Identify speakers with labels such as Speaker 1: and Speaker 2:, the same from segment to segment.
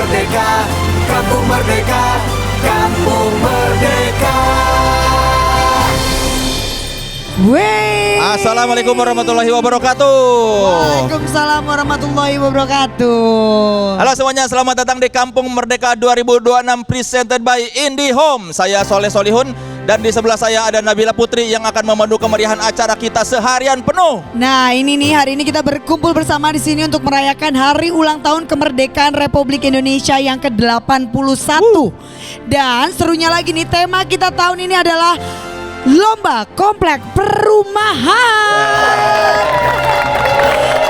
Speaker 1: Merdeka, Kampung Merdeka, Kampung Merdeka.
Speaker 2: Wey.
Speaker 3: Assalamualaikum warahmatullahi wabarakatuh.
Speaker 2: Waalaikumsalam warahmatullahi wabarakatuh.
Speaker 3: Halo semuanya, selamat datang di Kampung Merdeka 2026 presented by IndiHome. Saya Soleh Solihun dan di sebelah saya ada Nabila Putri yang akan memandu kemeriahan acara kita seharian penuh.
Speaker 2: Nah, ini nih hari ini kita berkumpul bersama di sini untuk merayakan hari ulang tahun kemerdekaan Republik Indonesia yang ke-81. Dan serunya lagi nih, tema kita tahun ini adalah Lomba Komplek Perumahan.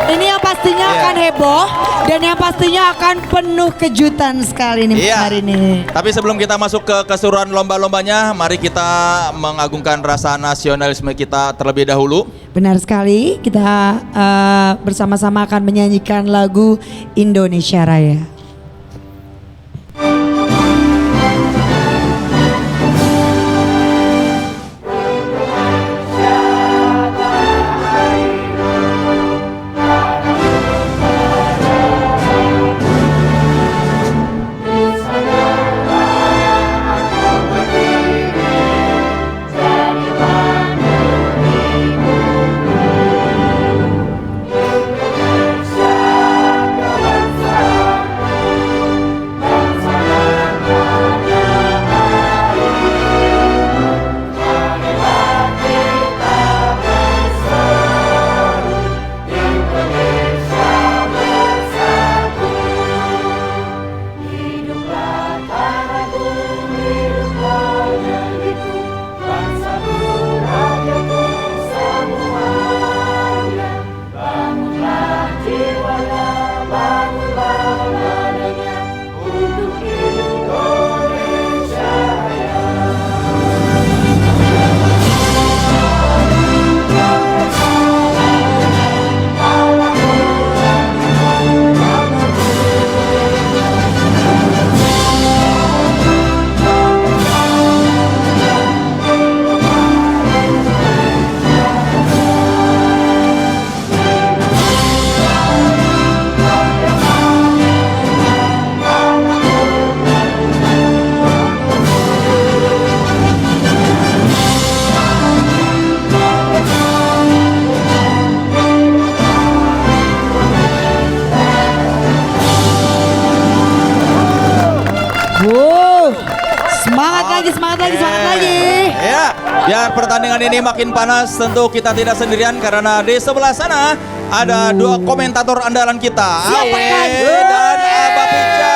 Speaker 2: Ini yang pastinya akan heboh dan yang pastinya akan penuh kejutan sekali nih hari ini.
Speaker 3: Tapi sebelum kita masuk ke keseruan lomba-lombanya, mari kita mengagungkan rasa nasionalisme kita terlebih dahulu.
Speaker 2: Benar sekali, kita bersama-sama akan menyanyikan lagu Indonesia Raya. Semangat lagi.
Speaker 3: Ya, biar pertandingan ini makin panas, tentu kita tidak sendirian karena di sebelah sana ada dua komentator andalan kita, Awe dan Abah Pica.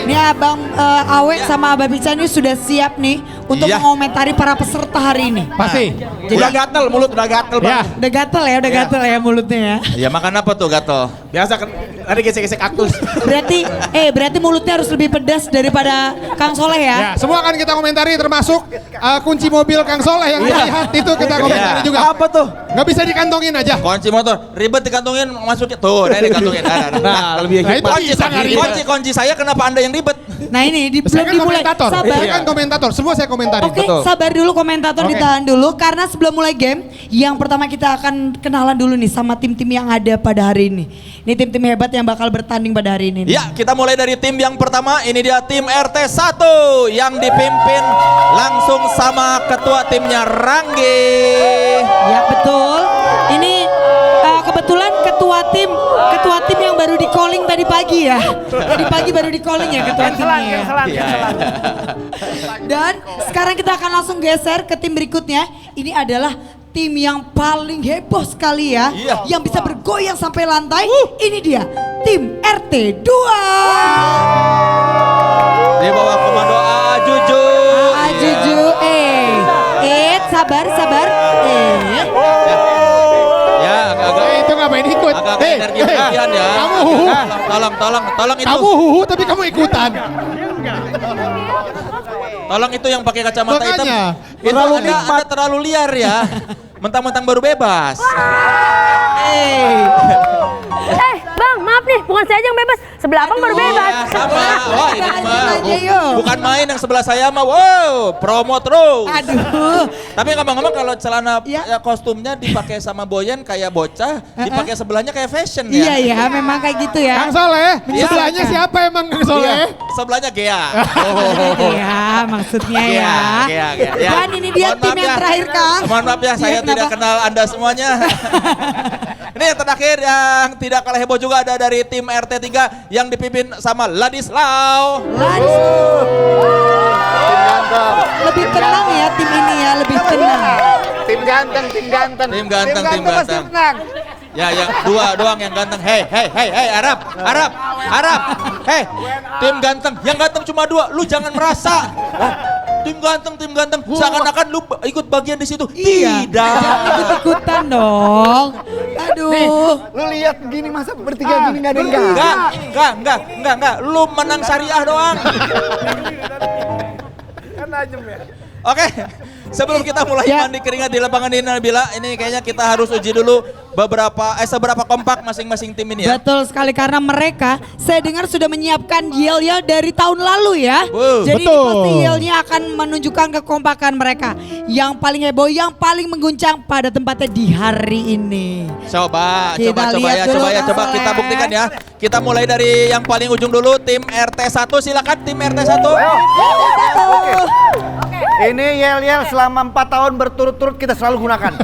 Speaker 2: Ini Abang Awe sama Abah Pica ini sudah siap nih untuk mengomentari para peserta hari ini.
Speaker 4: Pasti.
Speaker 5: Udah gatel, mulut udah gatel
Speaker 4: ya.
Speaker 2: Udah gatel ya mulutnya ya.
Speaker 3: Ya makan apa tuh gatel?
Speaker 5: Biasa kan ada gesek-gesek kaktus.
Speaker 2: Berarti mulutnya harus lebih pedas daripada Kang Soleh ya.
Speaker 4: Ya, semua akan kita komentari termasuk kunci mobil Kang Soleh yang terlihat itu kita komentari juga.
Speaker 5: Apa tuh?
Speaker 4: Nggak bisa dikantongin aja.
Speaker 3: Kunci motor, ribet dikantongin, masukin tuh, nah dikantongin.
Speaker 5: Nah, lebih
Speaker 4: Nah, itu bisa nggak ribet.
Speaker 3: Kunci saya kenapa Anda yang ribet?
Speaker 2: Nah ini
Speaker 4: Saya kan
Speaker 2: belum dimulai.
Speaker 4: komentator.
Speaker 2: Sabar.
Speaker 4: Saya kan komentator. Semua saya komentari.
Speaker 2: Oke, sabar dulu komentator, ditahan dulu karena sebelum mulai game, yang pertama kita akan kenalan dulu nih sama tim-tim yang ada pada hari ini. Ini tim-tim hebat yang bakal bertanding pada hari ini.
Speaker 3: Ya, kita mulai dari tim yang pertama. Ini dia tim RT 1 yang dipimpin langsung sama ketua timnya Ranggi.
Speaker 2: Ya betul. Ini kebetulan ketua tim yang baru di calling tadi pagi ya. Tadi pagi baru di calling ya ketua timnya. Dan sekarang kita akan langsung geser ke tim berikutnya. Ini adalah tim yang paling heboh sekali ya. Yang bisa bergoyang sampai lantai. Ini dia tim RT 2.
Speaker 3: Di bawah komando Juju.
Speaker 2: Juju. Sabar.
Speaker 3: Ya, agak
Speaker 4: Itu ngapain ikut?
Speaker 3: agak energi berlebihan ya.
Speaker 4: Kamu huhu.
Speaker 3: Tolong itu.
Speaker 4: Kamu huhu tapi kamu ikutan.
Speaker 3: Tolong itu yang pakai kacamata hitam.
Speaker 4: Makanya.
Speaker 3: Itu anda terlalu liar ya. Mentang-mentang baru bebas.
Speaker 6: Bang, maaf nih, bukan saya aja yang bebas. Sebelah abang baru bebas.
Speaker 3: Sama. Wah, ini
Speaker 2: Lanjut
Speaker 3: mah
Speaker 2: aja, yuk.
Speaker 3: bukan main yang sebelah saya mah. Wow, promo terus.
Speaker 2: Aduh.
Speaker 3: Tapi ngomong-ngomong kalau celana
Speaker 2: Ya.
Speaker 3: ya, kostumnya dipakai sama Boyan kayak bocah, dipakai sebelahnya kayak fashion
Speaker 2: Iya
Speaker 3: ya.
Speaker 2: ya, memang kayak gitu ya.
Speaker 4: Kang Soleh,
Speaker 3: Iya.
Speaker 4: sebelahnya siapa emang Kang Soleh?
Speaker 3: Iya, sebelahnya Gea.
Speaker 2: Iya, maksudnya ya.
Speaker 3: Gea. Ya.
Speaker 2: Dan ini dia
Speaker 3: Mohon
Speaker 2: tim
Speaker 3: maaf
Speaker 2: yang
Speaker 3: ya.
Speaker 2: terakhir, Kang.
Speaker 3: Mohon maaf ya, saya
Speaker 2: Iya,
Speaker 3: tidak
Speaker 2: kenapa?
Speaker 3: kenal Anda semuanya. Ini yang terakhir yang tidak kalah heboh juga ada dari tim RT3 yang dipimpin sama Ladislau.
Speaker 2: Laris. Lebih tenang ya tim ini ya, lebih tenang.
Speaker 7: Tim ganteng.
Speaker 3: Tim ganteng. Ya, yang dua doang yang ganteng. Hei, Arab. Hei, tim ganteng. Yang ganteng cuma dua. Lu jangan merasa. Tim ganteng. Seakan-akan lu ikut bagian di situ.
Speaker 2: Iya.
Speaker 3: Tidak.
Speaker 2: Jangan ikut-ikutan dong. Aduh.
Speaker 7: Lu lihat begini masa bertiga gini nggak ada yang ganteng.
Speaker 3: Enggak. Lu menang syariah doang. Oke, sebelum kita mulai
Speaker 2: Ya.
Speaker 3: mandi keringat di lapangan ini Nabila, ini kayaknya kita harus uji dulu seberapa kompak masing-masing tim ini ya.
Speaker 2: Betul sekali karena mereka saya dengar sudah menyiapkan yel-yel dari tahun lalu ya.
Speaker 3: Wow.
Speaker 2: Jadi ini
Speaker 4: Betul.
Speaker 2: pasti yelnya akan menunjukkan kekompakan mereka. Yang paling heboh, yang paling mengguncang pada tempatnya di hari ini.
Speaker 3: Coba
Speaker 2: Kita lihat dulu, Kang
Speaker 3: coba
Speaker 2: Soleh.
Speaker 3: kita buktikan ya. Kita mulai dari yang paling ujung dulu, tim RT1, silakan tim RT1.
Speaker 7: Ini yel-yel selama 4 tahun berturut-turut kita selalu gunakan.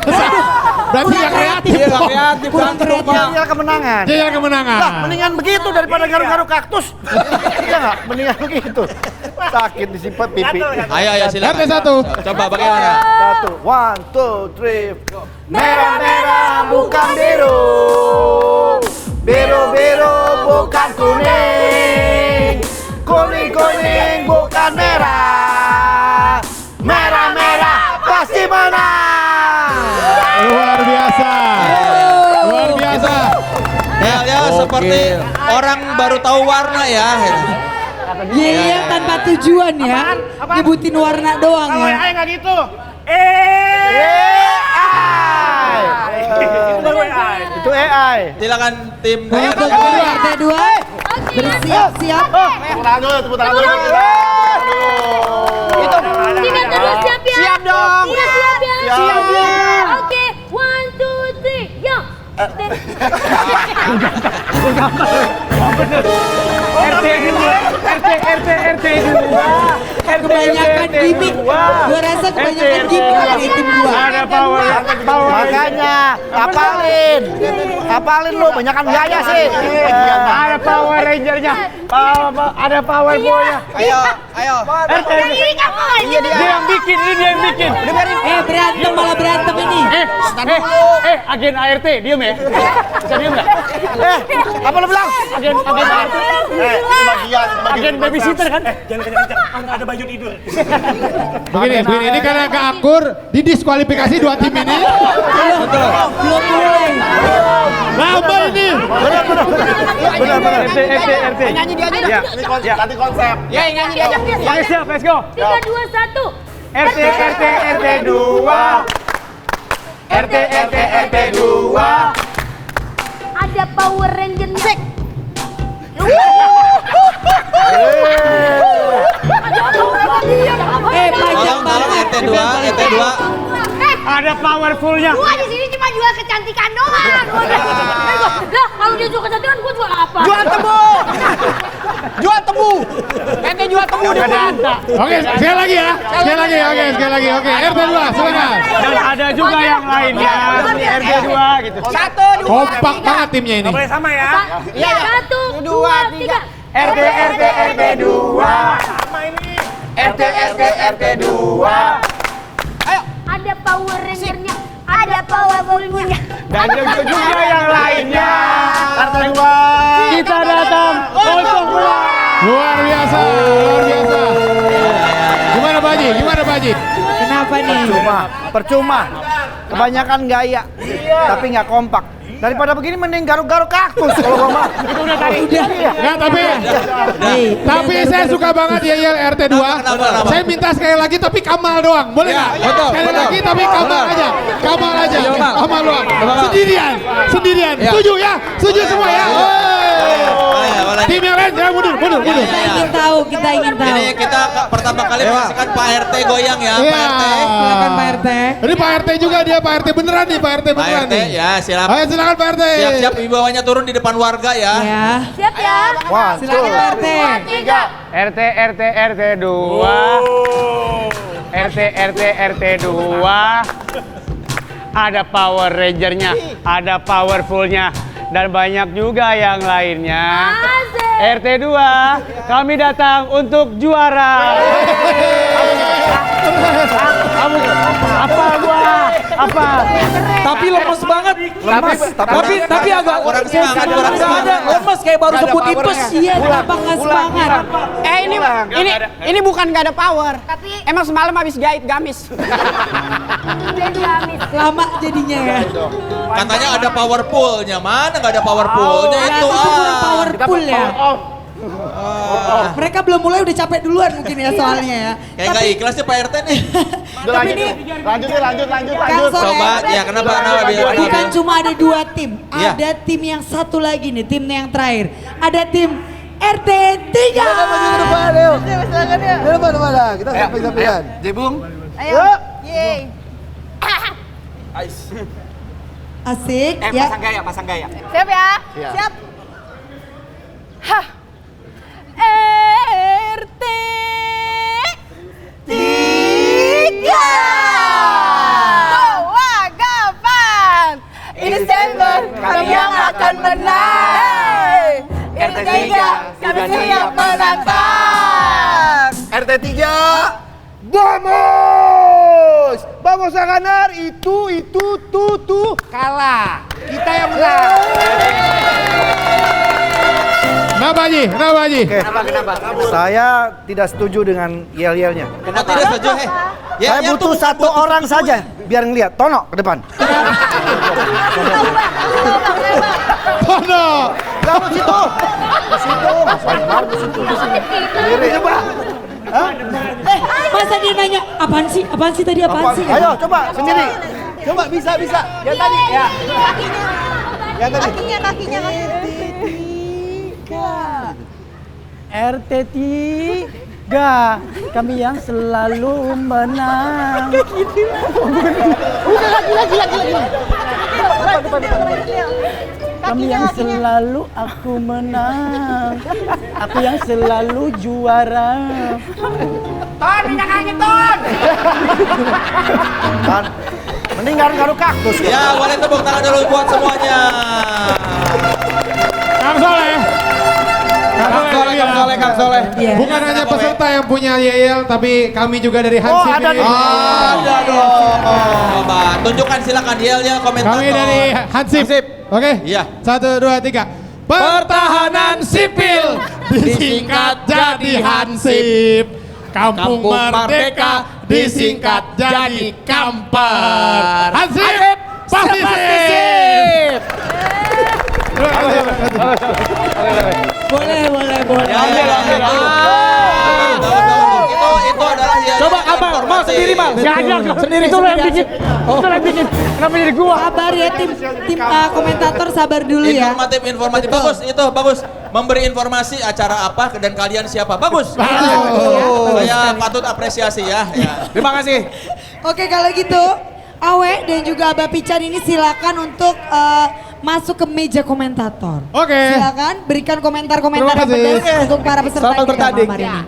Speaker 4: Berarti nggak kreatif.
Speaker 5: Iya, nggak kreatif kan.
Speaker 7: Yel-yel kemenangan.
Speaker 4: Dia kemenangan.
Speaker 7: Lah, mendingan begitu daripada garuk-garuk kaktus. Iya nggak? Mendingan begitu. Sakit disimpan pipi.
Speaker 3: Ayo silakan.
Speaker 4: RT1.
Speaker 3: Coba bagaimana?
Speaker 7: Satu, 1, 2, 3. Merah-merah bukan biru. Biru-biru bukan kuning. Kuning-kuning bukan merah. Merah-merah pasti menang.
Speaker 4: Luar biasa.
Speaker 3: Ya, seperti orang baru tahu warna ya.
Speaker 2: Yel tanpa tujuan ya. Nyebutin warna doang ya.
Speaker 7: nggak gitu. Itu AI.
Speaker 3: Silakan tim
Speaker 2: Untuk RT2 bersiap-siap.
Speaker 7: Tepuk tangan dulu. Itu.
Speaker 6: Tiga terus siap ya?
Speaker 7: Siap dong.
Speaker 6: Udah siap ya?
Speaker 7: Siap.
Speaker 6: Oke, 1, 2, 3, yo.
Speaker 2: Kebanyakan gimmick. Gue rasa kebanyakan gimmick di tim gua.
Speaker 7: Makanya apalin lu banyakan gaya sih.
Speaker 8: Ada Power Ranger-nya. Ada Power Boy-nya.
Speaker 3: Ayo.
Speaker 6: Yang ini kamu aja.
Speaker 8: Dia yang bikin, ini dia yang bikin.
Speaker 2: Berantem malah berantem ini.
Speaker 8: Agen ART, diem ya. Bisa diem nggak?
Speaker 7: Apa lu bilang?
Speaker 8: Agen ART. Agen babysitter kan?
Speaker 4: Begini, ini karena nggak akur, didiskualifikasi 2 tim ini.
Speaker 2: Belum mulai.
Speaker 4: Lama ini.
Speaker 8: RT.
Speaker 7: Nyanyi dia aja. Nanti konsep.
Speaker 8: Ya, nyanyi dia aja. Oke, siap, let's go.
Speaker 6: 3, 2, 1.
Speaker 8: RT 2. RT 2.
Speaker 6: Ada Power Ranger-nya.
Speaker 3: Tolong RT2.
Speaker 8: Ada powerful-nya.
Speaker 6: Gua di sini cuma jual kecantikan doang. Lah, kalau dia jual kecantikan, gua jual apa?
Speaker 7: Jual tebu. Ente jual tebu di
Speaker 8: Ada.
Speaker 4: Oke, sekali lagi ya. Sekali lagi. Oke, RT2, silakan.
Speaker 8: Dan ada juga yang lainnya. RT 2 gitu.
Speaker 4: Kompak banget timnya ini.
Speaker 8: Sama ya.
Speaker 6: Ya, 1, 2, 3.
Speaker 8: RT 2. RT 2.
Speaker 6: Ada Power Ranger-nya. Ada Powerful-nya.
Speaker 8: Dan juga yang lainnya.
Speaker 7: RT 2.
Speaker 8: Kita datang untuk pulang.
Speaker 4: Luar biasa. Gimana Pak Haji?
Speaker 2: Kenapa nih?
Speaker 7: Percuma. Kebanyakan gaya. Tapi nggak kompak. Daripada begini mending garuk-garuk kaktus kalau gua mah.
Speaker 8: Itu udah tadi.
Speaker 4: Nggak, tapi saya suka banget yel RT2.
Speaker 3: Kenapa?
Speaker 4: Saya minta sekali lagi tapi Kamal doang. Boleh nggak? Sekali lagi tapi Kamal aja. Kamal doang. Sendirian. Setuju ya? Setuju semua ya?
Speaker 3: Boleh.
Speaker 4: Tim yang lain jangan mundur.
Speaker 2: Kita ingin tahu.
Speaker 3: Ini kita pertama kali menyaksikan Pak RT goyang ya,
Speaker 4: Iya.
Speaker 3: Pak RT.
Speaker 2: Silakan Pak RT.
Speaker 4: Ini Pak RT juga dia, Pak RT beneran nih, Pak RT
Speaker 3: Pak
Speaker 4: beneran
Speaker 3: RT
Speaker 4: nih.
Speaker 3: ya, silakan.
Speaker 4: Ayo silakan Pak RT.
Speaker 3: Siap-siap wibawanya turun di depan warga ya.
Speaker 2: Ya.
Speaker 6: Siap ya.
Speaker 7: Wah,
Speaker 2: Silakan Pak RT.
Speaker 8: 2, RT 2. Ada Power Ranger-nya, ada Powerful-nya, dan banyak juga yang lainnya.
Speaker 6: Asik.
Speaker 8: RT 2, kami datang untuk juara. Apa gua? Apa?
Speaker 5: Tapi lemes banget. Tapi agak
Speaker 3: Kurang semangat, kurang semangat.
Speaker 5: lemes kayak baru sebut tipes.
Speaker 2: Iya, kenapa nggak semangat?
Speaker 9: Ini bukan gak ada power.
Speaker 6: Tapi
Speaker 9: Emang semalam habis jahit gamis.
Speaker 6: gamis.
Speaker 2: Lama jadinya ya.
Speaker 3: Katanya ada powerful-nya, mana nggak ada powerful-nya
Speaker 2: Ternyata
Speaker 3: itu.
Speaker 2: itu kurang powerful ya. Mereka belum mulai udah capek duluan mungkin ya soalnya ya.
Speaker 3: Kayak nggak ikhlas sih Pak RT nih.
Speaker 2: Tapi ini
Speaker 7: lanjut.
Speaker 2: Kang Soleh,
Speaker 3: Coba, ya kenapa biar
Speaker 2: bukan cuma ada 2 tim,
Speaker 3: Iya.
Speaker 2: ada tim yang satu lagi nih, tim yang terakhir. Ada tim RT 3.
Speaker 7: Kita sampai-sampaian.
Speaker 6: Ayo. Yeay.
Speaker 2: Asik ya.
Speaker 9: Pasang gaya.
Speaker 6: Siap ya? Siap. Hah. RT 3. Wagapan. Ini Desember kami yang akan menang. RT 3 kami siap menantang.
Speaker 7: RT 3. Vamos! Vamos a ganar. Itu, kalah. Kita yang menang.
Speaker 4: Kenapa Haji?
Speaker 7: Kenapa? Saya tidak setuju dengan yel-yelnya.
Speaker 3: Kenapa tidak setuju?
Speaker 7: Saya butuh satu orang saja biar ngeliat. Tono ke depan.
Speaker 4: Tono.
Speaker 7: Kamu situ. Di situ. Kiri. Coba.
Speaker 2: Masa dia nanya, apaan sih tadi, apaan sih?
Speaker 7: Ayo coba sendiri. Coba bisa. Yang tadi. Ya. Yang tadi.
Speaker 6: Kakinya.
Speaker 9: RT 3, kami yang selalu menang. Kami yang selalu aku menang. Aku yang selalu juara.
Speaker 7: Ton, mending garuk-garuk kaktus.
Speaker 3: Ya, boleh tepuk tangan dulu buat semuanya.
Speaker 4: Kang Soleh.
Speaker 5: Kang Soleh.
Speaker 2: Iya.
Speaker 4: Bukan hanya peserta yang punya yel, tapi kami juga dari
Speaker 7: Oh,
Speaker 4: Hansip
Speaker 7: ada
Speaker 4: ini.
Speaker 7: nih.
Speaker 3: Ada dong. Coba tunjukkan silakan yelnya komentator.
Speaker 4: Kami dari Hansip. Oke?
Speaker 3: Iya.
Speaker 4: 1, 2, 3. Pertahanan sipil disingkat jadi Hansip. Kampung Merdeka disingkat jadi Kamper. Hansip pasti sip.
Speaker 2: Boleh.
Speaker 3: Ya, itu adalah yel.
Speaker 5: Coba kabar, Mal sendiri Mal.
Speaker 8: Gak ada.
Speaker 5: Sendiri.
Speaker 8: Itu lo yang bikin. Kenapa jadi gua?
Speaker 2: Sabar ya tim komentator, sabar dulu ya.
Speaker 3: Informatif. Bagus. Memberi informasi acara apa dan kalian siapa. Bagus. Saya patut apresiasi ya.
Speaker 5: Terima kasih.
Speaker 2: Oke, kalau gitu Awe dan juga Abah Pican ini silakan untuk masuk ke meja komentator.
Speaker 4: Oke.
Speaker 2: Silakan berikan komentar-komentar yang
Speaker 4: Terima kasih.
Speaker 2: pedas untuk para peserta
Speaker 5: Selamat
Speaker 2: kita
Speaker 5: bertanding.
Speaker 2: malam hari ini.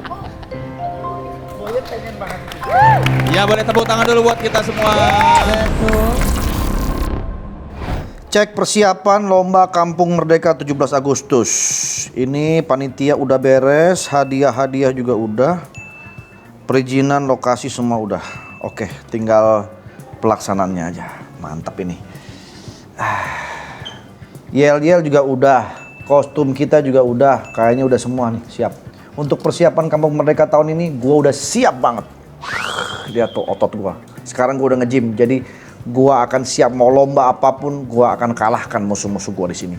Speaker 3: Ya, boleh tepuk tangan dulu buat kita semua.
Speaker 7: Cek persiapan lomba Kampung Merdeka 17 Agustus. Ini panitia udah beres, hadiah-hadiah juga udah. Perizinan lokasi semua udah. Oke, tinggal pelaksanaannya aja. Mantap ini. Yel-yel juga udah. Kostum kita juga udah. Kayaknya udah semua nih, siap. Untuk persiapan Kampung Merdeka tahun ini, gua udah siap banget. Lihat tuh otot gua. Sekarang gua udah nge-gym, jadi gua akan siap mau lomba apapun, gua akan kalahkan musuh-musuh gua di sini.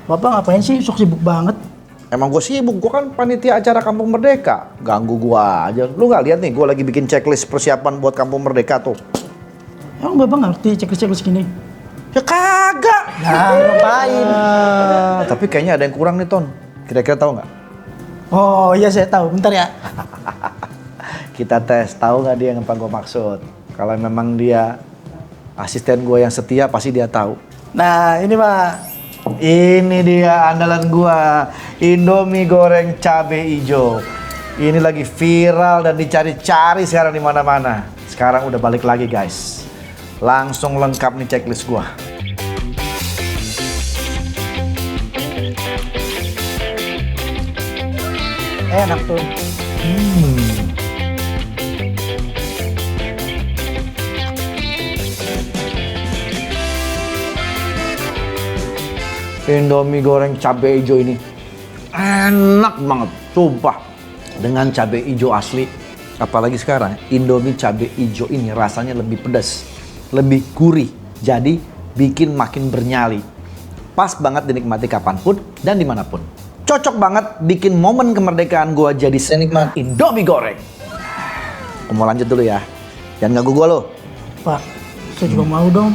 Speaker 9: Bapak ngapain sih? Sok sibuk banget.
Speaker 7: Emang gua sibuk, gua kan panitia acara Kampung Merdeka. Ganggu gua aja. Lu nggak lihat nih, gua lagi bikin checklist persiapan buat Kampung Merdeka tuh.
Speaker 9: Emang Bapak ngerti checklist gini?
Speaker 7: Ya kagak.
Speaker 9: Nah, ngapain?
Speaker 7: Tapi kayaknya ada yang kurang nih Ton. Kira-kira tahu nggak?
Speaker 9: Oh iya saya tahu, bentar ya.
Speaker 7: Kita tes, tahu nggak dia yang apa gue maksud? Kalau memang dia asisten gue yang setia, pasti dia tahu.
Speaker 9: Nah ini Pak.
Speaker 7: Ini dia andalan gua, Indomie goreng cabe ijo. Ini lagi viral dan dicari-cari sekarang di mana-mana. Sekarang udah balik lagi guys. Langsung lengkap nih checklist gua.
Speaker 9: Enak tuh.
Speaker 7: Indomie goreng cabe ijo ini enak banget, sumpah. Dengan cabe ijo asli, apalagi sekarang Indomie cabe ijo ini rasanya lebih pedas, lebih gurih, jadi bikin makin bernyali. Pas banget dinikmati kapanpun dan dimanapun. Cocok banget bikin momen kemerdekaan gua jadi senikmat Indomie goreng. Aku mau lanjut dulu ya, jangan ganggu gua lo.
Speaker 9: Pak, saya juga mau dong.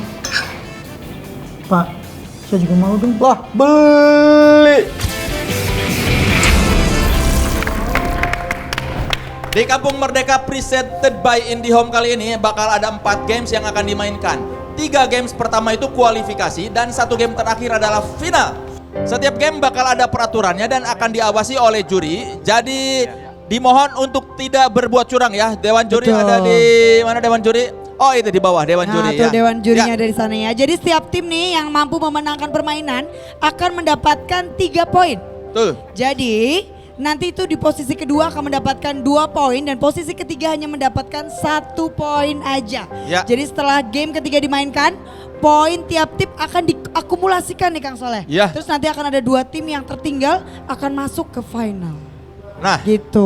Speaker 9: Pak, saya juga mau dong.
Speaker 7: Wah, beli.
Speaker 3: Di Kampung Merdeka presented by IndiHome kali ini bakal ada 4 games yang akan dimainkan. 3 games pertama itu kualifikasi dan 1 game terakhir adalah final. Setiap game bakal ada peraturannya dan akan diawasi oleh juri. Jadi dimohon untuk tidak berbuat curang ya. Dewan juri
Speaker 2: Betul.
Speaker 3: ada di mana dewan juri? Oh itu di bawah dewan juri
Speaker 2: tuh
Speaker 3: ya.
Speaker 2: dewan jurinya
Speaker 3: Ya.
Speaker 2: dari sana ya. Jadi setiap tim nih yang mampu memenangkan permainan akan mendapatkan 3 poin.
Speaker 3: Tuh.
Speaker 2: Jadi nanti itu di posisi kedua akan mendapatkan 2 poin dan posisi ketiga hanya mendapatkan 1 poin aja.
Speaker 3: Ya.
Speaker 2: Jadi setelah game ketiga dimainkan, poin tiap tim akan diakumulasikan nih Kang Soleh.
Speaker 3: Ya.
Speaker 2: Terus nanti akan ada 2 tim yang tertinggal akan masuk ke final.
Speaker 3: Nah,
Speaker 2: Gitu.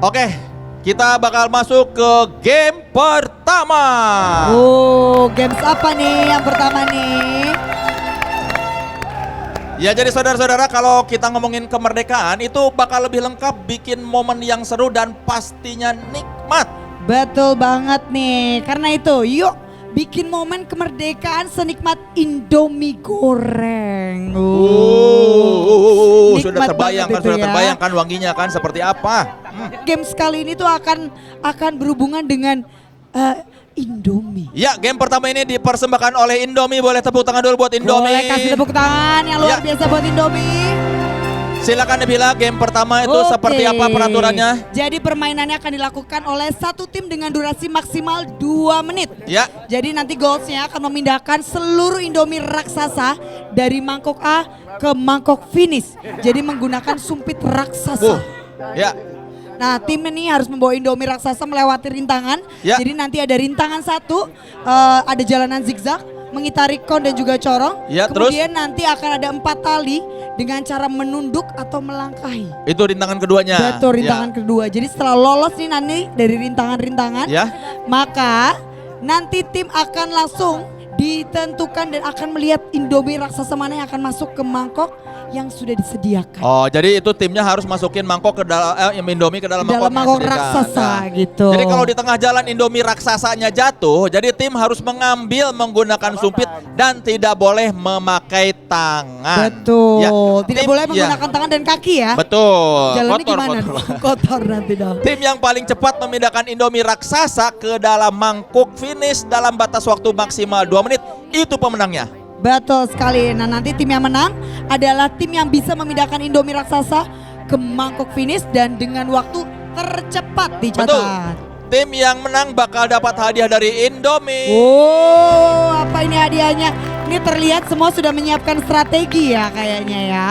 Speaker 3: oke. Kita bakal masuk ke game pertama.
Speaker 2: Oh, games apa nih yang pertama nih?
Speaker 3: Ya jadi saudara-saudara kalau kita ngomongin kemerdekaan itu bakal lebih lengkap, bikin momen yang seru dan pastinya nikmat.
Speaker 2: Betul banget nih. Karena itu yuk bikin momen kemerdekaan senikmat Indomie goreng.
Speaker 3: Sudah
Speaker 2: Nikmat
Speaker 3: terbayangkan,
Speaker 2: banget itu
Speaker 3: sudah
Speaker 2: ya.
Speaker 3: terbayangkan wanginya kan seperti apa.
Speaker 2: Games kali ini tuh akan berhubungan dengan Indomie.
Speaker 3: Ya game pertama ini dipersembahkan oleh Indomie, boleh tepuk tangan dulu buat Indomie.
Speaker 2: Boleh kasih tepuk tangan yang luar
Speaker 3: Ya.
Speaker 2: biasa buat Indomie.
Speaker 3: Silakan Nabila, game pertama itu
Speaker 2: Oke.
Speaker 3: seperti apa peraturannya?
Speaker 2: Jadi permainannya akan dilakukan oleh 1 tim dengan durasi maksimal 2 menit.
Speaker 3: Ya.
Speaker 2: Jadi nanti goalsnya akan memindahkan seluruh Indomie raksasa dari mangkok A ke mangkok finish. Jadi menggunakan sumpit raksasa.
Speaker 3: Ya.
Speaker 2: Nah tim ini harus membawa Indomie raksasa melewati rintangan.
Speaker 3: Ya.
Speaker 2: Jadi nanti ada rintangan 1, ada jalanan zigzag, mengitari kon dan juga corong.
Speaker 3: Ya,
Speaker 2: Kemudian nanti akan ada 4 tali dengan cara menunduk atau melangkahi.
Speaker 3: Itu rintangan keduanya.
Speaker 2: Betul, rintangan kedua. Jadi setelah lolos nih nanti dari rintangan-rintangan,
Speaker 3: Ya.
Speaker 2: maka nanti tim akan langsung ditentukan dan akan melihat Indomie raksasa mana yang akan masuk ke mangkok yang sudah disediakan.
Speaker 3: Oh, jadi itu timnya harus masukin mangkok ke dalam Indomie ke dalam
Speaker 2: Dalam mangkok raksasa gitu.
Speaker 3: Jadi kalau di tengah jalan Indomie raksasanya jatuh, jadi tim harus mengambil menggunakan sumpit dan tidak boleh memakai tangan.
Speaker 2: Betul.
Speaker 3: Ya,
Speaker 2: Tidak
Speaker 3: tim-
Speaker 2: boleh
Speaker 3: ya.
Speaker 2: menggunakan tangan dan kaki ya.
Speaker 3: Betul.
Speaker 2: Jalannya
Speaker 3: Kotor,
Speaker 2: gimana
Speaker 3: kotor.
Speaker 2: dong? Kotor nanti dong.
Speaker 3: Tim yang paling cepat memindahkan Indomie raksasa ke dalam mangkuk finish dalam batas waktu maksimal 2 menit, itu pemenangnya.
Speaker 2: Betul sekali. Nah nanti tim yang menang adalah tim yang bisa memindahkan Indomie raksasa ke mangkok finish dan dengan waktu tercepat dicatat.
Speaker 3: Betul. Tim yang menang bakal dapat hadiah dari Indomie.
Speaker 2: Oh, apa ini hadiahnya? Ini terlihat semua sudah menyiapkan strategi ya kayaknya ya.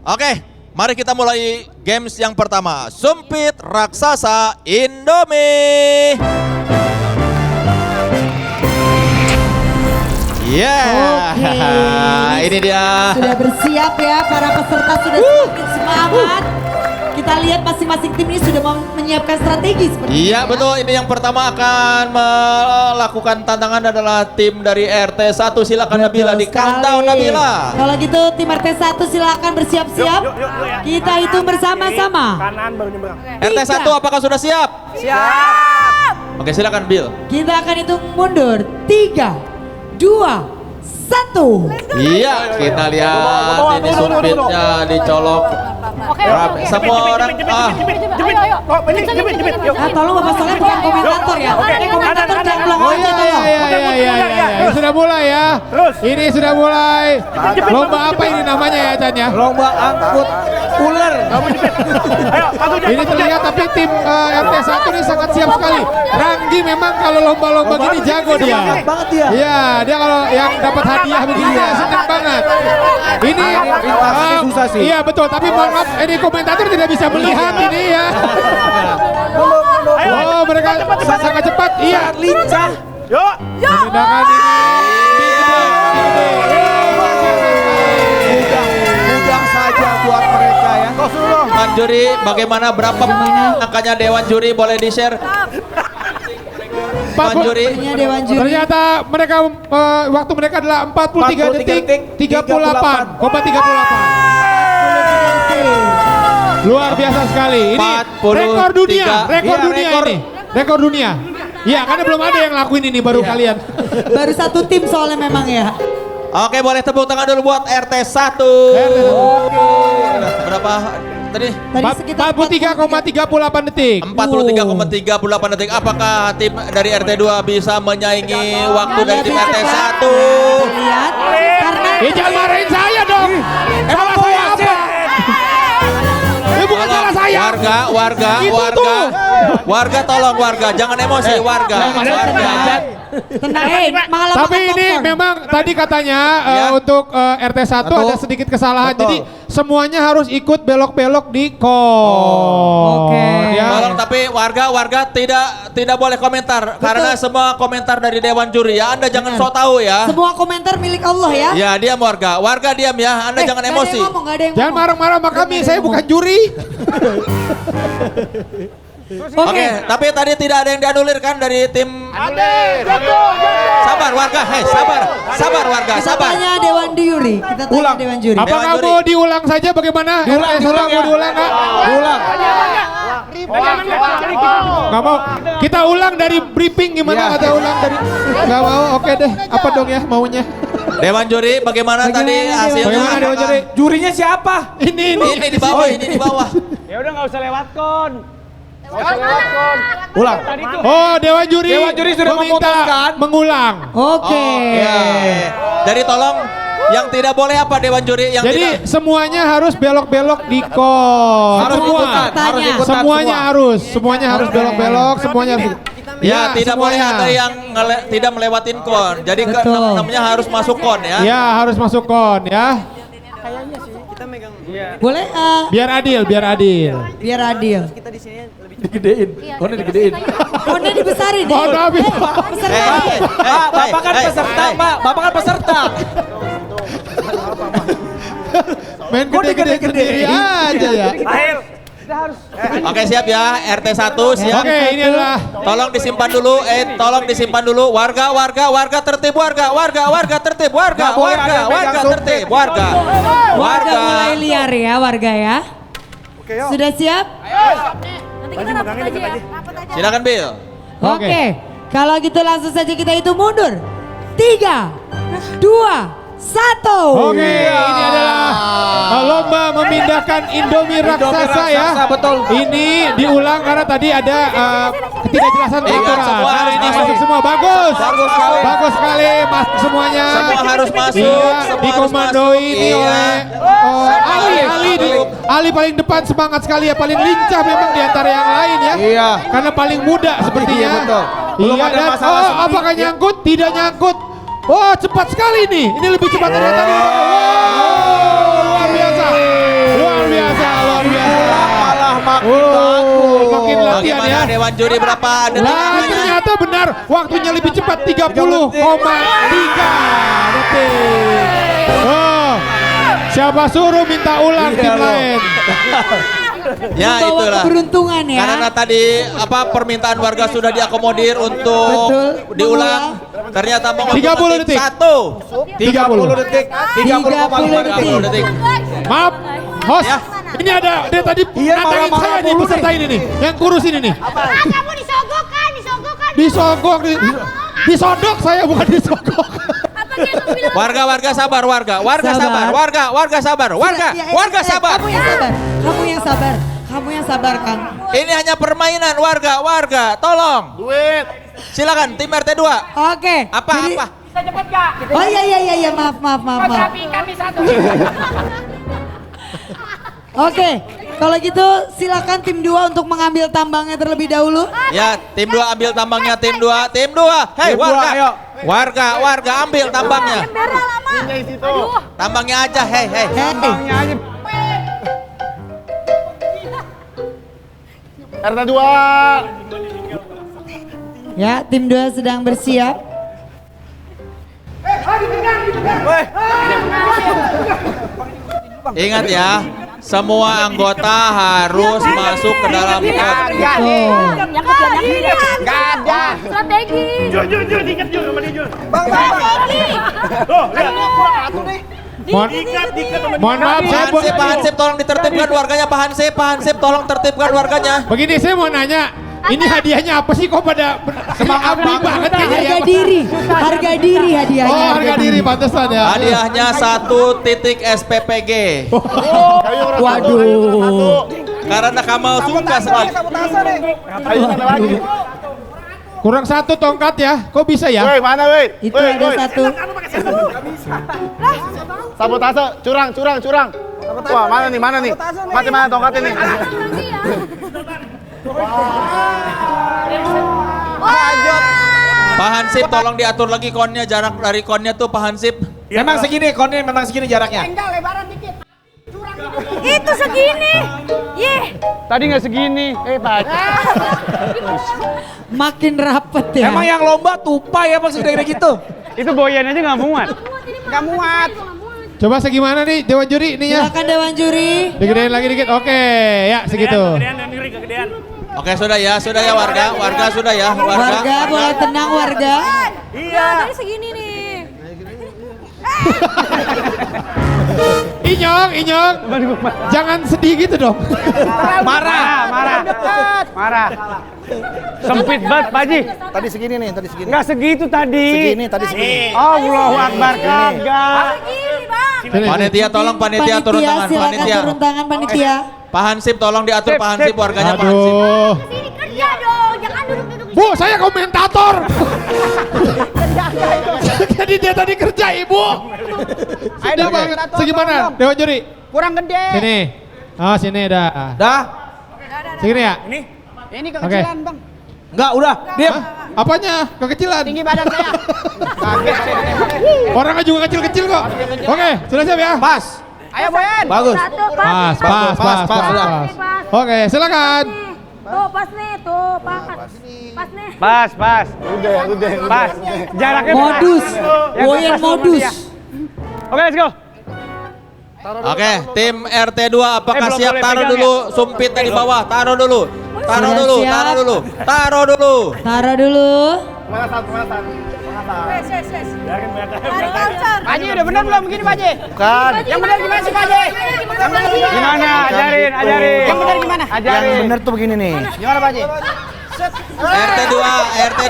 Speaker 3: Oke, mari kita mulai games yang pertama. Sumpit raksasa Indomie. Ya,
Speaker 2: Oke,
Speaker 3: ini dia.
Speaker 2: Sudah bersiap ya, para peserta sudah semakin semangat. Kita lihat masing-masing tim ini sudah menyiapkan strategi seperti
Speaker 3: Iya betul, ini yang pertama akan melakukan tantangan adalah tim dari RT1. Silakan Nabila, di countdown Nabila.
Speaker 2: Kalau gitu tim RT1 silakan bersiap-siap. Kita hitung bersama-sama.
Speaker 8: Kanan baru nyebrang.
Speaker 3: RT1 apakah sudah siap?
Speaker 8: Siap.
Speaker 3: Oke silakan Bill.
Speaker 2: Kita akan hitung mundur. 3, 2, 1.
Speaker 3: Iya, kita lihat ini sumpitnya dicolok. Semua orang
Speaker 2: Tolong Bapak Soleh bukan komentator ya. Komentator jangan pulang aja tolong.
Speaker 4: Iya. Sudah mulai ya. Ini sudah mulai. Lomba apa ini namanya ya Chan ya?
Speaker 5: Lomba angkut ular.
Speaker 4: Ini terlihat tapi tim RT1 ini sangat siap sekali. Ranggi memang kalau lomba-lomba gini jago dia.
Speaker 5: Banget dia.
Speaker 4: Iya, dia kalau yang dapat hadiah begini dia senang banget. Ini
Speaker 5: susah sih.
Speaker 4: Iya betul, tapi mohon maaf ini komentator tidak bisa melihat ini ya. Oh, mereka sangat cepat. Iya,
Speaker 5: Lincah.
Speaker 4: memindahkan ini.
Speaker 5: Mudah saja buat mereka ya.
Speaker 3: Dewan juri, bagaimana berapa angkanya Dewan Juri boleh di-share? Dewan Juri.
Speaker 2: Dewan Juri.
Speaker 4: Ternyata mereka waktu mereka adalah 43 detik 38,38. Luar biasa sekali. Ini
Speaker 3: 43.
Speaker 4: rekor dunia, rekor
Speaker 3: Iya,
Speaker 4: dunia
Speaker 3: rekor.
Speaker 4: ini. Rekor dunia. Iya, karena belum ada yang lakuin ini baru kalian.
Speaker 2: Baru satu tim soalnya memang ya.
Speaker 3: Oke, boleh tepuk tangan dulu buat RT1. Berapa tadi?
Speaker 2: Tadi sekitar
Speaker 4: 43,38 detik.
Speaker 3: 43,38 detik. Apakah tim dari RT2 bisa menyaingi waktu dari tim RT1?
Speaker 2: Lihat karena
Speaker 4: Jangan marahin saya dong. Salah saya apa? Bukan salah saya.
Speaker 3: Warga tolong warga, jangan emosi warga.
Speaker 2: tenang malah
Speaker 4: Tapi
Speaker 2: makan
Speaker 4: ini
Speaker 2: popcorn.
Speaker 4: memang tadi katanya untuk RT1 ada sedikit kesalahan. Jadi semuanya harus ikut belok-belok di kon.
Speaker 2: Oke.
Speaker 4: Ya.
Speaker 3: Tolong tapi warga tidak boleh komentar karena semua komentar dari Dewan Juri ya. Anda jangan sok tahu ya.
Speaker 2: Semua komentar milik Allah ya.
Speaker 3: Ya diam warga, diam ya. Anda jangan emosi.
Speaker 2: Gak ada yang
Speaker 4: Jangan
Speaker 2: ngomong.
Speaker 4: marah-marah sama kami, saya bukan juri.
Speaker 3: Oke, tapi tadi tidak ada yang dianulir kan dari tim. Sabar warga, sabar warga,
Speaker 2: Kita
Speaker 3: sabar.
Speaker 2: tanya Dewan Juri. Kita tanya Dewan Juri.
Speaker 4: Apa
Speaker 3: Dewan
Speaker 4: kamu
Speaker 3: Juri.
Speaker 4: diulang saja bagaimana?
Speaker 5: Diulang ya.
Speaker 4: Mau diulang nggak?
Speaker 5: Ulang.
Speaker 4: Nggak mau. Kita ulang dari briefing gimana? Atau ulang dari? Nggak mau. Oke deh. Apa dong ya maunya?
Speaker 3: Dewan Juri bagaimana tadi
Speaker 2: Dewan
Speaker 3: hasilnya?
Speaker 4: Bagaimana Dewan Juri?
Speaker 5: Jurinya siapa?
Speaker 4: Ini.
Speaker 3: Ini di bawah, ini di bawah.
Speaker 8: Ya udah nggak usah lewat kon.
Speaker 5: Ulang.
Speaker 4: Oh, Dewan Juri.
Speaker 5: Dewan Juri sudah
Speaker 4: meminta
Speaker 5: memutuskan.
Speaker 4: mengulang.
Speaker 2: Oke.
Speaker 3: Jadi tolong yang tidak boleh apa Dewan Juri yang
Speaker 4: Jadi
Speaker 3: tidak.
Speaker 4: semuanya harus belok-belok di kon.
Speaker 5: Harus
Speaker 4: Semua.
Speaker 5: ikutan, harus ikutan
Speaker 4: Semuanya
Speaker 5: semua.
Speaker 4: harus. Semuanya harus belok-belok. Semuanya harus.
Speaker 3: Ya, tidak boleh
Speaker 4: semuanya.
Speaker 3: ada yang tidak melewatin kon. Jadi
Speaker 2: Betul.
Speaker 3: namanya harus masuk kon ya.
Speaker 4: Ya, harus masuk kon ya.
Speaker 2: Boleh
Speaker 4: Biar adil, biar adil.
Speaker 2: biar adil.
Speaker 5: Digedein. Konnya digedein.
Speaker 2: Konnya dibesarin.
Speaker 4: Mohon maaf ya.
Speaker 2: Besarin.
Speaker 5: Pak, Bapak kan peserta, Pak. Bapak kan peserta.
Speaker 4: Main gede-gede sendiri aja ya.
Speaker 3: Oke, siap ya. RT1 siap.
Speaker 4: Oke, ini adalah
Speaker 3: Tolong disimpan dulu, tolong disimpan dulu. Warga tertib, warga tertib,
Speaker 5: Nggak boleh ada yang
Speaker 3: warga
Speaker 5: pegang
Speaker 3: tertib,
Speaker 2: Warga mulai liar ya warga ya. Sudah siap?
Speaker 6: Nanti kita rapat aja ya.
Speaker 3: Silakan Bill.
Speaker 2: Oke. Kalau gitu langsung saja kita hitung mundur. 3, 2, 1.
Speaker 4: Oke, ini adalah lomba memindahkan Indomie raksasa ya.
Speaker 5: Betul.
Speaker 4: Ini diulang karena tadi ada ketidakjelasan
Speaker 3: Iya,
Speaker 4: aturan.
Speaker 3: semua
Speaker 4: Nah,
Speaker 3: harus
Speaker 4: ini
Speaker 3: masuk.
Speaker 4: masuk semua, bagus.
Speaker 5: Bagus sekali.
Speaker 4: Bagus sekali, masuk semuanya.
Speaker 3: Semua harus masuk.
Speaker 4: Iya,
Speaker 3: semua harus
Speaker 4: dikomandoi
Speaker 3: masuk.
Speaker 4: ini
Speaker 3: Iya.
Speaker 4: oleh Ali paling depan semangat sekali ya, paling lincah memang di antara yang lain ya.
Speaker 5: Iya.
Speaker 4: Karena paling muda sepertinya.
Speaker 5: Iya, betul. Belum
Speaker 4: Iya,
Speaker 5: ada
Speaker 4: dan
Speaker 5: masalah seperti
Speaker 4: apakah
Speaker 5: ini.
Speaker 4: nyangkut? Tidak nyangkut. Oh, cepat sekali nih. Ini lebih cepat dari tadi. Wow, luar biasa. Luar biasa, luar biasa.
Speaker 5: Malah makin
Speaker 4: Oh, makin latihan
Speaker 3: Bagaimana
Speaker 4: ya.
Speaker 3: Dewan Juri berapa detik?
Speaker 4: Nah, ternyata benar waktunya lebih cepat 30,3 detik. Oh, siapa suruh minta ulang tim lain?
Speaker 3: Ya
Speaker 2: Membawa
Speaker 3: itulah.
Speaker 2: keberuntungan ya.
Speaker 3: Karena tadi permintaan warga sudah diakomodir untuk
Speaker 2: Betul.
Speaker 3: diulang. Ternyata mau
Speaker 4: 30 detik.
Speaker 5: 30 detik.
Speaker 2: 30
Speaker 3: detik.
Speaker 4: Maaf, host.
Speaker 3: Ya.
Speaker 4: Ini ada dia tadi
Speaker 5: Iya,
Speaker 4: nantangin
Speaker 5: marah-marah
Speaker 4: saya nih
Speaker 5: mulu
Speaker 4: peserta ini nih, yang kurus ini nih.
Speaker 6: Kamu disogok kan?
Speaker 4: Disogok, disodok saya bukan disogok.
Speaker 3: Warga sabar, warga sabar, warga sabar, warga sabar.
Speaker 2: Kamu yang sabar. Kamu yang sabar, Kang.
Speaker 3: Ini hanya permainan warga, tolong.
Speaker 5: Duit.
Speaker 3: Silakan tim RT 2.
Speaker 2: Oke.
Speaker 3: Apa?
Speaker 6: Bisa cepet gak?
Speaker 2: Oh iya, maaf.
Speaker 6: Kami satu.
Speaker 2: Oke, kalau gitu silakan tim 2 untuk mengambil tambangnya terlebih dahulu.
Speaker 3: Ya, tim 2 ambil tambangnya, tim 2. Hei,
Speaker 5: Tim dua, ayo.
Speaker 3: warga ambil tambangnya.
Speaker 6: Embera lama.
Speaker 5: Ini situ.
Speaker 3: Tambangnya aja, hei.
Speaker 8: Tambangnya aja.
Speaker 5: RT 2.
Speaker 2: Ya, tim 2 sedang bersiap.
Speaker 3: Ingat ya, semua anggota harus masuk ke dalam pot.
Speaker 6: Gak ada. Strategi.
Speaker 8: Jujur, diikat Jul sama dia Jul.
Speaker 4: Mohon maaf, saya
Speaker 3: Pak Hansip tolong ditertibkan warganya, Pak Hansip tolong tertibkan warganya.
Speaker 4: begini, saya mau nanya, ini hadiahnya apa sih kok pada semangat banget kayaknya ya?
Speaker 2: Harga diri hadiahnya.
Speaker 4: Oh, harga diri pantesan ya.
Speaker 3: Hadiahnya 1 titik SPPG.
Speaker 2: Waduh.
Speaker 3: Karena Kamal suka sekali.
Speaker 4: Kurang 1 tongkat ya, kok bisa ya?
Speaker 5: Woi, mana woi?
Speaker 2: Itu ada 1.
Speaker 5: Sabotase, curang. Wah, mana nih? Mati mana tongkatnya nih?
Speaker 3: Pak Hansip tolong diatur lagi konnya, jarak dari konnya tuh Pak Hansip.
Speaker 5: Memang segini konnya, memang segini jaraknya.
Speaker 6: Itu segini.
Speaker 8: Tadi nggak segini.
Speaker 5: Pak.
Speaker 2: Makin rapet ya.
Speaker 5: Emang yang lomba tupai apa segede gitu?
Speaker 8: Itu boyan aja nggak muat.
Speaker 6: Nggak muat.
Speaker 4: Coba segimana nih Dewan Juri ininya?
Speaker 2: Silakan Dewan Juri.
Speaker 4: Digedein lagi dikit, oke ya segitu.
Speaker 3: Oke, sudah ya warga sudah ya,
Speaker 2: Warga boleh tenang warga.
Speaker 6: Iya. Tadi segini nih.
Speaker 4: Inyong, jangan sedih gitu dong.
Speaker 8: Marah. Sempit banget, Pak Haji.
Speaker 5: Tadi segini.
Speaker 8: Nggak segitu tadi.
Speaker 5: Segini.
Speaker 8: Allahu Akbar, kagak.
Speaker 6: Segini, Bang.
Speaker 4: Sini.
Speaker 3: Panitia tolong panitia turun tangan,
Speaker 2: silakan
Speaker 3: panitia.
Speaker 2: turun tangan panitia.
Speaker 3: Pak Hansip tolong diatur Pak Hansip, warganya Pak Hansip.
Speaker 4: Aduh.
Speaker 6: Sini kerja dong. Jangan duduk-duduk.
Speaker 4: Bu, saya komentator. Jadi dia tadi kerja, Ibu. Sudah Bang, segimana Dewan Juri?
Speaker 9: Kurang gede.
Speaker 4: Sini. Oh, sini dah.
Speaker 5: Dah?
Speaker 4: Segini ya?
Speaker 9: Ini kekecilan, Bang.
Speaker 5: Enggak, udah. Diam.
Speaker 4: Apanya? Kekecilan.
Speaker 9: Tinggi badan saya.
Speaker 4: Orangnya juga kecil-kecil kok. Oke, sudah siap ya?
Speaker 5: Pas.
Speaker 9: Ayo, Boyan.
Speaker 5: Bagus.
Speaker 6: Satu,
Speaker 4: Pas.
Speaker 5: sudah.
Speaker 4: Oke, silakan.
Speaker 6: Tuh, pas nih. Tuh, pas nih.
Speaker 8: Pas.
Speaker 5: Udah.
Speaker 8: Pas. Jaraknya
Speaker 2: Modus.
Speaker 8: Yang
Speaker 2: Boyan
Speaker 8: pas sama
Speaker 2: modus.
Speaker 8: dia. Oke, let's go.
Speaker 3: Oke, tim RT 2 apakah
Speaker 8: belum
Speaker 3: siap?
Speaker 8: boleh
Speaker 3: Taruh
Speaker 8: pegang
Speaker 3: dulu sumpitnya di bawah, taruh dulu.
Speaker 2: Sudah siap?
Speaker 3: Taruh dulu.
Speaker 2: Taruh dulu.
Speaker 5: Mana satu?
Speaker 9: Pak Haji udah benar belum begini, Pak Haji?
Speaker 5: Bukan.
Speaker 9: Yang benar gimana sih, Pak Haji?
Speaker 8: Gimana? Ajarin.
Speaker 9: Yang benar gimana?
Speaker 8: Ajarin.
Speaker 5: Bener tuh begini nih.
Speaker 9: Gimana, Pak Haji?
Speaker 3: RT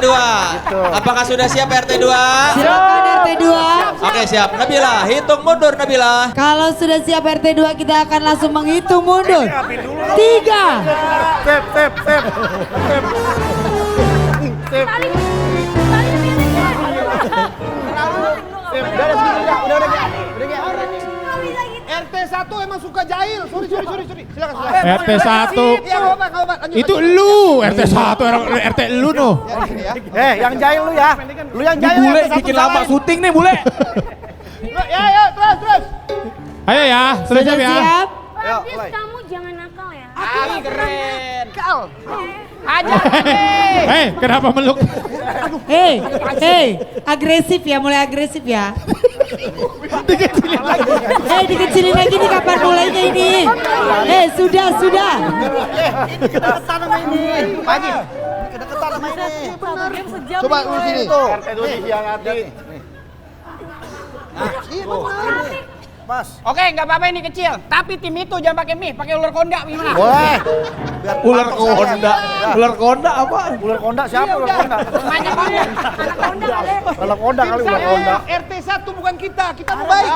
Speaker 3: 2. Apakah sudah siap RT 2?
Speaker 2: Silakan RT 2.
Speaker 3: Oke, siap. Nabila, hitung mundur Nabila.
Speaker 2: Kalau sudah siap RT 2 kita akan langsung menghitung mundur. 3.
Speaker 5: Sip.
Speaker 9: RT 1 emang suka jahil. Sorry. Silakan.
Speaker 4: RT 1.
Speaker 9: Iya, Bapak, lanjut.
Speaker 4: Itu lu, RT 1, RT lu noh.
Speaker 5: Yang jahil lu ya. Lu yang jahil.
Speaker 8: Bule
Speaker 5: RT 1
Speaker 8: bikin lama
Speaker 5: salahin.
Speaker 8: syuting nih, bule.
Speaker 9: Ya, terus.
Speaker 4: Ayo ya, sudah siap ya?
Speaker 2: Siap?
Speaker 6: Abis kamu jangan nakal ya.
Speaker 9: Keren. Kal. Ajar.
Speaker 4: Hei, kenapa meluk?
Speaker 2: Hei, agresif ya, mulai agresif ya.
Speaker 4: Dikecilin lagi.
Speaker 2: Dikecilin lagi nih, kapan mulainya ini? Sudah.
Speaker 9: Kedeketan sama ini. Pak Haji. Kedeketan sama ini. Coba lu sini.
Speaker 5: RT 2 dikhianati.
Speaker 9: Iya, benar. Pas.
Speaker 8: Oke, nggak apa-apa ini kecil. Tapi tim itu jangan pakai mie, pakai ular konda gimana?
Speaker 9: Boleh.
Speaker 7: Ular konda. Ular konda apa?
Speaker 9: Ular konda siapa ular konda?
Speaker 8: Namanya konda.
Speaker 6: Anak konda kali.
Speaker 9: Ular konda kali ular konda.
Speaker 8: RT 1 bukan kita mau baik.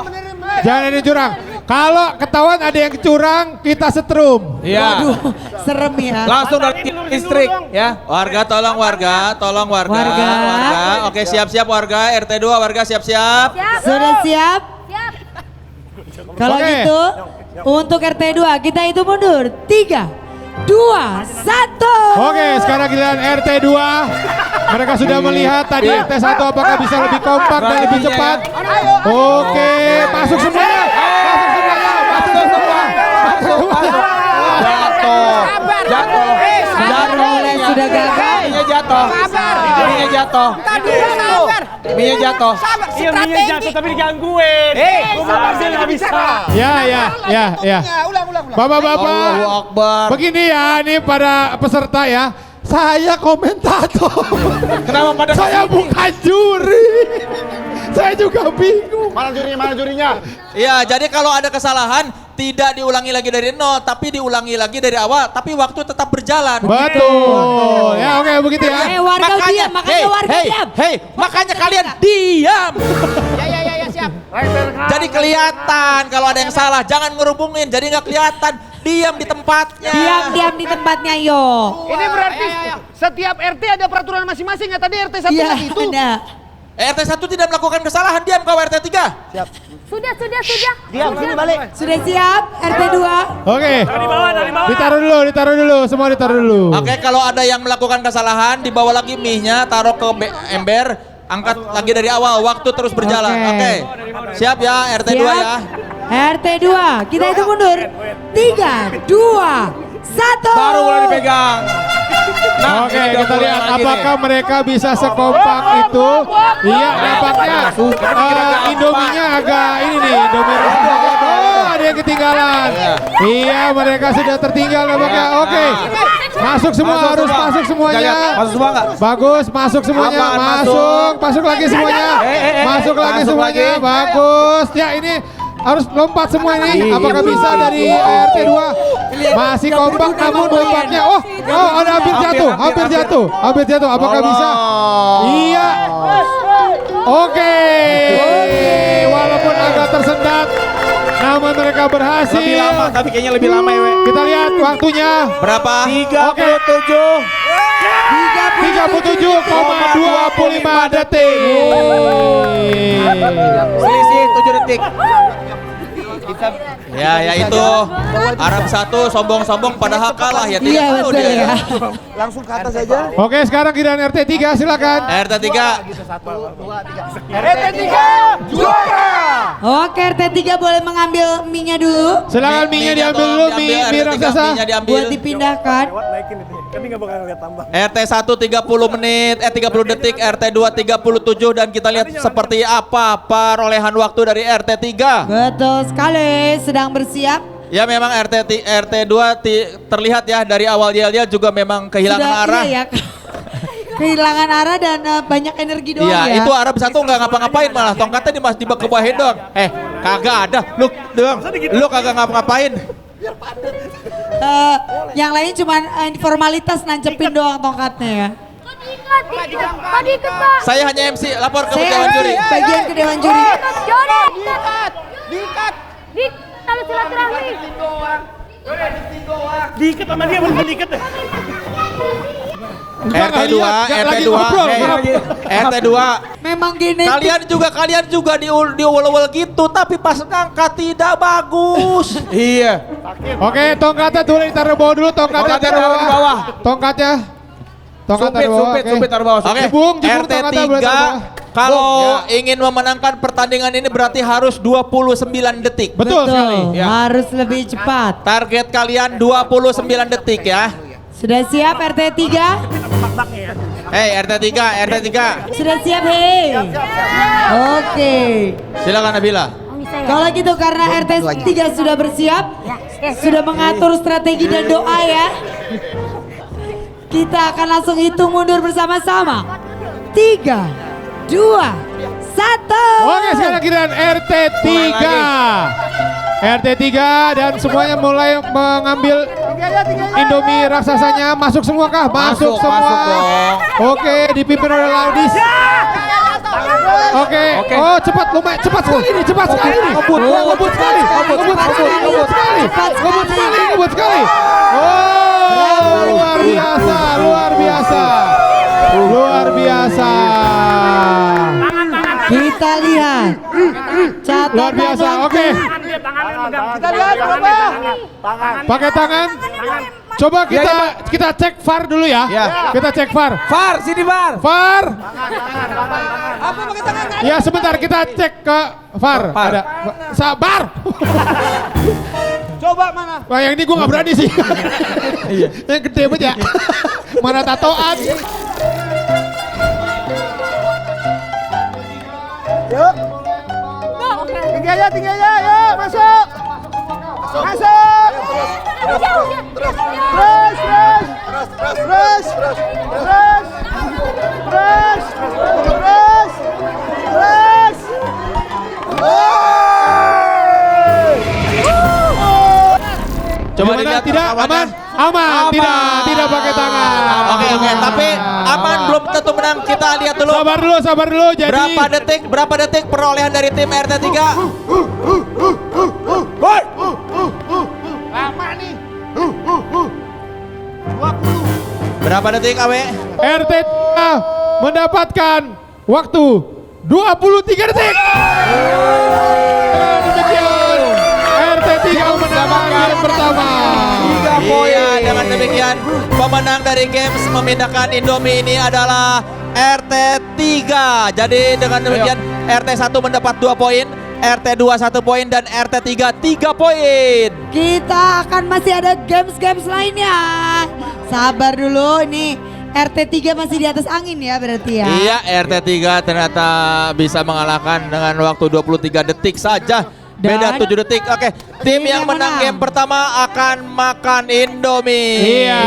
Speaker 8: Benerin.
Speaker 4: Jangan ini curang. Kalau ketahuan ada yang curang, kita setrum.
Speaker 3: Iya.
Speaker 2: Aduh, serem ya.
Speaker 3: Langsung dari listrik ya. Warga.
Speaker 2: Warga.
Speaker 3: Oke, siap-siap warga. RT 2 warga siap-siap.
Speaker 2: Sudah siap?
Speaker 6: Siap.
Speaker 2: Kalau
Speaker 4: Oke.
Speaker 2: gitu, untuk RT 2 kita itu mundur. 3, 2, 1.
Speaker 4: Oke, sekarang giliran RT 2. Mereka sudah melihat tadi RT 1 apakah bisa lebih kompak dan lebih cepat. Oke, masuk semuanya.
Speaker 2: Sudah gagal.
Speaker 3: Mie jatuh. Mie jatuh.
Speaker 8: Iya, mie jatuh tapi digangguin. Gua nggak bisa.
Speaker 4: Ya. Bapak-bapak,
Speaker 3: Allahu Akbar.
Speaker 4: begini ya, ini para peserta ya. Saya komentator.
Speaker 3: Kenapa pada
Speaker 4: Saya bukan juri. Saya juga bingung.
Speaker 5: Mana jurinya?
Speaker 3: Iya, jadi kalau ada kesalahan tidak diulangi lagi dari nol, tapi diulangi lagi dari awal, tapi waktu tetap berjalan.
Speaker 4: Betul. Ya oke begitu ya.
Speaker 2: Warga diam, makanya warga diam.
Speaker 3: Makanya kalian diam.
Speaker 8: Ya, siap.
Speaker 3: Jadi kelihatan kalau ada yang salah, jangan ngerubungin, jadi nggak kelihatan. Diam di tempatnya.
Speaker 2: Diam di tempatnya, yo.
Speaker 8: Ini berarti setiap RT ada peraturan masing-masing ya. Tadi RT 1
Speaker 2: Iya,
Speaker 8: itu.
Speaker 2: ada.
Speaker 3: RT 1 tidak melakukan kesalahan, diam kau RT 3.
Speaker 6: Sudah.
Speaker 9: Diam sini balik.
Speaker 2: Sudah siap RT 2?
Speaker 4: Oke. Ditaruh dulu, semua ditaruh dulu.
Speaker 3: Oke, kalau ada yang melakukan kesalahan, dibawa lagi mie-nya, taruh ke ember, angkat lagi dari awal, waktu terus berjalan. Oke. Siap ya RT 2 ya.
Speaker 2: RT 2, kita itu mundur. 3, 2, 1.
Speaker 3: Baru mulai dipegang.
Speaker 4: Oke, kita lihat apakah mereka bisa sekompak itu. Iya, nampaknya Indominya agak ini nih, Indomie rasa. Oh, ada yang ketinggalan. Iya, mereka sudah tertinggal nampaknya. Oke. Masuk semua, harus masuk semuanya.
Speaker 3: Masuk semua nggak?
Speaker 4: Bagus, masuk semuanya.
Speaker 3: Aman,
Speaker 4: Masuk lagi semuanya. Masuk lagi semuanya. Bagus. Ya, ini harus lompat semua ini. Apakah bisa dari RT 2? Masih kompak namun lompatnya. Oh, ada hampir jatuh. Apakah bisa? Iya. Oke. Walaupun agak tersendat, namun mereka berhasil.
Speaker 3: Lebih lama, tapi kayaknya lebih lama ya.
Speaker 4: Kita lihat waktunya.
Speaker 3: Berapa?
Speaker 4: 37,25 detik.
Speaker 3: Selisih 7 detik. Ya itu Arab 1 sombong-sombong padahal kalah ya. Tidak
Speaker 2: Iya,
Speaker 3: tahu
Speaker 2: betul
Speaker 3: dia.
Speaker 2: ya.
Speaker 9: Langsung ke atas aja.
Speaker 4: Oke, sekarang giliran RT 3, silakan.
Speaker 3: RT 3.
Speaker 8: RT 3 juara.
Speaker 2: Oke, RT 3 boleh mengambil mie-nya dulu.
Speaker 4: Silakan mie-nya diambil dulu, mie raksasa.
Speaker 2: Buat dipindahkan.
Speaker 3: RT 1 30 menit, 30 detik, RT 2 37 dan kita lihat seperti apa perolehan waktu dari RT 3.
Speaker 2: Betul sekali, sedang bersiap.
Speaker 3: Ya memang RT 2 terlihat ya dari awal dia juga memang kehilangan arah.
Speaker 2: Iya ya. Kehilangan arah dan banyak energi doang ya.
Speaker 3: Iya, itu Arab 1 nggak ngapa-ngapain malah tongkatnya di kebawahin doang. Kagak ada. Lu kagak ngapa-ngapain.
Speaker 2: Yang lain cuma formalitas nancepin doang tongkatnya ya.
Speaker 6: Tadi ikut, Pak.
Speaker 3: Saya hanya MC, lapor ke
Speaker 2: Saya
Speaker 3: Dewan Juri.
Speaker 2: bagian ke Dewan Juri.
Speaker 6: Joni. Diikat. Tali silaturahmi.
Speaker 8: Diikat sama dia belum diikat deh.
Speaker 3: RT 2.
Speaker 2: Memang genetik.
Speaker 3: Kalian juga diulang-ulang gitu tapi pas ngangkat tidak bagus. Iya.
Speaker 4: Oke, tongkatnya dulu ditaruh bawah dulu, tongkatnya taruh bawah. Tongkatnya taruh bawah.
Speaker 3: Sumpit taruh bawah. Oke.
Speaker 4: Jebung,
Speaker 3: RT
Speaker 4: tongkatnya boleh
Speaker 3: 3
Speaker 4: taruh bawah.
Speaker 3: kalau ingin memenangkan pertandingan ini berarti harus 29 detik.
Speaker 4: Betul sekali.
Speaker 3: Ya.
Speaker 2: Harus lebih cepat.
Speaker 3: Target kalian 29 detik ya.
Speaker 2: Sudah siap RT 3?
Speaker 3: RT 3.
Speaker 2: Sudah siap, hei. Oke.
Speaker 3: Silakan Nabila.
Speaker 2: Kalau gitu karena RT 3 sudah bersiap, sudah mengatur strategi dan doa ya. Kita akan langsung hitung mundur bersama-sama. 3, 2, 1.
Speaker 4: Oke, sekarang giliran RT 3. RT 3 dan semuanya mulai mengambil Indomie raksasanya. Masuk semua kah? Masuk semua.
Speaker 3: masuk dong.
Speaker 4: Oke, dipimpin oleh Laudis. Oke. Oh, cepat lumayan, cepat sekali nih, cepat sekali nih. Ngebut sekali. Oh, luar biasa.
Speaker 2: Kita lihat. Catatan
Speaker 4: Luar biasa. Oke.
Speaker 9: Kita lihat coba.
Speaker 4: Pakai tangan. Coba kita cek VAR dulu ya. Kita cek VAR.
Speaker 1: VAR, sini VAR.
Speaker 4: VAR.
Speaker 1: Apa pakai tangan?
Speaker 4: Ya sebentar kita cek ke VAR. Ada. Sabar.
Speaker 1: Coba mana?
Speaker 4: Wah yang ini gue gak berani sih. Yang gede banget ya. Mana tatoan.
Speaker 9: Yuk. Tinggi aja, yuk masuk. Masuk. Terus.
Speaker 3: Coba
Speaker 4: Gimana?
Speaker 3: dilihat
Speaker 4: Tidak
Speaker 3: kawannya.
Speaker 4: aman. Tidak pakai tangan.
Speaker 3: Oke, tapi aman belum tentu menang. Kita lihat dulu.
Speaker 4: Sabar dulu. Jadi
Speaker 3: Berapa detik perolehan dari tim RT 3?
Speaker 9: Lama nih.
Speaker 3: Berapa detik Awe?
Speaker 4: RT mendapatkan waktu 23 detik. Demikian RT 3 menang game pertama.
Speaker 3: 3 poin. Iya, dengan demikian pemenang dari games memindahkan Indomie ini adalah RT 3. Jadi dengan demikian RT 1 mendapat 2 poin, RT 2 1 poin dan RT 3 3 poin.
Speaker 2: Kita akan masih ada games lainnya. Sabar dulu, ini RT 3 masih di atas angin ya berarti ya.
Speaker 3: Iya, RT 3 ternyata bisa mengalahkan dengan waktu 23 detik saja. Beda 7 detik. Oke, tim yang menang game pertama akan makan Indomie.
Speaker 4: Iya.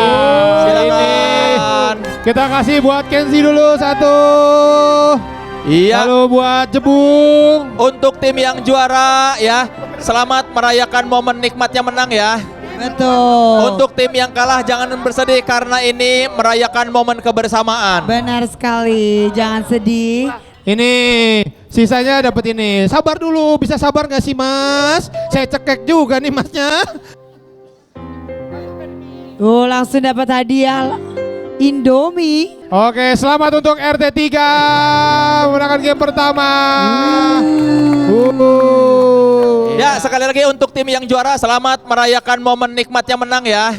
Speaker 3: Silakan.
Speaker 4: Ini kita kasih buat Kenzi dulu 1.
Speaker 3: Iya.
Speaker 4: Lalu buat Jebung.
Speaker 3: Untuk tim yang juara ya, selamat merayakan momen nikmatnya menang ya.
Speaker 2: Betul.
Speaker 3: Untuk tim yang kalah jangan bersedih karena ini merayakan momen kebersamaan.
Speaker 2: Benar sekali, jangan sedih.
Speaker 4: Ini sisanya dapat ini. Sabar dulu, bisa sabar gak sih Mas? Saya cekek juga nih Masnya.
Speaker 2: Langsung dapat hadiah Indomie.
Speaker 4: Oke, selamat untuk RT 3 menangkan game pertama.
Speaker 3: Ya, sekali lagi untuk tim yang juara selamat merayakan momen nikmatnya menang ya.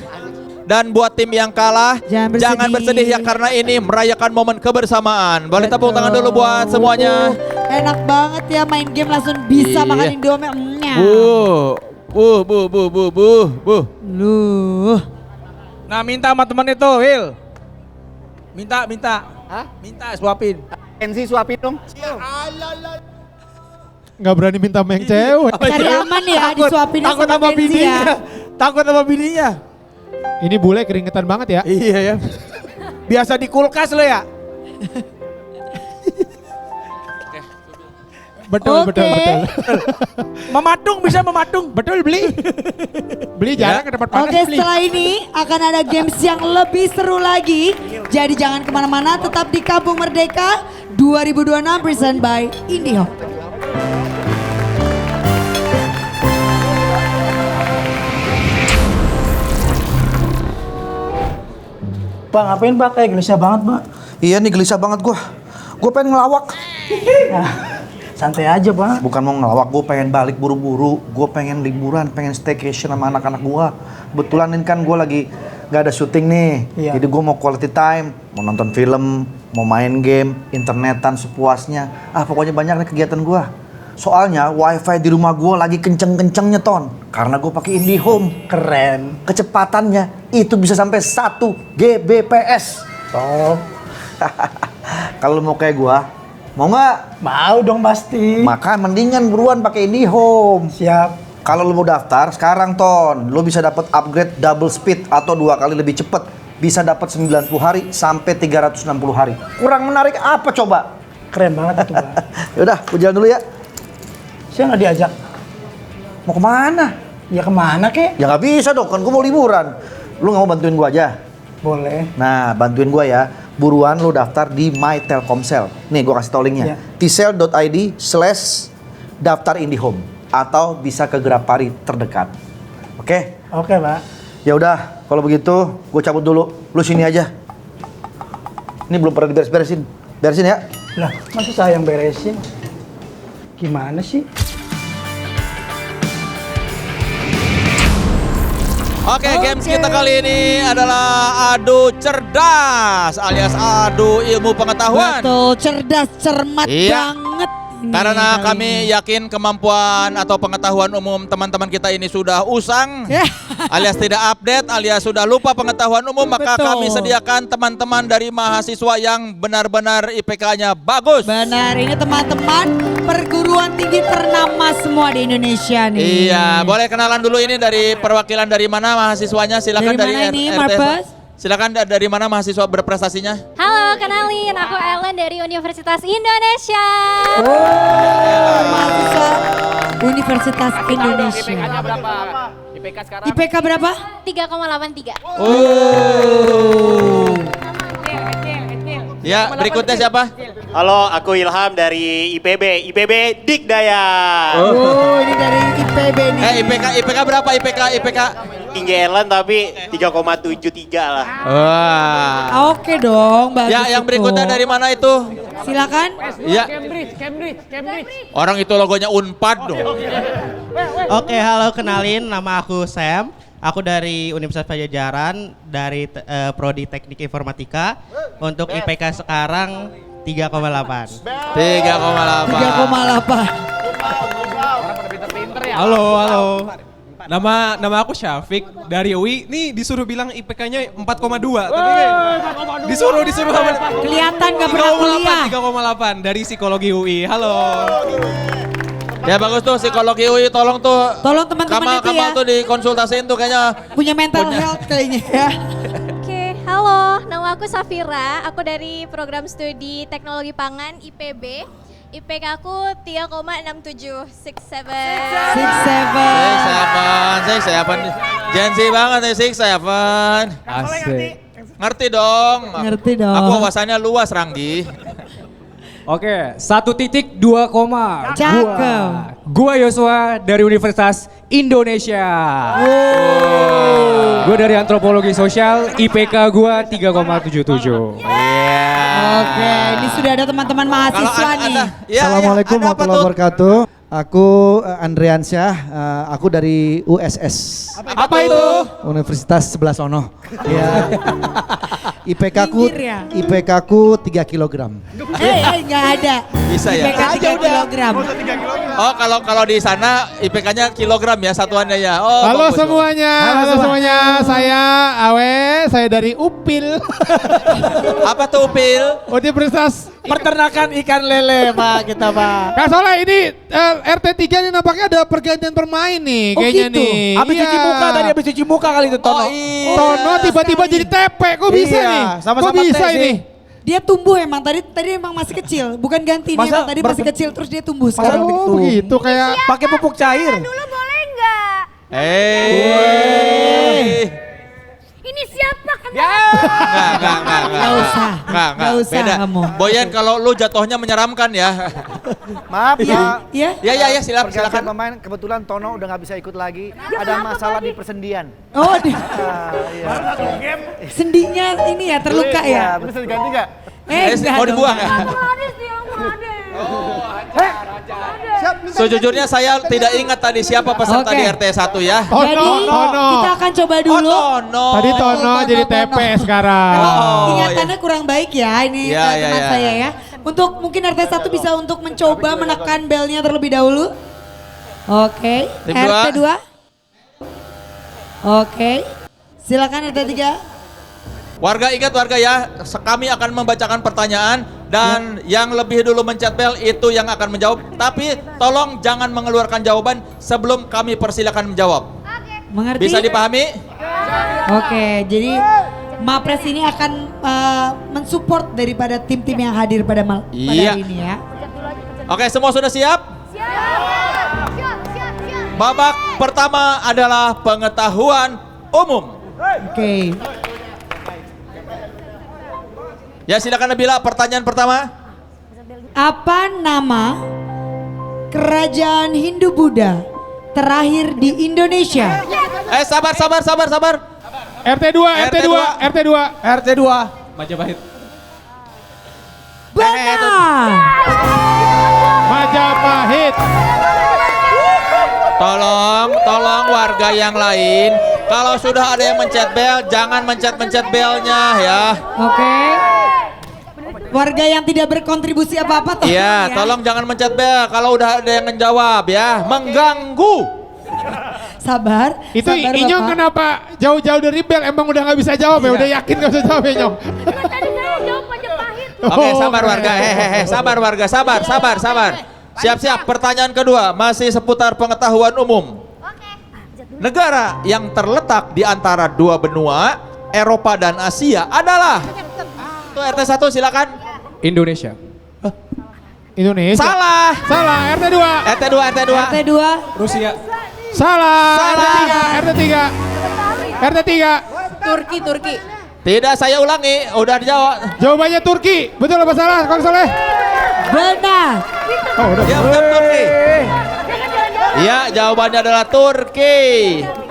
Speaker 3: Dan buat tim yang kalah jangan bersedih ya karena ini merayakan momen kebersamaan. Boleh tepuk tangan dulu buat semuanya.
Speaker 2: Enak banget ya main game langsung bisa makan Indomie.
Speaker 1: Lu. Nah, minta sama teman itu, Will. Minta.
Speaker 9: Hah?
Speaker 1: Minta suapin.
Speaker 9: Kenzi suapin dong.
Speaker 4: Nggak berani minta sama yang cewek.
Speaker 2: Cari aman ya disuapin
Speaker 1: Takut sama bininya. Takut sama bininya.
Speaker 4: Ini bule keringetan banget ya.
Speaker 1: Iya ya. Biasa di kulkas lo ya.
Speaker 4: Betul.
Speaker 1: Mematung bisa mematung.
Speaker 4: Betul beli. Beli jarang ke tempat panas.
Speaker 2: Oke, setelah ini akan ada games yang lebih seru lagi. Jadi jangan kemana-mana, tetap di Kampung Merdeka 2026 present by IndiHome.
Speaker 9: Bang, ngapain Pak? Kayak gelisah banget, Pak.
Speaker 7: Iya nih gelisah banget gua. Gua pengen ngelawak.
Speaker 9: Santai aja, Pak.
Speaker 7: Bukan mau ngelawak, gue pengen balik buru-buru. Gue pengen liburan, pengen staycation sama anak-anak gue. Kebetulan ini kan gue lagi gak ada syuting nih.
Speaker 9: Iya.
Speaker 7: Jadi gue mau quality time, mau nonton film, mau main game, internetan sepuasnya. Pokoknya banyak nih kegiatan gue. Soalnya wifi di rumah gue lagi kenceng-kencengnya Ton. Karena gue pakai IndiHome.
Speaker 9: Keren.
Speaker 7: Kecepatannya itu bisa sampai 1 Gbps.
Speaker 9: Top.
Speaker 7: Kalau mau kayak gue, mau nggak?
Speaker 9: Mau dong pasti.
Speaker 7: Maka mendingan buruan pakai IndiHome.
Speaker 9: Siap.
Speaker 7: Kalau lo mau daftar sekarang Ton, lo bisa dapat upgrade double speed atau 2 kali lebih cepet. Bisa dapat 90 hari sampai 360 hari. Kurang menarik apa coba?
Speaker 9: Keren banget itu, Bang.
Speaker 7: Yaudah, gue jalan dulu ya.
Speaker 9: Saya nggak diajak.
Speaker 7: Mau kemana?
Speaker 9: Ya kemana kek?
Speaker 7: Ya nggak bisa dong, kan gue mau liburan. Lu nggak mau bantuin gue aja?
Speaker 9: Boleh.
Speaker 7: Nah, bantuin gue ya. Buruan lu daftar di My Telkomsel. Nih, gue kasih tau linknya.
Speaker 9: Ya.
Speaker 7: tsel.id/daftar IndiHome. Atau bisa ke Grapari terdekat. Oke?
Speaker 9: Oke, Pak.
Speaker 7: Ya udah, kalau begitu gue cabut dulu. Lu sini aja. Ini belum pernah diberes-beresin. Beresin ya.
Speaker 9: Lah, masa saya yang beresin? Gimana sih?
Speaker 3: Oke, games kita kali ini adalah adu cerdas alias adu ilmu pengetahuan.
Speaker 2: Betul, cerdas, cermat
Speaker 3: Iya.
Speaker 2: banget. ini
Speaker 3: Karena
Speaker 2: kali
Speaker 3: kami yakin kemampuan atau pengetahuan umum teman-teman kita ini sudah usang,
Speaker 2: Ya.
Speaker 3: alias tidak update, alias sudah lupa pengetahuan umum, maka
Speaker 2: Betul.
Speaker 3: kami sediakan teman-teman dari mahasiswa yang benar-benar IPK-nya bagus.
Speaker 2: Benar, ini teman-teman perguruan tinggi ternama semua di Indonesia nih.
Speaker 3: Iya, boleh kenalan dulu ini dari perwakilan dari mana mahasiswanya? Silakan
Speaker 2: Dari mana ini,
Speaker 3: RT.
Speaker 2: Marpes?
Speaker 3: Silakan dari mana mahasiswa berprestasinya?
Speaker 6: Halo, kenalin aku Ellen dari Universitas Indonesia.
Speaker 2: Mahasiswa Universitas Indonesia.
Speaker 8: berapa? IPK sekarang?
Speaker 2: IPK berapa?
Speaker 6: 3,83.
Speaker 3: Ya, berikutnya siapa?
Speaker 10: Halo, aku Ilham dari IPB Dikdaya.
Speaker 2: Oh, ini dari IPB nih.
Speaker 3: IPK berapa IPK?
Speaker 10: Tinggi Ellen tapi 3,73 lah.
Speaker 3: Wah.
Speaker 2: Oke dong, bagus.
Speaker 3: Ya, yang
Speaker 2: itu.
Speaker 3: berikutnya dari mana itu?
Speaker 2: Silakan.
Speaker 3: Ya.
Speaker 8: Cambridge.
Speaker 3: Orang itu logonya Unpad dong.
Speaker 11: Oke, halo, kenalin, nama aku Sam. Aku dari Universitas Pajajaran, dari Prodi Teknik Informatika. Untuk IPK sekarang 3,8.
Speaker 2: 3,8.
Speaker 12: Halo. Nama aku Syafiq dari UI. Nih disuruh bilang IPK-nya 4,2. Tapi disuruh sama
Speaker 2: Kelihatan gak pernah kuliah.
Speaker 12: 3,8 dari psikologi UI. Halo.
Speaker 3: Ya bagus tuh psikologi UI, tolong
Speaker 2: teman-teman itu ya.
Speaker 3: Kamal tuh dikonsultasiin tuh kayaknya.
Speaker 2: Punya mental health kayaknya ya.
Speaker 6: Oke, halo. Nama aku Safira. Aku dari program studi Teknologi Pangan IPB. IPK aku 3,67. 67.
Speaker 3: 6, Gen Z banget nih 6, 7.
Speaker 1: Asik.
Speaker 3: Ngerti dong. Aku wawasannya luas, Ranggi.
Speaker 13: Oke, 1.2 koma.
Speaker 2: Cakep.
Speaker 13: Gua Yosua dari Universitas Indonesia. Gua dari Antropologi Sosial, IPK gua 3,77.
Speaker 2: Oke, ini sudah ada teman-teman mahasiswa nih.
Speaker 14: Assalamualaikum warahmatullahi wabarakatuh. Aku Andriansyah, aku dari USS.
Speaker 2: Apa itu?
Speaker 14: Universitas sebelah sono. Ya.
Speaker 2: Minggir ya?
Speaker 14: IPK ku 3 kilogram.
Speaker 2: Nggak ada.
Speaker 3: Bisa ya?
Speaker 2: IPK 3 kilogram.
Speaker 3: Oh, kalau di sana IPK-nya kilogram ya satuannya ya. Oh,
Speaker 4: Halo
Speaker 3: bagus.
Speaker 4: semuanya. Saya Awe, saya dari UPIL.
Speaker 3: Apa tuh UPIL?
Speaker 4: Universitas
Speaker 1: Peternakan ikan lele, Pak, kita, Pak.
Speaker 4: Kak Soleh, ini RT3 ini nampaknya ada pergantian pemain nih, kayaknya
Speaker 2: gitu?
Speaker 4: nih.
Speaker 1: Habis cuci muka tadi, habis cuci muka kali itu Tono.
Speaker 4: Tono tiba-tiba jadi tepe, kok bisa nih?
Speaker 1: Sama-sama
Speaker 4: Kok bisa
Speaker 1: teh
Speaker 4: ini?
Speaker 1: sih.
Speaker 2: Dia tumbuh emang tadi emang masih kecil, bukan ganti nih, emang tadi masih kecil terus dia tumbuh sekarang.
Speaker 4: Oh begitu, kayak
Speaker 1: pakai pupuk cair.
Speaker 6: Dulu boleh nggak? Ini siapa?
Speaker 3: Enggak
Speaker 2: usah. Nggak usah
Speaker 3: Beda.
Speaker 2: kamu.
Speaker 3: Boyan kalau lu jatuhnya menyeramkan ya.
Speaker 9: Maaf ya.
Speaker 2: Iya.
Speaker 3: Ya, silakan.
Speaker 9: Pergantian pemain, kebetulan Tono udah nggak bisa ikut lagi. Ada masalah di persendian.
Speaker 2: Oh,
Speaker 9: Iya.
Speaker 2: sendinya ini ya terluka ya.
Speaker 9: Bisa diganti nggak?
Speaker 2: Enggak
Speaker 3: Mau
Speaker 2: dong.
Speaker 3: dibuang ya? Sejujurnya saya tidak ingat tadi siapa peserta
Speaker 2: Oke.
Speaker 3: di RT 1 ya.
Speaker 2: Jadi kita akan coba dulu.
Speaker 3: Tono.
Speaker 4: tadi Tono jadi tepe sekarang.
Speaker 2: Ingatannya kurang baik ya ini
Speaker 3: Ya,
Speaker 2: teman
Speaker 3: ya.
Speaker 2: saya ya. Untuk mungkin RT 1 bisa untuk mencoba menekan belnya terlebih dahulu. Oke.
Speaker 3: Tim
Speaker 2: RT 2.
Speaker 3: dua.
Speaker 2: Oke. Silakan RT 3.
Speaker 3: Warga ingat ya, kami akan membacakan pertanyaan dan yang lebih dulu mencet bel itu yang akan menjawab. Tapi tolong jangan mengeluarkan jawaban sebelum kami persilakan menjawab.
Speaker 2: Mengerti?
Speaker 3: Bisa dipahami?
Speaker 2: Oke, jadi Mapres ini akan mensupport daripada tim-tim yang hadir pada hari ini ya.
Speaker 3: Oke, semua sudah siap? Babak pertama adalah pengetahuan umum.
Speaker 2: Oke.
Speaker 3: Ya, silakan Nabila, pertanyaan pertama.
Speaker 2: Apa nama kerajaan Hindu Buddha terakhir di Indonesia?
Speaker 3: Sabar.
Speaker 4: RT2.
Speaker 1: RT2.
Speaker 12: Majapahit.
Speaker 2: Benar.
Speaker 4: Majapahit.
Speaker 3: Tolong warga yang lain, kalau sudah ada yang mencet bel, jangan mencet belnya ya.
Speaker 2: Oke. Warga yang tidak berkontribusi apa-apa tolong
Speaker 3: Iya, tolong jangan mencet bel kalau udah ada yang menjawab ya, mengganggu.
Speaker 2: Sabar.
Speaker 4: Itu
Speaker 2: sabar,
Speaker 4: Inyong
Speaker 2: Bapak.
Speaker 4: kenapa jauh-jauh dari bel emang udah nggak bisa jawab ya? Udah yakin nggak bisa jawab ya Nyong?
Speaker 3: Oke, sabar warga, sabar warga, sabar. Siap-siap, pertanyaan kedua masih seputar pengetahuan umum. Negara yang terletak di antara dua benua, Eropa dan Asia adalah? Tuh RT1 silakan.
Speaker 13: Indonesia.
Speaker 4: Indonesia.
Speaker 3: Salah.
Speaker 4: RT2.
Speaker 2: RT2.
Speaker 12: Rusia.
Speaker 4: Salah. RT3.
Speaker 2: Turki.
Speaker 3: Tidak, saya ulangi, udah dijawab.
Speaker 4: Jawabannya Turki. Betul apa salah, Kang Soleh?
Speaker 2: Benar.
Speaker 4: Oh, udah.
Speaker 3: Ya, betul Turki. Iya, jawabannya adalah Turki.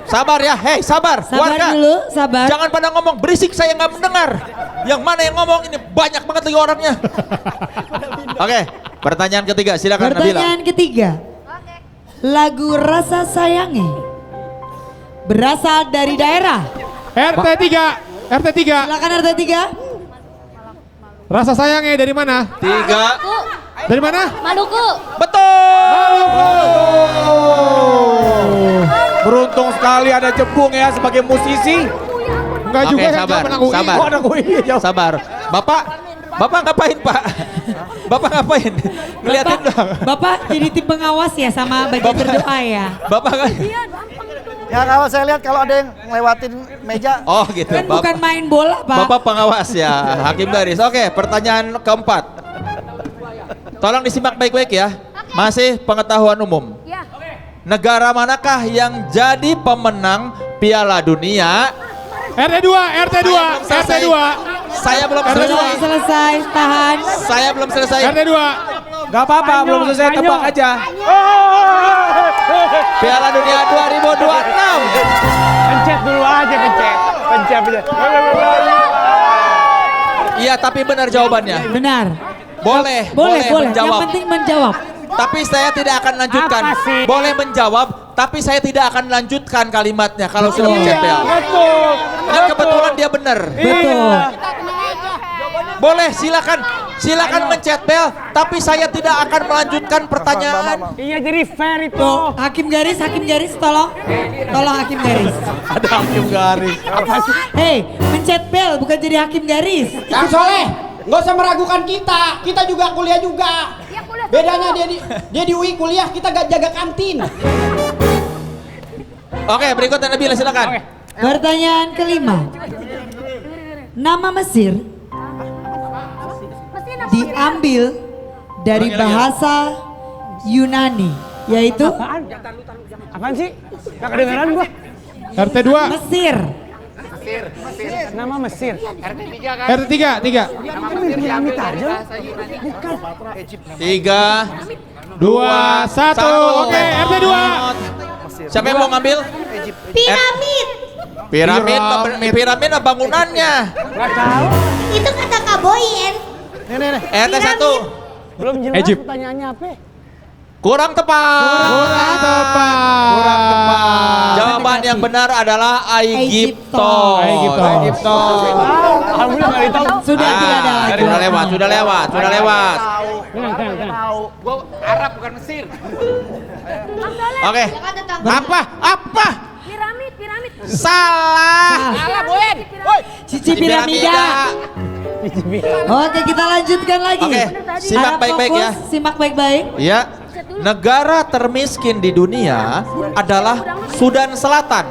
Speaker 3: Sabar ya, sabar warga.
Speaker 2: Dulu, sabar.
Speaker 3: Jangan pada ngomong berisik, saya nggak mendengar. Yang mana yang ngomong ini banyak banget lagi orangnya. Oke, pertanyaan ketiga, silakan Nabila.
Speaker 2: Pertanyaan ketiga. Lagu Rasa Sayangi berasal dari daerah
Speaker 4: RT3.
Speaker 2: Silakan RT3.
Speaker 4: Rasa sayangnya dari mana?
Speaker 3: 3.
Speaker 4: Dari mana?
Speaker 6: Maluku.
Speaker 3: Betul.
Speaker 1: Beruntung sekali ada Jebung ya sebagai musisi.
Speaker 4: Enggak
Speaker 3: Oke,
Speaker 4: juga yang
Speaker 3: sabar,
Speaker 4: jawab anak UI.
Speaker 3: sabar.
Speaker 4: Oh, anak UI jawab.
Speaker 3: Sabar. Bapak ngapain Pak? Bapak ngapain? Ngeliatin dong.
Speaker 2: Bapak jadi tim pengawas ya sama bagian berdoa ya.
Speaker 3: Bapak kan?
Speaker 9: Ya kalau saya lihat kalau ada yang ngelewatin meja.
Speaker 3: Oh gitu.
Speaker 2: Kan bukan main bola Pak.
Speaker 3: Bapak pengawas ya, hakim garis. Oke, pertanyaan keempat. Tolong disimak baik-baik ya. Masih pengetahuan umum. Negara manakah yang jadi pemenang Piala Dunia?
Speaker 4: RT2.
Speaker 3: Saya belum
Speaker 2: Belum
Speaker 3: selesai.
Speaker 2: selesai, tahan.
Speaker 3: Saya belum selesai.
Speaker 4: RT2.
Speaker 1: Gak apa-apa, belum selesai, tebak aja.
Speaker 3: Piala Dunia 2026.
Speaker 8: Pencet dulu aja, pencet.
Speaker 3: Iya, tapi benar jawabannya.
Speaker 2: Benar.
Speaker 3: Boleh
Speaker 2: Boleh.
Speaker 3: menjawab.
Speaker 2: Yang penting menjawab.
Speaker 3: Tapi saya tidak akan lanjutkan.
Speaker 8: Apa sih?
Speaker 3: Boleh menjawab, tapi saya tidak akan lanjutkan kalimatnya kalau sudah mencet bel.
Speaker 8: Betul.
Speaker 3: Dan kebetulan dia benar.
Speaker 2: Betul.
Speaker 3: Boleh, silakan mencet bel, tapi saya tidak akan melanjutkan pertanyaan.
Speaker 8: Iya, jadi fair itu.
Speaker 2: Tuh, hakim garis tolong. Tolong hakim garis.
Speaker 3: Ada hakim garis.
Speaker 2: Hei, mencet bel bukan jadi hakim garis.
Speaker 15: Kang Soleh, nggak usah meragukan kita. Kita juga kuliah juga. Bedanya dia di UI kuliah, kita gak jaga kantin.
Speaker 3: Oke, berikutnya Nabila silakan.
Speaker 2: Pertanyaan kelima. Nama Mesir diambil dari bahasa Yunani, yaitu
Speaker 8: Apaan sih? Gak kedengeran gua.
Speaker 4: RT2.
Speaker 2: Mesir.
Speaker 8: Nama Mesir.
Speaker 4: RT3.
Speaker 8: Piramid aja. Bukan.
Speaker 3: 3,
Speaker 4: 2, 1. Oke, RT2.
Speaker 3: Siapa yang mau ngambil?
Speaker 6: Piramid.
Speaker 3: Piramid bangunannya.
Speaker 8: Gak tahu.
Speaker 6: Itu kata Kak Boyen.
Speaker 9: Nih.
Speaker 3: RT1.
Speaker 8: Belum jelas
Speaker 13: Egypt.
Speaker 8: pertanyaannya apa.
Speaker 3: Kurang tepat. Jawaban yang benar adalah Aegypto.
Speaker 8: Alhamdulillah nggak ditahu.
Speaker 2: Sudah tidak ada lagi.
Speaker 3: Sudah lewat.
Speaker 8: Tenang.
Speaker 5: Gua Arab bukan Mesir.
Speaker 3: Oke. Apa?
Speaker 6: Piramid.
Speaker 3: Salah.
Speaker 2: Cici piramida. Oke, kita lanjutkan lagi.
Speaker 3: Oke, simak
Speaker 2: Harap
Speaker 3: baik-baik
Speaker 2: fokus,
Speaker 3: ya.
Speaker 2: Simak baik-baik.
Speaker 3: Ya. Negara termiskin di dunia adalah Sudan Selatan.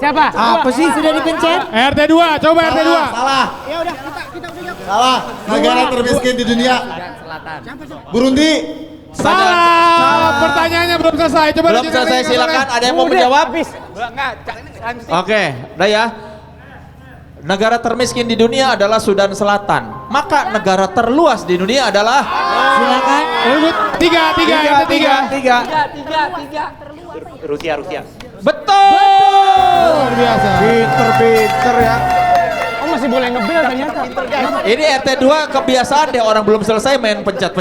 Speaker 8: Siapa?
Speaker 2: Apa sih? Sudah dipencet?
Speaker 4: RT 2, coba RT 2.
Speaker 9: Salah.
Speaker 8: Ya udah kita udah.
Speaker 9: Salah. Negara termiskin di dunia. Burundi.
Speaker 4: Salah. Pertanyaannya belum selesai. Coba
Speaker 3: Belum selesai, silakan. Ada yang mau menjawab? Oke, udah ya. Negara termiskin di dunia adalah Sudan Selatan. Maka negara terluas di dunia adalah
Speaker 2: Silakan.
Speaker 4: Tiga.
Speaker 10: Rusia.
Speaker 3: betul.
Speaker 4: Luar biasa.
Speaker 7: Pinter ya.
Speaker 8: Oh masih boleh ngebel ternyata.
Speaker 3: Ini RT 2 kebiasaan deh, orang belum selesai main pencet.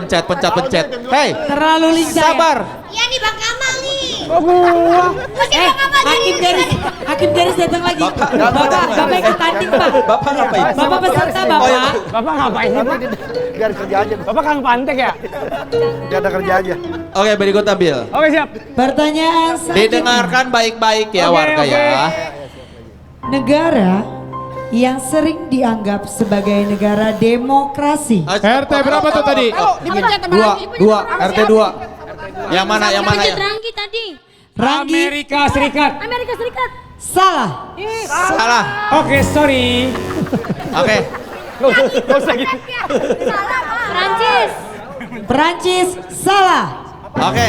Speaker 3: Hei,
Speaker 2: Terlalu lincah.
Speaker 3: sabar.
Speaker 6: Ya nih Bang Kamal nih.
Speaker 8: Oh gua.
Speaker 2: Hakim garis datang lagi. Bapak ikut tanding Pak.
Speaker 3: Bapak ngapain?
Speaker 2: Bapak peserta Bapak.
Speaker 8: Bapak ngapain sih?
Speaker 9: Biar kerja aja.
Speaker 8: Bapak Kang Pantek ya?
Speaker 9: Dia ada kerja aja.
Speaker 3: Oke, berikut ambil.
Speaker 8: Oke siap.
Speaker 2: Pertanyaan selanjutnya.
Speaker 3: Didengarkan baik-baik ya
Speaker 8: Oke,
Speaker 3: warga
Speaker 8: oke.
Speaker 3: ya.
Speaker 2: Negara yang sering dianggap sebagai negara demokrasi.
Speaker 4: RT berapa tuh tadi?
Speaker 8: Dipencet sama
Speaker 1: Dua,
Speaker 8: lagi.
Speaker 1: RT 2.
Speaker 3: Yang mana ya?
Speaker 6: Ranggi tadi.
Speaker 2: Ranggi.
Speaker 8: Amerika Serikat.
Speaker 6: Amerika Serikat.
Speaker 2: Salah.
Speaker 3: Salah.
Speaker 8: Oke, sorry.
Speaker 3: Oke.
Speaker 8: Gak usah gitu.
Speaker 6: Prancis.
Speaker 2: Perancis. Salah.
Speaker 3: Oke.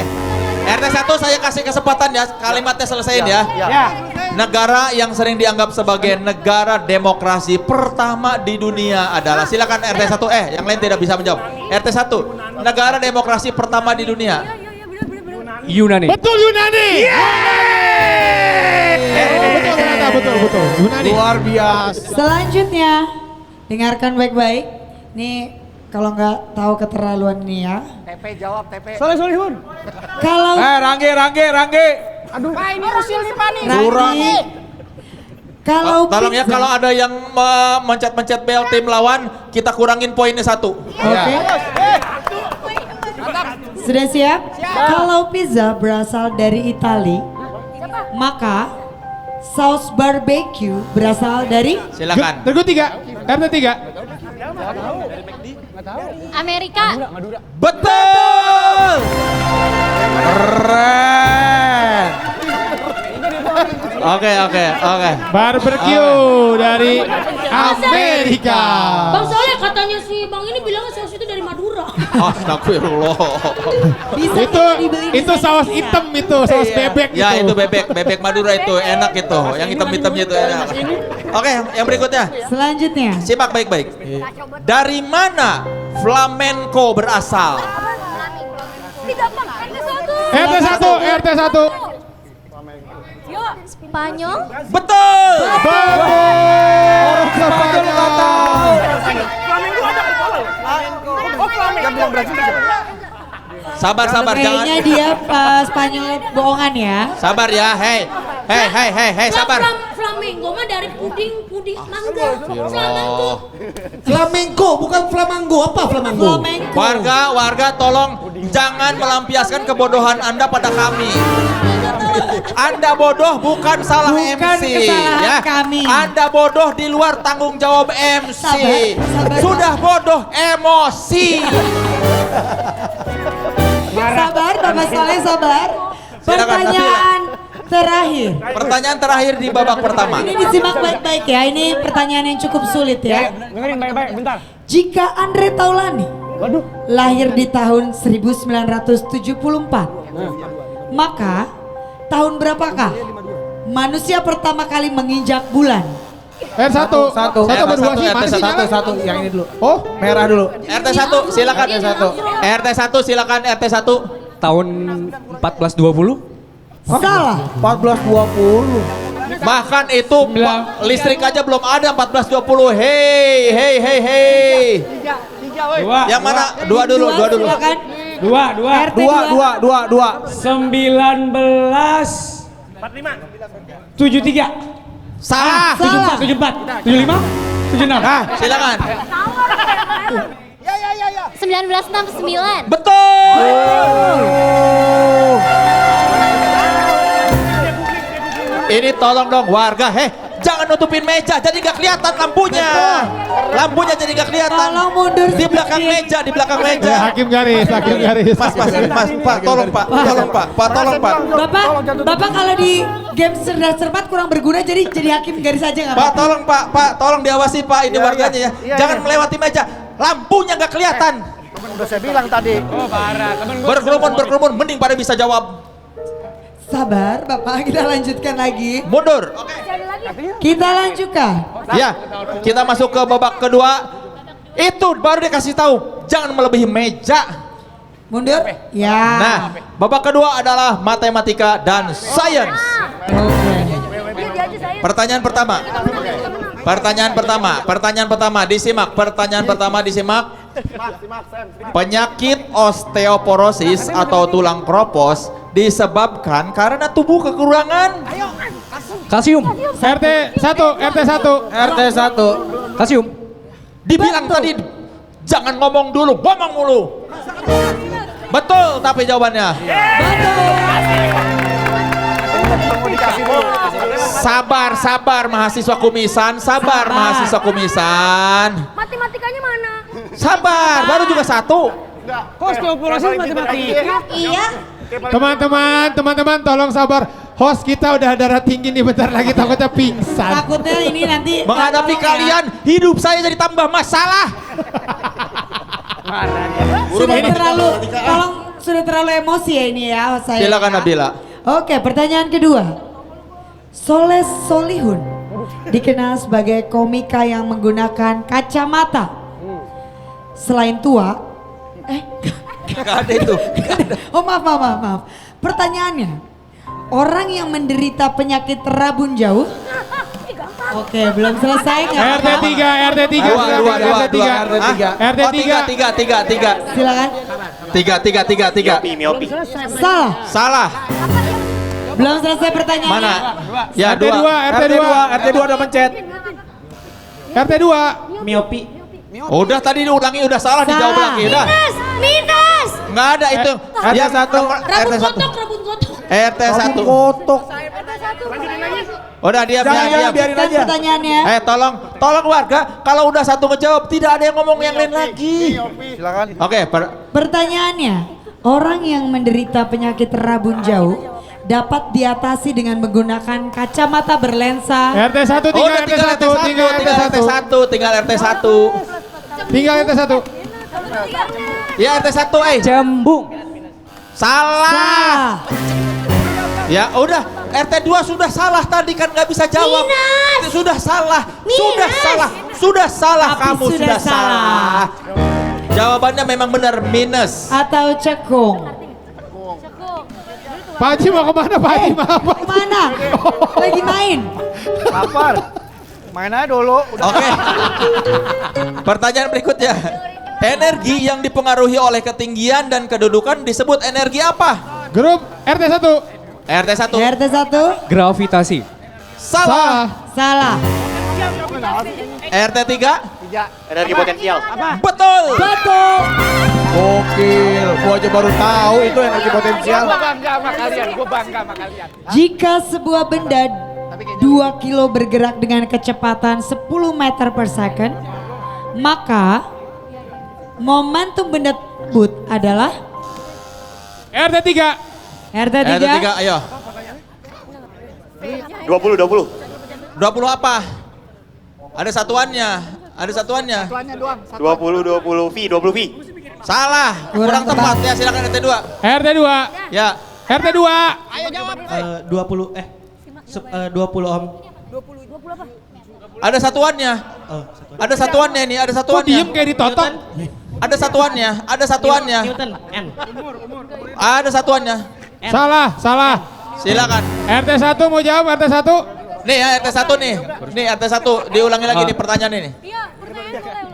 Speaker 3: RT 1 saya kasih kesempatan ya, kalimatnya selesaiin ya.
Speaker 8: Ya.
Speaker 3: Negara yang sering dianggap sebagai negara demokrasi pertama di dunia adalah, silakan RT 1, yang lain tidak bisa menjawab. RT 1, negara demokrasi pertama di dunia.
Speaker 13: Yunani.
Speaker 4: Betul Yunani. Betul ternyata, betul. Yunani.
Speaker 1: Luar biasa.
Speaker 2: Selanjutnya, dengarkan baik-baik. Nih, kalau nggak tahu keterlaluan nih ya.
Speaker 8: TP jawab TP. Sorry Bun.
Speaker 2: Kalau
Speaker 1: Rangge.
Speaker 8: Aduh. Pak ini usil nih Pak nih.
Speaker 2: Ranggi, kalau
Speaker 3: Tolong ya,
Speaker 2: pizza-
Speaker 3: kalau ada yang mencet-mencet bel tim lawan, kita kurangin poinnya 1.
Speaker 2: Oke. Sudah siap? Kalau pizza berasal dari Itali, maka saus barbecue berasal dari
Speaker 3: Silakan.
Speaker 4: Tergu 3, RT 3.
Speaker 6: Amerika.
Speaker 3: Betul.
Speaker 1: Keren.
Speaker 3: Oke.
Speaker 4: Barbecue dari Amerika.
Speaker 6: Bang soalnya katanya si Bang ini bilang saus itu dari Madura.
Speaker 3: Astagfirullah.
Speaker 4: Itu saus hitam itu, saus bebek
Speaker 3: Ya
Speaker 4: itu.
Speaker 3: itu bebek Madura itu enak itu, yang hitam-hitamnya itu enak. Oke, yang berikutnya.
Speaker 2: Selanjutnya.
Speaker 3: Simak baik-baik. Dari mana flamenco berasal?
Speaker 4: RT 1.
Speaker 6: Spanyol.
Speaker 3: Betul.
Speaker 4: Orang Spanyol.
Speaker 9: Yang bilang Brazil siapa?
Speaker 3: Sabar, jangan.
Speaker 2: Kayaknya dia Spanyol bohongan ya.
Speaker 3: Sabar ya, hei, sabar.
Speaker 6: Flamengo mah dari puding mangga.
Speaker 3: Astagfirullah.
Speaker 14: Flamenco, bukan flamingo. Apa flamingo?
Speaker 3: Warga tolong jangan melampiaskan kebodohan Anda pada kami. Anda bodoh bukan salah
Speaker 2: Bukan
Speaker 3: MC
Speaker 2: kesalahan
Speaker 3: ya.
Speaker 2: kami.
Speaker 3: Anda bodoh di luar tanggung jawab MC.
Speaker 2: Sabar.
Speaker 3: Sudah bodoh emosi.
Speaker 2: Sabar, Bapak Soleh, sabar.
Speaker 3: Silakan, Pertanyaan terakhir di babak pertama.
Speaker 2: Ini disimak baik-baik ya. Ini pertanyaan yang cukup sulit ya.
Speaker 8: Dengerin baik-baik, bentar.
Speaker 2: Jika Andre Taulani lahir di tahun 1974, maka tahun berapakah manusia pertama kali menginjak bulan?
Speaker 4: Satu berdua sih, mana sih nyala?
Speaker 1: Satu, yang ini dulu.
Speaker 4: Oh,
Speaker 1: Merah dulu.
Speaker 3: RT 1 silakan. RT 1 silakan RT 1.
Speaker 13: Tahun 1420.
Speaker 2: Salah.
Speaker 1: 1420.
Speaker 3: Bahkan itu listrik aja belum ada 1420. Hei. Yang mana? Dua dulu.
Speaker 2: Silakan.
Speaker 8: Dua.
Speaker 2: RT 2.
Speaker 8: 1975. 73.
Speaker 3: Salah.
Speaker 8: 74. 75. 76.
Speaker 3: Silakan.
Speaker 6: 1969.
Speaker 3: Betul. Ini tolong dong warga, jangan nutupin meja jadi gak kelihatan lampunya. Lampunya jadi gak kelihatan.
Speaker 2: Tolong mundur
Speaker 3: Di belakang meja,
Speaker 4: Hakim garis.
Speaker 3: Pak, tolong Pak.
Speaker 2: Bapak kalau di game cerdas cermat kurang berguna jadi hakim garis aja nggak
Speaker 3: Pak,
Speaker 2: apa-apa.
Speaker 3: tolong Pak, tolong diawasi Pak, ini warganya ya. Jangan melewati meja, lampunya nggak kelihatan.
Speaker 9: Udah saya bilang tadi.
Speaker 12: Oh parah, temen gue.
Speaker 3: Berkerumun, mending pada bisa jawab.
Speaker 2: Sabar Bapak, kita lanjutkan lagi.
Speaker 3: Mundur.
Speaker 2: Kita lanjutkan.
Speaker 3: Ya, kita masuk ke babak kedua. Itu baru dikasih tahu, jangan melebihi meja.
Speaker 2: Mundur. Ya.
Speaker 3: Nah, babak kedua adalah matematika dan sains. Pertanyaan pertama, disimak. Penyakit osteoporosis atau tulang kropos disebabkan karena tubuh kekurangan
Speaker 13: Kalsium.
Speaker 4: RT 1.
Speaker 13: Kalsium.
Speaker 3: Dibilang tadi jangan ngomong dulu, ngomong mulu. Betul tapi jawabannya. Sabar mahasiswa kumisan,
Speaker 6: Matematikanya mana?
Speaker 3: Sabar, baru juga satu.
Speaker 12: Osteoporosis matematika.
Speaker 6: Iya.
Speaker 4: Teman-teman tolong sabar. Host kita udah darah tinggi nih, bentar lagi takutnya pingsan.
Speaker 2: Takutnya ini nanti
Speaker 3: Menghadapi kalian, hidup saya jadi tambah masalah.
Speaker 2: Sudah terlalu emosi ya ini ya host saya.
Speaker 3: Silakan Nabila.
Speaker 2: Oke, pertanyaan kedua. Soleh Solihun dikenal sebagai komika yang menggunakan kacamata. Selain tua,
Speaker 3: Gak ada itu.
Speaker 2: oh maaf. Pertanyaannya, orang yang menderita penyakit rabun jauh. Oke, belum selesai nggak?
Speaker 4: RT 3.
Speaker 2: Silakan.
Speaker 3: 3.
Speaker 10: Miopi.
Speaker 2: Salah. Belum selesai pertanyaan.
Speaker 3: Mana? Ya,
Speaker 4: RT 2 udah mencet. RT 2.
Speaker 11: Miopi.
Speaker 3: Udah tadi diulangi, udah salah dijawab lagi. Udah.
Speaker 6: Minus.
Speaker 3: Nggak ada itu. Ya, RT 1. Udah diam.
Speaker 2: Biarin aja. Pertanyaannya.
Speaker 3: Tolong warga, kalau udah satu ngejawab tidak ada yang ngomong yang lain lagi.
Speaker 9: Silakan.
Speaker 3: Oke,
Speaker 2: Pertanyaannya, orang yang menderita penyakit rabun jauh dapat diatasi dengan menggunakan kacamata berlensa.
Speaker 4: RT 1
Speaker 3: tinggal RT 1. Ya RT 1
Speaker 13: Jambung.
Speaker 3: Salah. Ya udah, RT 2 sudah salah tadi kan nggak bisa jawab. Sudah salah. Sudah salah kamu sudah salah. Jawabannya memang benar minus.
Speaker 2: Atau cekung.
Speaker 4: Pak Haji mau kemana Pak Haji?
Speaker 2: Kemana? Lagi main.
Speaker 9: Lapar. Main aja dulu.
Speaker 3: Oke. Pertanyaan berikutnya. Energi yang dipengaruhi oleh ketinggian dan kedudukan disebut energi apa?
Speaker 4: Grup RT 1.
Speaker 3: RT 1.
Speaker 13: Gravitasi.
Speaker 3: Salah. RT 3.
Speaker 10: Energi potensial.
Speaker 3: Betul.
Speaker 9: Gokil. Gua aja baru tahu itu energi potensial.
Speaker 12: Gua bangga sama kalian.
Speaker 2: Jika sebuah benda 2 kilo bergerak dengan kecepatan 10 meter per second, maka momentum benda tersebut adalah
Speaker 4: RT 3.
Speaker 2: RT 3.
Speaker 3: Ayo.
Speaker 10: 20.
Speaker 3: 20 apa? Ada satuannya.
Speaker 10: 20 V.
Speaker 3: Salah. Kurang tepat ya, silakan RT 2.
Speaker 4: RT 2.
Speaker 3: Ya.
Speaker 4: RT 2.
Speaker 11: Ayo jawab. 20 Om.
Speaker 3: Ada satuannya. Ada satuannya ini, ada
Speaker 4: Kok
Speaker 3: satuannya.
Speaker 4: diem kayak ditotok?
Speaker 3: Ada satuannya.
Speaker 11: Newton. N.
Speaker 3: Ada satuannya.
Speaker 4: Salah.
Speaker 3: Silakan.
Speaker 4: RT 1 mau jawab RT 1.
Speaker 3: Nih ya RT 1 nih. Nih RT 1 diulangi lagi nih pertanyaan ini.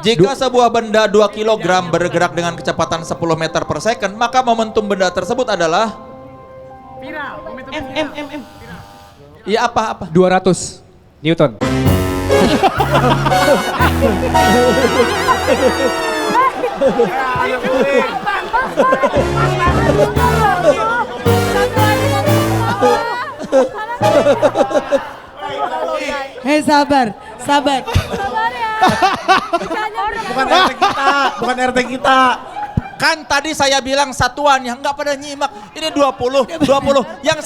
Speaker 3: Jika sebuah benda 2 kg bergerak dengan kecepatan 10 meter per second, maka momentum benda tersebut adalah
Speaker 11: M.
Speaker 3: Iya apa?
Speaker 13: 200 Newton.
Speaker 2: Hei sabar.
Speaker 9: Bukan RT kita.
Speaker 3: Kan tadi saya bilang satuan, yang nggak pada nyimak. Ini 20. Yang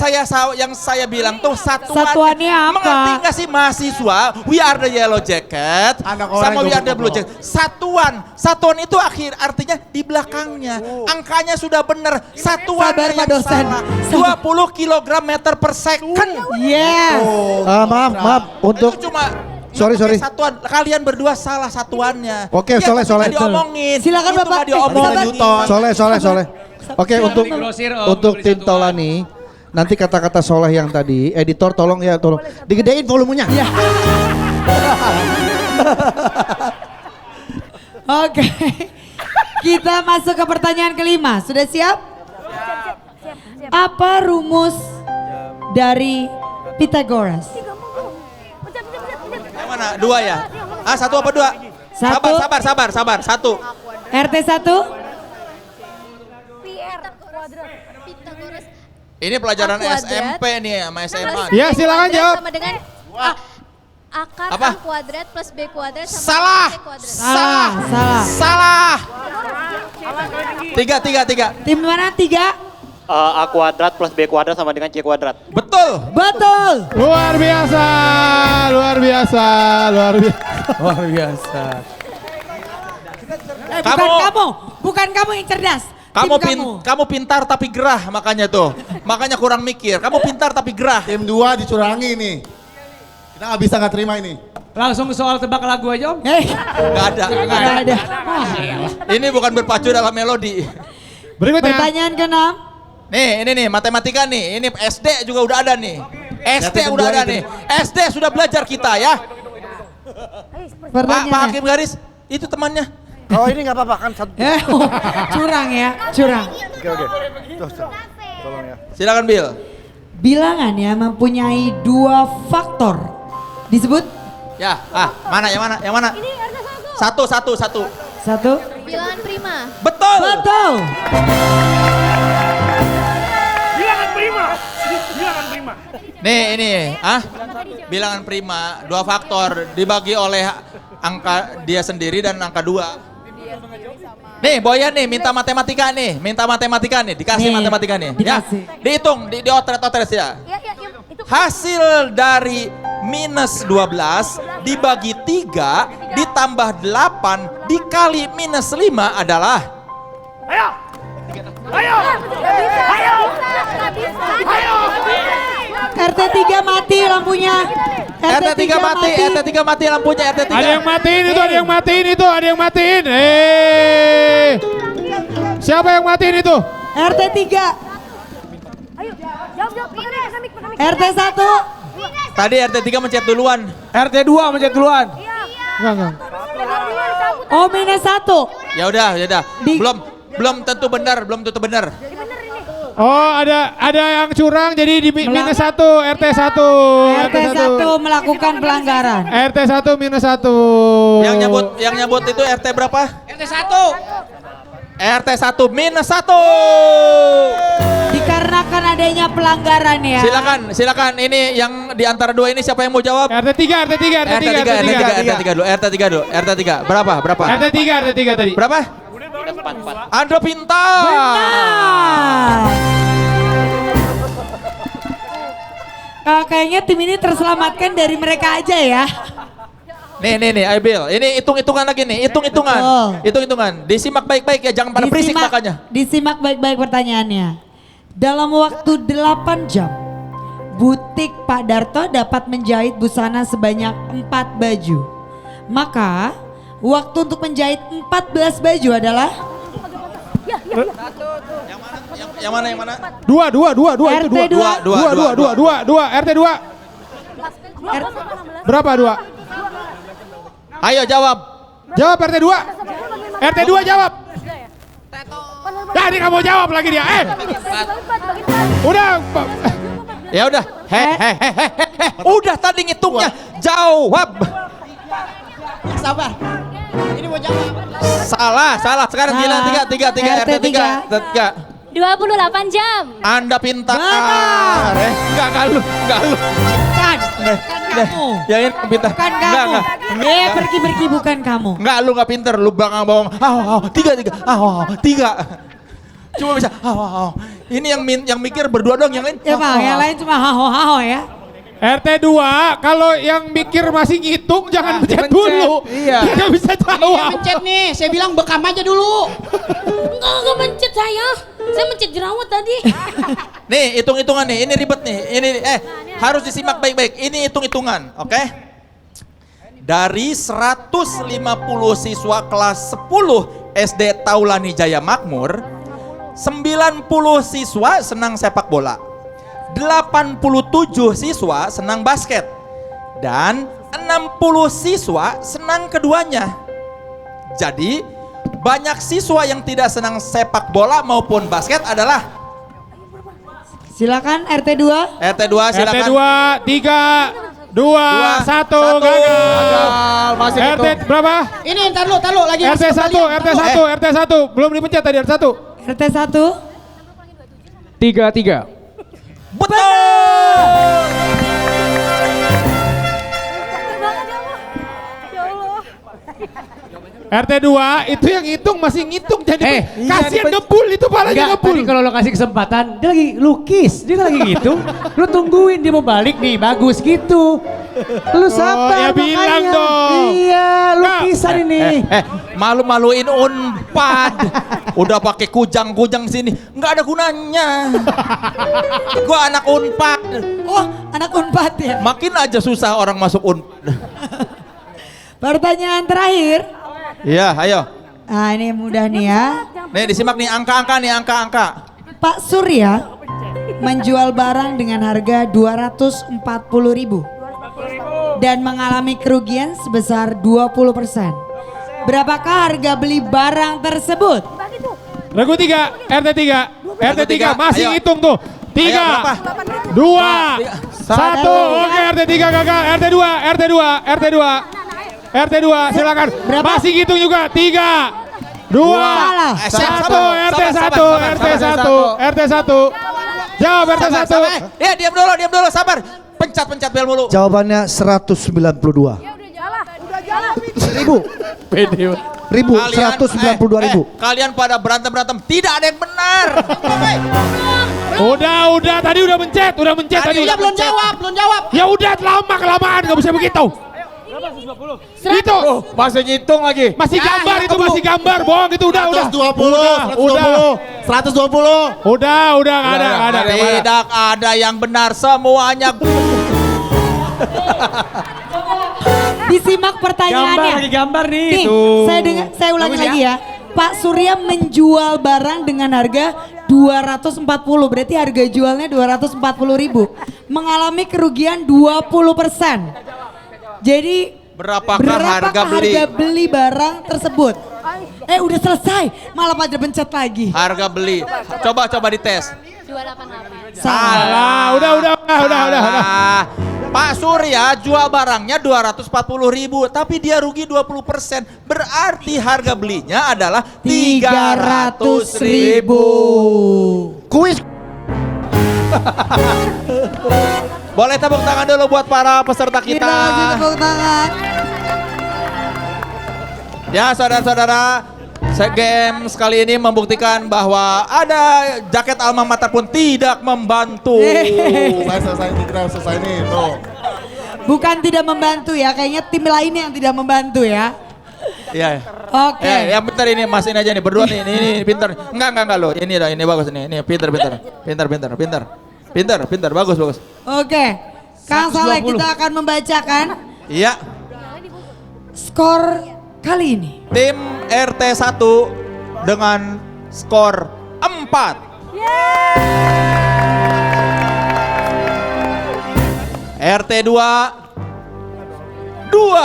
Speaker 3: saya bilang tuh satuan.
Speaker 2: Satuannya apa?
Speaker 3: Mengerti nggak sih mahasiswa? We are the yellow jacket. Sama we are the blue jacket. Satuan itu artinya di belakangnya. Angkanya sudah benar. Satuan yang salah. 20 kilogram meter per second.
Speaker 2: Yes.
Speaker 7: Maaf untuk
Speaker 3: Itu cuma
Speaker 7: sorry.
Speaker 3: satuan. Kalian berdua salah satuannya.
Speaker 7: Oke,
Speaker 3: Ya,
Speaker 7: soleh.
Speaker 3: nggak diomongin.
Speaker 2: Silakan,
Speaker 3: Itu
Speaker 2: Bapak.
Speaker 3: nggak diomongin.
Speaker 7: Soleh. Oke, untuk tim Taulani, nanti kata-kata soleh yang tadi, editor tolong digedein volumenya.
Speaker 2: Ya. Oke. Kita masuk ke pertanyaan kelima. Sudah siap? Apa rumus dari Pythagoras?
Speaker 3: Yang mana? Dua ya? Satu apa dua?
Speaker 2: Satu.
Speaker 3: Sabar. Satu.
Speaker 2: RT 1?
Speaker 3: Ini pelajaran
Speaker 6: A kuadrat.
Speaker 3: SMP nih sama SMA.
Speaker 4: Ya, silakan jawab.
Speaker 6: Sama dengan akar
Speaker 3: Apa?
Speaker 6: A kuadrat plus B kuadrat sama
Speaker 3: Salah.
Speaker 6: C kuadrat.
Speaker 3: Salah. Tiga.
Speaker 2: Tim mana? 3?
Speaker 10: A kuadrat plus B kuadrat sama dengan C kuadrat.
Speaker 3: Betul.
Speaker 4: Luar biasa.
Speaker 2: Bukan kamu yang cerdas.
Speaker 3: Kamu pintar tapi gerah makanya tuh. Makanya kurang mikir. Kamu pintar tapi gerah.
Speaker 9: Tim 2 dicurangi nih. Kita nggak bisa nggak terima ini.
Speaker 13: Langsung soal tebak lagu aja, Om.
Speaker 3: Nggak ada. Ini bukan berpacu dalam melodi.
Speaker 4: Berikutnya.
Speaker 2: Pertanyaan ke-6.
Speaker 3: Ini matematika nih. Ini SD juga udah ada nih. SD sudah belajar kita ya. Pak Hakim Garis, itu temannya.
Speaker 9: Oh ini nggak apa-apa kan satu.
Speaker 2: Curang.
Speaker 9: Oke. Tolong ya.
Speaker 3: Silakan Bill.
Speaker 2: Bilangan ya mempunyai 2 faktor. Disebut?
Speaker 3: Ya, yang mana? Satu.
Speaker 6: Bilangan prima.
Speaker 3: Betul.
Speaker 8: Bilangan prima.
Speaker 3: Nih, bilangan prima 2 faktor dibagi oleh angka dia sendiri dan angka 2. Nih, Boyan nih minta matematika nih, dikasih matematika nih.
Speaker 2: Dikasih.
Speaker 3: Ya, dihitung, diotret-otret ya. Hasil dari minus 12 dibagi 3 ditambah 8 dikali minus 5 adalah?
Speaker 8: Ayo.
Speaker 2: RT 3 mati lampunya.
Speaker 3: RT 3 mati lampunya, RT 3.
Speaker 4: Ada yang matiin itu. Siapa yang matiin itu?
Speaker 2: RT 3.
Speaker 6: Ayo, jawab.
Speaker 2: RT 1.
Speaker 3: Tadi RT 3 mencet duluan.
Speaker 1: RT 2 mencet duluan.
Speaker 4: Enggak.
Speaker 2: Oh, minus 1.
Speaker 3: Ya udah. Belum tentu benar.
Speaker 4: Oh, ada yang curang jadi di minus 1, RT 1.
Speaker 2: RT 1 melakukan pelanggaran.
Speaker 4: RT 1 minus 1.
Speaker 3: Yang nyebut itu RT berapa?
Speaker 15: RT 1.
Speaker 3: RT 1 minus 1.
Speaker 2: Dikarenakan adanya pelanggaran ya.
Speaker 3: Silakan. Ini yang di antara dua ini siapa yang mau jawab?
Speaker 4: RT 3 dulu.
Speaker 3: RT 3. Berapa?
Speaker 4: RT 3 tadi.
Speaker 3: Berapa? 4. Anda pintar.
Speaker 2: Kayaknya tim ini terselamatkan dari mereka aja ya.
Speaker 3: Nih, ayo Bill. Ini hitung-hitungan lagi nih, hitung-hitungan. Disimak baik-baik ya, jangan pada berisik makanya.
Speaker 2: Disimak baik-baik pertanyaannya. Dalam waktu 8 jam, butik Pak Darto dapat menjahit busana sebanyak 4 baju. Maka, waktu untuk menjahit 14 baju adalah?
Speaker 3: Yang mana?
Speaker 4: 2
Speaker 2: RT
Speaker 4: itu 2. RT 2. Berapa 2?
Speaker 3: Ayo jawab.
Speaker 4: Jawab RT 2. RT 2 jawab. Ini nggak mau jawab lagi dia. Udah.
Speaker 3: Ya udah. Udah tadi ngitungnya. Jawab.
Speaker 15: Sabar. Ini mau jawab.
Speaker 3: Salah. Sekarang bilang 3. RT 3.
Speaker 6: 28 jam.
Speaker 3: Anda pintar. Enggak lu.
Speaker 2: Kan kamu.
Speaker 3: Yang ini pintar.
Speaker 2: Bukan kamu. Pergi bukan kamu.
Speaker 3: Enggak, lu nggak pinter, lu bawang. Tiga. Tiga. Cuma bisa. Ini yang mikir berdua dong, yang lain.
Speaker 2: Ya Bang, yang lain cuma haho ya.
Speaker 4: RT 2, kalau yang mikir masih ngitung jangan pencet dulu.
Speaker 1: Iya.
Speaker 4: Tidak bisa jawab.
Speaker 15: Mencet nih, saya bilang bekam aja dulu.
Speaker 16: Enggak mencet saya. Saya mencet jerawat tadi.
Speaker 3: Nih, hitung-hitungan nih. Ini ribet nih. Ini harus disimak baik-baik. Ini hitung-hitungan, oke? Dari 150 siswa kelas 10 SD Taulani Jaya Makmur, 90 siswa senang sepak bola. 87 siswa senang basket dan 60 siswa senang keduanya. Jadi banyak siswa yang tidak senang sepak bola maupun basket adalah.
Speaker 2: Silakan RT 2.
Speaker 3: RT 2 silakan.
Speaker 4: RT 2, 3, 2, 1 gagal.
Speaker 1: Masih
Speaker 4: RT berapa?
Speaker 15: Ini ntar lu lagi.
Speaker 4: RT 1 belum dipencet tadi RT 1.
Speaker 2: RT 1.
Speaker 13: 3.
Speaker 3: Betul.
Speaker 4: RT 2 itu yang hitung masih ngitung jadi kasihan ngebul itu palanya ngebul.
Speaker 14: Tadi kalau lo kasih kesempatan, dia lagi lukis, dia lagi gitu. Lo tungguin dia mau balik nih, bagus gitu. Lu sabar
Speaker 4: ya bilang dong.
Speaker 14: Iya, lukisan ini.
Speaker 3: Malu-maluin Unpad. Udah pakai kujang-kujang sini, nggak ada gunanya. Gua anak Unpad.
Speaker 2: Oh, anak Unpad ya.
Speaker 3: Makin aja susah orang masuk Unpad.
Speaker 2: Pertanyaan terakhir.
Speaker 3: Iya, ayo.
Speaker 2: Nah, ini mudah nih ya.
Speaker 3: Nih disimak nih angka-angka.
Speaker 2: Pak Surya menjual barang dengan harga 240.000 dan mengalami kerugian sebesar 20%. Berapakah harga beli barang tersebut?
Speaker 4: Regu 3, RT 3 masih
Speaker 3: ayo.
Speaker 4: ngitung tuh. 3, 2, 1, oke RT 3 gagal. RT 2 silakan. Masih ngitung juga. 3, 2, 1, RT 1. Jawab RT 1.
Speaker 3: Ya diam dulu, sabar. Pencet bel mulu.
Speaker 9: Jawabannya 192. Ribu, 192.000.
Speaker 3: Kalian pada berantem, tidak ada yang benar.
Speaker 4: Udah, tadi udah mencet tadi.
Speaker 15: Dia belum jawab.
Speaker 4: Ya udah kelamaan nggak bisa begitu. Itu
Speaker 1: masih ngitung lagi.
Speaker 4: Masih gambar, bohong itu udah.
Speaker 5: 120.
Speaker 4: Udah nggak ada.
Speaker 3: Tidak ada yang benar, semuanya.
Speaker 2: Disimak pertanyaannya.
Speaker 14: Gambar nih.
Speaker 2: Nih, saya ulangi lagi ya. Pak Surya menjual barang dengan harga 240, berarti harga jualnya 240.000. Mengalami kerugian 20%. Jadi
Speaker 3: berapakah harga
Speaker 2: beli barang tersebut? Udah selesai, malah pada pencet lagi.
Speaker 3: Harga beli. Coba dites.
Speaker 6: 288.
Speaker 4: Salah. Udah. Pak
Speaker 3: Surya jual barangnya 240.000, tapi dia rugi 20%. Berarti harga belinya adalah 300.000.
Speaker 9: Kuis.
Speaker 3: Boleh tepuk tangan dulu buat para peserta kita.
Speaker 2: Tepuk tangan.
Speaker 3: Ya saudara-saudara, Games kali ini membuktikan bahwa ada jaket alma mater pun tidak membantu.
Speaker 5: Selesai nih, tuh.
Speaker 2: Bukan tidak membantu ya, kayaknya tim lainnya yang tidak membantu ya.
Speaker 3: Iya.
Speaker 2: Oke.
Speaker 3: Yang pintar ini Mas ini aja nih, berdua nih, ini pintar. Enggak lo. Ini bagus nih. Ini pintar. Pintar, bagus.
Speaker 2: Oke. Kang Saleh, kita akan membacakan
Speaker 3: Iya.
Speaker 2: skor kali ini.
Speaker 3: Tim RT 1 dengan skor 4. RT 2 2.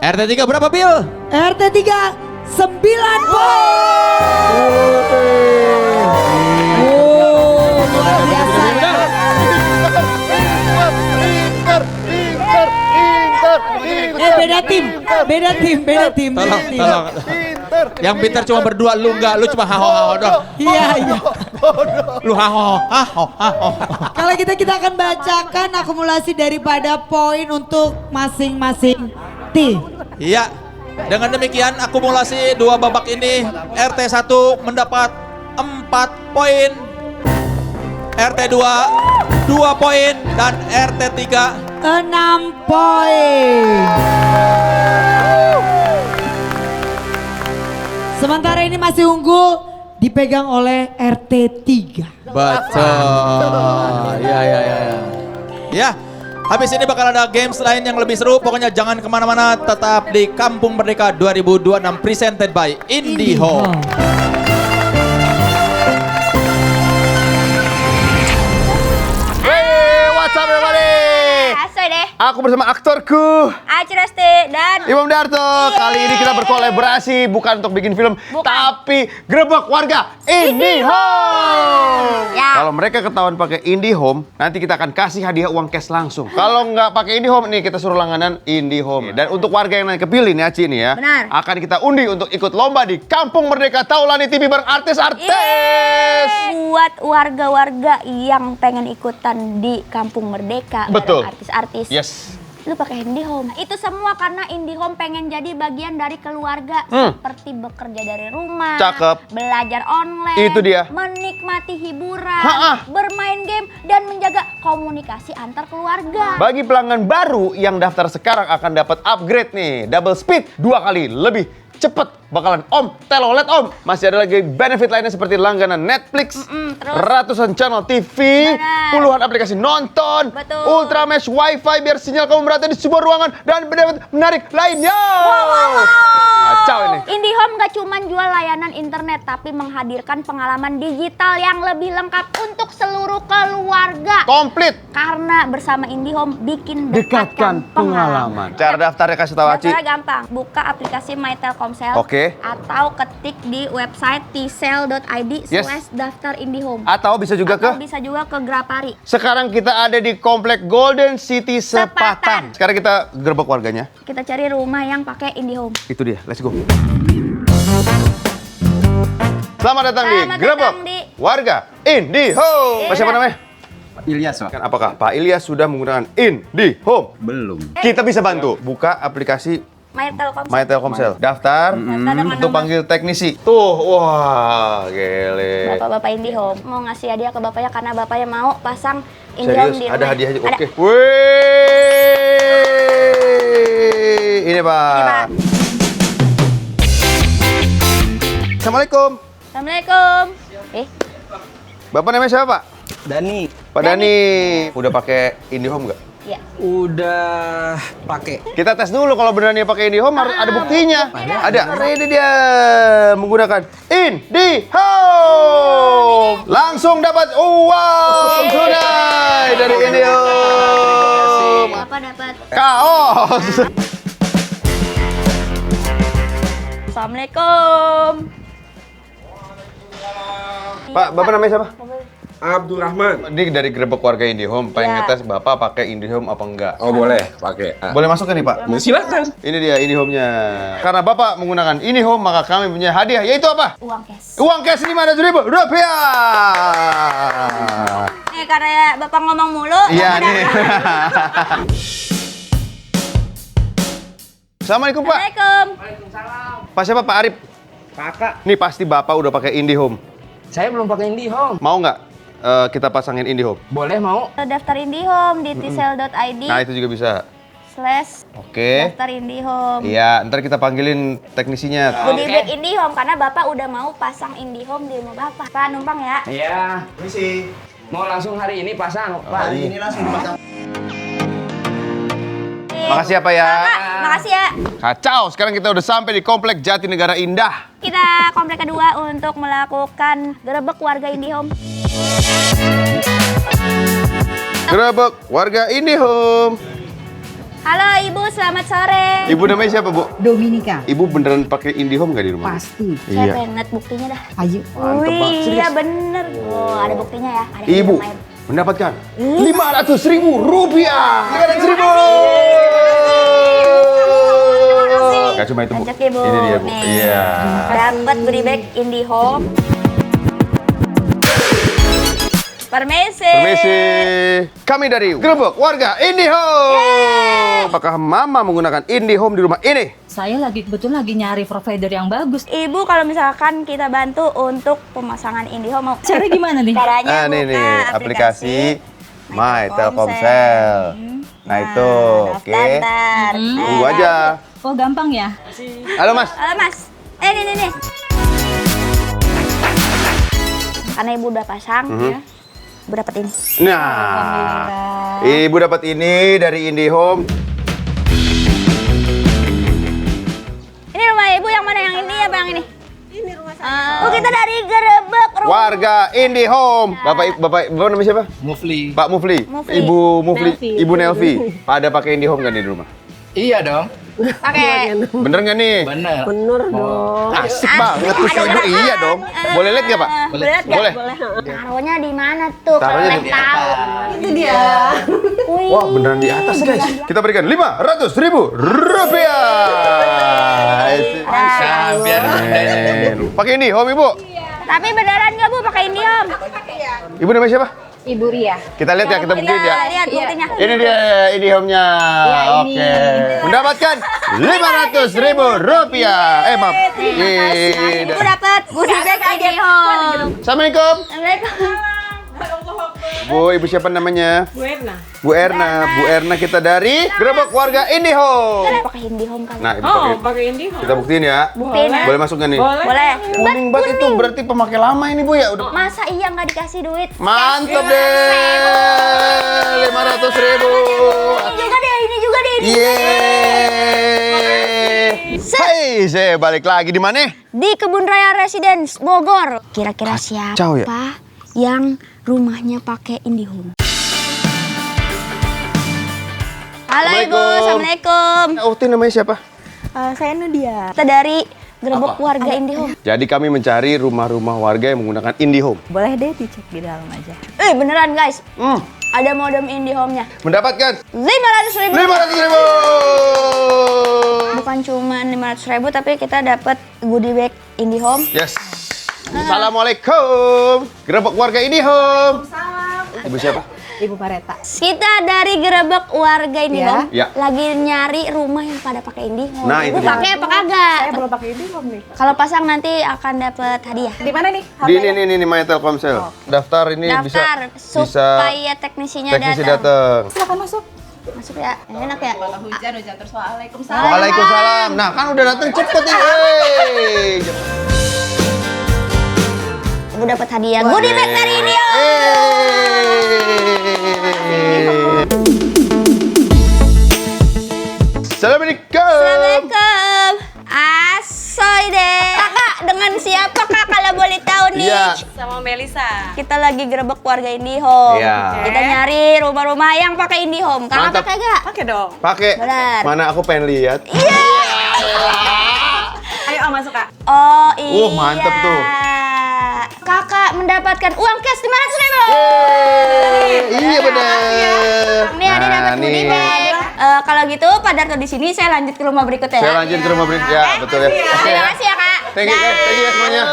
Speaker 3: RT 3 berapa, Bil?
Speaker 2: RT 3 9 luar biasa ya. Beda tim.
Speaker 3: Tolong. Yang pintar cuma berdua, lu enggak, lu cuma haho doang.
Speaker 2: Iya.
Speaker 3: Lu haho.
Speaker 2: Kalau kita akan bacakan akumulasi daripada poin untuk masing-masing tim.
Speaker 3: Iya. Dengan demikian akumulasi 2 babak ini RT 1 mendapat 4 poin. RT 2 2 poin dan RT 3
Speaker 2: 6 poin. Sementara ini masih unggul dipegang oleh RT 3.
Speaker 3: Betul. Ya. Habis ini bakal ada games lain yang lebih seru. Pokoknya jangan kemana-mana. Tetap di Kampung Merdeka 2026 presented by IndiHome.
Speaker 5: Hey, what's up everybody?
Speaker 16: Asoy deh.
Speaker 5: Aku bersama aktorku
Speaker 16: Aciraste dan
Speaker 5: Imam Darto. Kali ini kita berkolaborasi bukan untuk bikin film, tapi grebek warga IndiHome.
Speaker 16: Ya.
Speaker 5: Kalau mereka ketahuan pakai IndiHome, nanti kita akan kasih hadiah uang cash langsung. Kalau nggak pakai IndiHome nih, kita suruh langganan IndiHome. Dan untuk warga yang nanti kepilih nih Aci nih ya,
Speaker 16: Benar.
Speaker 5: akan kita undi untuk ikut lomba di Kampung Merdeka Taulani TV bareng artis-artis.
Speaker 16: buat warga-warga yang pengen ikutan di Kampung Merdeka
Speaker 5: Betul.
Speaker 16: bareng artis-artis.
Speaker 5: Yes.
Speaker 16: Lu pakai IndiHome. Itu semua karena IndiHome pengen jadi bagian dari keluarga, seperti bekerja dari rumah,
Speaker 5: Cakep.
Speaker 16: belajar online,
Speaker 5: Itu dia.
Speaker 16: menikmati hiburan, bermain game dan menjaga komunikasi antar keluarga.
Speaker 5: Bagi pelanggan baru yang daftar sekarang akan dapat upgrade nih, double speed 2 kali lebih cepet. Bakalan Om, telolet Om. Masih ada lagi benefit lainnya seperti langganan Netflix, ratusan channel TV, puluhan aplikasi nonton, ultra mesh wifi biar sinyal kamu merata di sebuah ruangan, dan benefit menarik lainnya. Kacau ini.
Speaker 16: IndiHome gak cuma jual layanan internet, tapi menghadirkan pengalaman digital yang lebih lengkap untuk seluruh keluarga.
Speaker 5: Komplit.
Speaker 16: Karena bersama IndiHome bikin
Speaker 5: Dekatkan pengalaman. Cara daftarnya kasih tahu Aci.
Speaker 16: Daftarnya gampang. Buka aplikasi My Telkomsel.
Speaker 5: Oke.
Speaker 16: Atau ketik di website tsel.id/daftar IndiHome.
Speaker 5: Atau bisa juga
Speaker 16: Atau bisa juga ke Grapari.
Speaker 5: Sekarang kita ada di Komplek Golden City Sepatan. Sekarang kita gerbek warganya.
Speaker 16: Kita cari rumah yang pakai IndiHome.
Speaker 5: Itu dia, let's go. Selamat datang di Gerbek Warga IndiHome. Pak siapa namanya?
Speaker 17: Pak Ilyas, Pak.
Speaker 5: Apakah Pak Ilyas sudah menggunakan IndiHome?
Speaker 17: Belum.
Speaker 5: Kita bisa bantu. Buka aplikasi
Speaker 16: My Telkomsel.
Speaker 5: My Telkomsel. Daftar untuk panggil teknisi. Tuh, wah, gele.
Speaker 16: Bapak-bapak IndiHome mau ngasih hadiah ke bapaknya karena bapaknya mau pasang IndiHome
Speaker 5: Serius,
Speaker 16: di rumah.
Speaker 5: ada hadiahnya.
Speaker 16: Ada.
Speaker 5: Oke. Wih. Ini, Pak. Assalamualaikum.
Speaker 16: Assalamualaikum.
Speaker 5: Bapak namanya siapa, Pak?
Speaker 17: Dani.
Speaker 5: Pak Dani. Udah pakai IndiHome nggak?
Speaker 16: Iya.
Speaker 17: Udah pakai.
Speaker 5: Kita tes dulu kalau beneran dia pakai IndiHome harus ada buktinya. Ada. Ini dia menggunakan IndiHome. Langsung dapat uang tunai dari IndiHome.
Speaker 16: Bapak dapat
Speaker 5: Kaos.
Speaker 16: Assalamualaikum.
Speaker 5: Pak, Bapak namanya siapa?
Speaker 17: Abdurrahman.
Speaker 5: Ini dari gerbek warga IndiHome. Pengen
Speaker 16: Ya.
Speaker 5: ngetes Bapak pakai IndiHome apa enggak?
Speaker 17: Oh, boleh pakai.
Speaker 5: Boleh masuk kan nih, Pak?
Speaker 17: Silakan.
Speaker 5: Ini dia IndiHome-nya. Karena Bapak menggunakan IndiHome, maka kami punya hadiah, yaitu apa?
Speaker 16: Uang cash.
Speaker 5: Uang cash Rp500.000.
Speaker 16: Karena Bapak ngomong mulu.
Speaker 5: Iya nih. Assalamualaikum, Pak.
Speaker 16: Waalaikumsalam.
Speaker 5: Pak siapa, Pak Arif?
Speaker 17: Kakak.
Speaker 5: Nih pasti Bapak udah pakai IndiHome.
Speaker 17: Saya belum pakai IndiHome.
Speaker 5: Mau nggak kita pasangin IndiHome?
Speaker 17: Boleh, mau.
Speaker 16: Daftar IndiHome di tsel.id.
Speaker 5: Nah, itu juga bisa. Oke.
Speaker 16: Daftar IndiHome.
Speaker 5: Iya, ntar kita panggilin teknisinya.
Speaker 16: Goodie bag IndiHome karena Bapak udah mau pasang IndiHome di rumah Bapak. Pak numpang ya.
Speaker 17: Iya. Misi. Mau langsung hari ini pasang, Pak.
Speaker 5: Hari ini
Speaker 17: langsung dipasang.
Speaker 5: Makasih ya, Pak ya.
Speaker 16: Bapak, makasih ya.
Speaker 5: Kacau, sekarang kita udah sampai di Komplek Jatinegara Indah.
Speaker 16: Kita komplek kedua untuk melakukan gerebek warga IndiHome.
Speaker 5: Gerebek warga IndiHome.
Speaker 16: Halo Ibu, selamat sore.
Speaker 5: Ibu namanya siapa, Bu?
Speaker 2: Dominika.
Speaker 5: Ibu beneran pakai IndiHome nggak di rumah?
Speaker 2: Pasti.
Speaker 16: Saya
Speaker 5: Iya.
Speaker 16: pengen lihat buktinya dah.
Speaker 2: Ayo.
Speaker 5: Mantep, Pak.
Speaker 16: Wih, iya bener. Oh, ada buktinya ya. Ada yang
Speaker 5: Ibu
Speaker 16: main.
Speaker 5: mendapatkan Rp500.000. Rp500.000. Gak cuma itu, Bu.
Speaker 16: Rezeki, Bu.
Speaker 5: Ini dia, Bu.
Speaker 16: Nih.
Speaker 5: Iya.
Speaker 16: Dapat goodie bag IndiHome. Permisi.
Speaker 5: Permisi. Kami dari Gerebek Warga IndiHome. Apakah Mama menggunakan IndiHome di rumah ini?
Speaker 18: Saya kebetulan lagi nyari provider yang bagus.
Speaker 16: Ibu kalau misalkan kita bantu untuk pemasangan IndiHome mau.
Speaker 18: Cara gimana nih?
Speaker 16: Caranya
Speaker 5: nih
Speaker 16: buka
Speaker 5: aplikasi My Telkomsel. Nah itu, oke. Tunggu aja.
Speaker 18: Oh gampang ya?
Speaker 5: Halo Mas.
Speaker 16: Halo Mas. Nih. Karena ibu udah pasang ya. Ibu dapat ini.
Speaker 5: Nah, ibu dapat ini dari IndiHome.
Speaker 16: Ini rumah ibu yang mana, yang ini apa yang ini? Ini rumah saya. Oh, kita dari Gerebek
Speaker 5: Warga IndiHome. Bapak namanya siapa?
Speaker 9: Mufli.
Speaker 5: Pak Mufli. Ibu Mufli. Ibu Nelvi. Pada pakai IndiHome kan di rumah?
Speaker 9: Iya dong.
Speaker 16: Pakai.
Speaker 5: Bener nggak nih?
Speaker 9: Bener.
Speaker 18: Bener dong.
Speaker 5: Asik banget tuh ibu. Iya dong. Boleh lihat nggak Pak? Boleh.
Speaker 16: Taruhnya di mana tuh?
Speaker 5: Taruhnya
Speaker 16: Kalau tahu.
Speaker 18: Itu dia.
Speaker 5: Wah beneran di atas guys. Kita berikan 500.000 rupiah.
Speaker 9: Biar
Speaker 5: Pakai IndiHome ibu.
Speaker 16: Tapi beneran nggak Bu pakai IndiHome?
Speaker 5: Ibu namanya siapa?
Speaker 18: Ibu Ria.
Speaker 5: Kita lihat ya, kita buktiin ya.
Speaker 16: Lihat buktinya.
Speaker 5: Ini dia IndiHome-nya. Oke. Mendapatkan 500.000 rupiah. Maaf.
Speaker 16: Ibu dapat goodie bag IndiHome.
Speaker 5: Assalamualaikum.
Speaker 16: Assalamualaikum.
Speaker 5: Bu, ibu siapa namanya?
Speaker 18: Bu Erna.
Speaker 5: Bu Erna kita dari Gerebek Warga IndiHome.
Speaker 16: Pakai IndiHome kan?
Speaker 5: Nah, ibu pakai.
Speaker 18: Pakai IndiHome.
Speaker 5: Kita buktiin ya.
Speaker 16: Buktiin ya.
Speaker 5: Boleh masuk nggak nih?
Speaker 16: Boleh.
Speaker 5: Kuning banget itu berarti pemakai lama ini Bu ya. Udah.
Speaker 16: Masa iya nggak dikasih duit?
Speaker 5: Mantap deh. 500.000.
Speaker 16: Ini juga deh.
Speaker 5: Yeay. Hai, saya balik lagi di mana?
Speaker 16: Di Kebun Raya Residence Bogor. Kira-kira siapa
Speaker 5: ya?
Speaker 16: yang rumahnya pakai IndiHome? Halo Ibu, Assalamualaikum.
Speaker 5: Ukti namanya siapa?
Speaker 16: Saya Nadia. Kita dari Gerebek Warga IndiHome.
Speaker 5: Jadi kami mencari rumah-rumah warga yang menggunakan IndiHome.
Speaker 18: Boleh deh dicek di dalam aja.
Speaker 16: Beneran guys. Ada modem IndiHome-nya.
Speaker 5: Mendapatkan
Speaker 16: 500.000.
Speaker 5: 500.000.
Speaker 16: Bukan cuma 500.000 tapi kita dapat goodie bag IndiHome.
Speaker 5: Yes. Assalamualaikum. Gerebek Warga IndiHome. Ibu siapa?
Speaker 18: Ibu Pareta.
Speaker 16: Kita dari Gerebek Warga IndiHome
Speaker 5: Ya.
Speaker 16: lagi nyari rumah yang pada pakai IndiHome.
Speaker 5: Nah,
Speaker 16: Ibu
Speaker 5: itu dia.
Speaker 16: pakai apa kagak?
Speaker 18: Saya belum pakai IndiHome nih.
Speaker 16: Kalau pasang nanti akan dapat hadiah.
Speaker 18: Di mana nih?
Speaker 5: Di ini My Telkomsel. Daftar ini
Speaker 16: Daftar
Speaker 5: bisa
Speaker 16: supaya teknisinya
Speaker 5: datang.
Speaker 16: Silakan masuk. Masuk ya. Enak ya.
Speaker 18: Kalau hujan terus. Waalaikumsalam.
Speaker 5: Waalaikumsalam. Nah, kan udah datang cepet ini.
Speaker 16: Ibu dapat hadiah goodie bag dari IndiHome.
Speaker 5: Assalamualaikum.
Speaker 16: Asoy deh. Kakak, dengan siapa kak kalau boleh tahu nih?
Speaker 5: Iya.
Speaker 18: Sama Melisa.
Speaker 16: Kita lagi Gerebek Warga IndiHome.
Speaker 5: Iya.
Speaker 16: Kita nyari rumah-rumah yang pakai IndiHome. Kakak
Speaker 5: Mantap.
Speaker 16: pakai gak?
Speaker 18: Pakai dong.
Speaker 5: Pakai.
Speaker 16: Benar.
Speaker 5: Mana aku pengen lihat.
Speaker 18: Ayo masuk kak.
Speaker 16: Oh iya.
Speaker 5: Mantep tuh.
Speaker 16: Kakak mendapatkan uang cash 500.000.
Speaker 5: Iya benar.
Speaker 16: Nih ada dapat goodie bag. Kalau gitu Pak Darto di sini, saya lanjut ke rumah berikutnya.
Speaker 5: Saya lanjut ke rumah berikutnya. Ya, betul ya. Oke
Speaker 16: Terima
Speaker 5: ya.
Speaker 16: kasih ya kak.
Speaker 5: Thank you ya semuanya.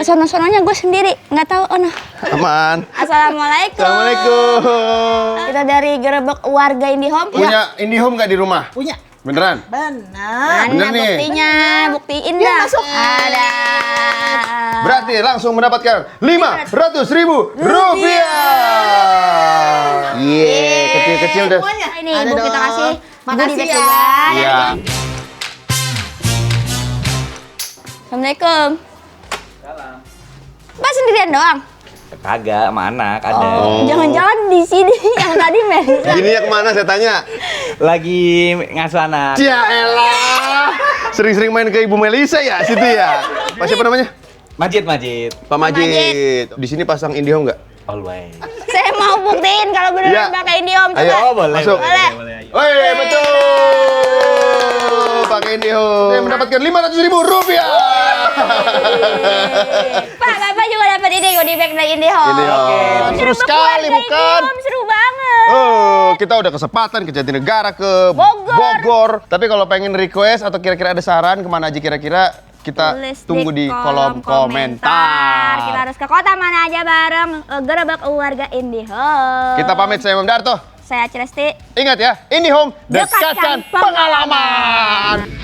Speaker 16: Sono-sononya gue sendiri, nggak tahu Ona.
Speaker 5: Aman.
Speaker 16: Assalamualaikum.
Speaker 5: Assalamualaikum.
Speaker 16: Kita dari Gerebek Warga IndiHome.
Speaker 5: Punya IndiHome nggak di rumah?
Speaker 18: Punya.
Speaker 5: Beneran?
Speaker 16: Benar.
Speaker 5: Bener nih.
Speaker 16: Buktinya, buktiin dah. Ada.
Speaker 5: Berarti langsung mendapatkan 500.000 rupiah. Kecil-kecil deh.
Speaker 16: Ini ibu kita kasih.
Speaker 18: Makasih ya.
Speaker 5: Iya.
Speaker 16: Assalamualaikum. Pak sendirian doang?
Speaker 19: Kagak, mana ada.
Speaker 16: Jangan-jangan di sini yang tadi Melisa.
Speaker 5: Ini ya kemana saya tanya?
Speaker 19: Lagi ngasuh anak.
Speaker 5: Ya elah. Sering-sering main ke Ibu Melisa ya situ ya. Pak siapa namanya?
Speaker 19: Majid.
Speaker 5: Pak Majid. Di sini pasang IndiHome nggak?
Speaker 19: Always.
Speaker 16: Saya mau buktiin kalau beneran pakai IndiHome.
Speaker 5: Ayo,
Speaker 16: Coba.
Speaker 5: boleh. Masuk.
Speaker 16: Boleh.
Speaker 5: Woi, betul. Pakai IndiHome. Saya mendapatkan 500.000 rupiah.
Speaker 16: Pak, Bapak juga dapat ini goodie bag dari IndiHome.
Speaker 5: Seru sekali bukan?
Speaker 16: Seru banget.
Speaker 5: Kita udah kesempatan ke Jatinegara, ke Bogor. Tapi kalau pengen request atau kira-kira ada saran kemana aja kira-kira, Kita
Speaker 16: Tulis
Speaker 5: tunggu di kolom komentar.
Speaker 16: Kita harus ke kota mana aja bareng Gerobak Warga IndiHome.
Speaker 5: Kita pamit, saya Imam Darto.
Speaker 16: Saya Celesti.
Speaker 5: Ingat ya, IndiHome
Speaker 16: Dekatkan
Speaker 5: dekatkan pengalaman.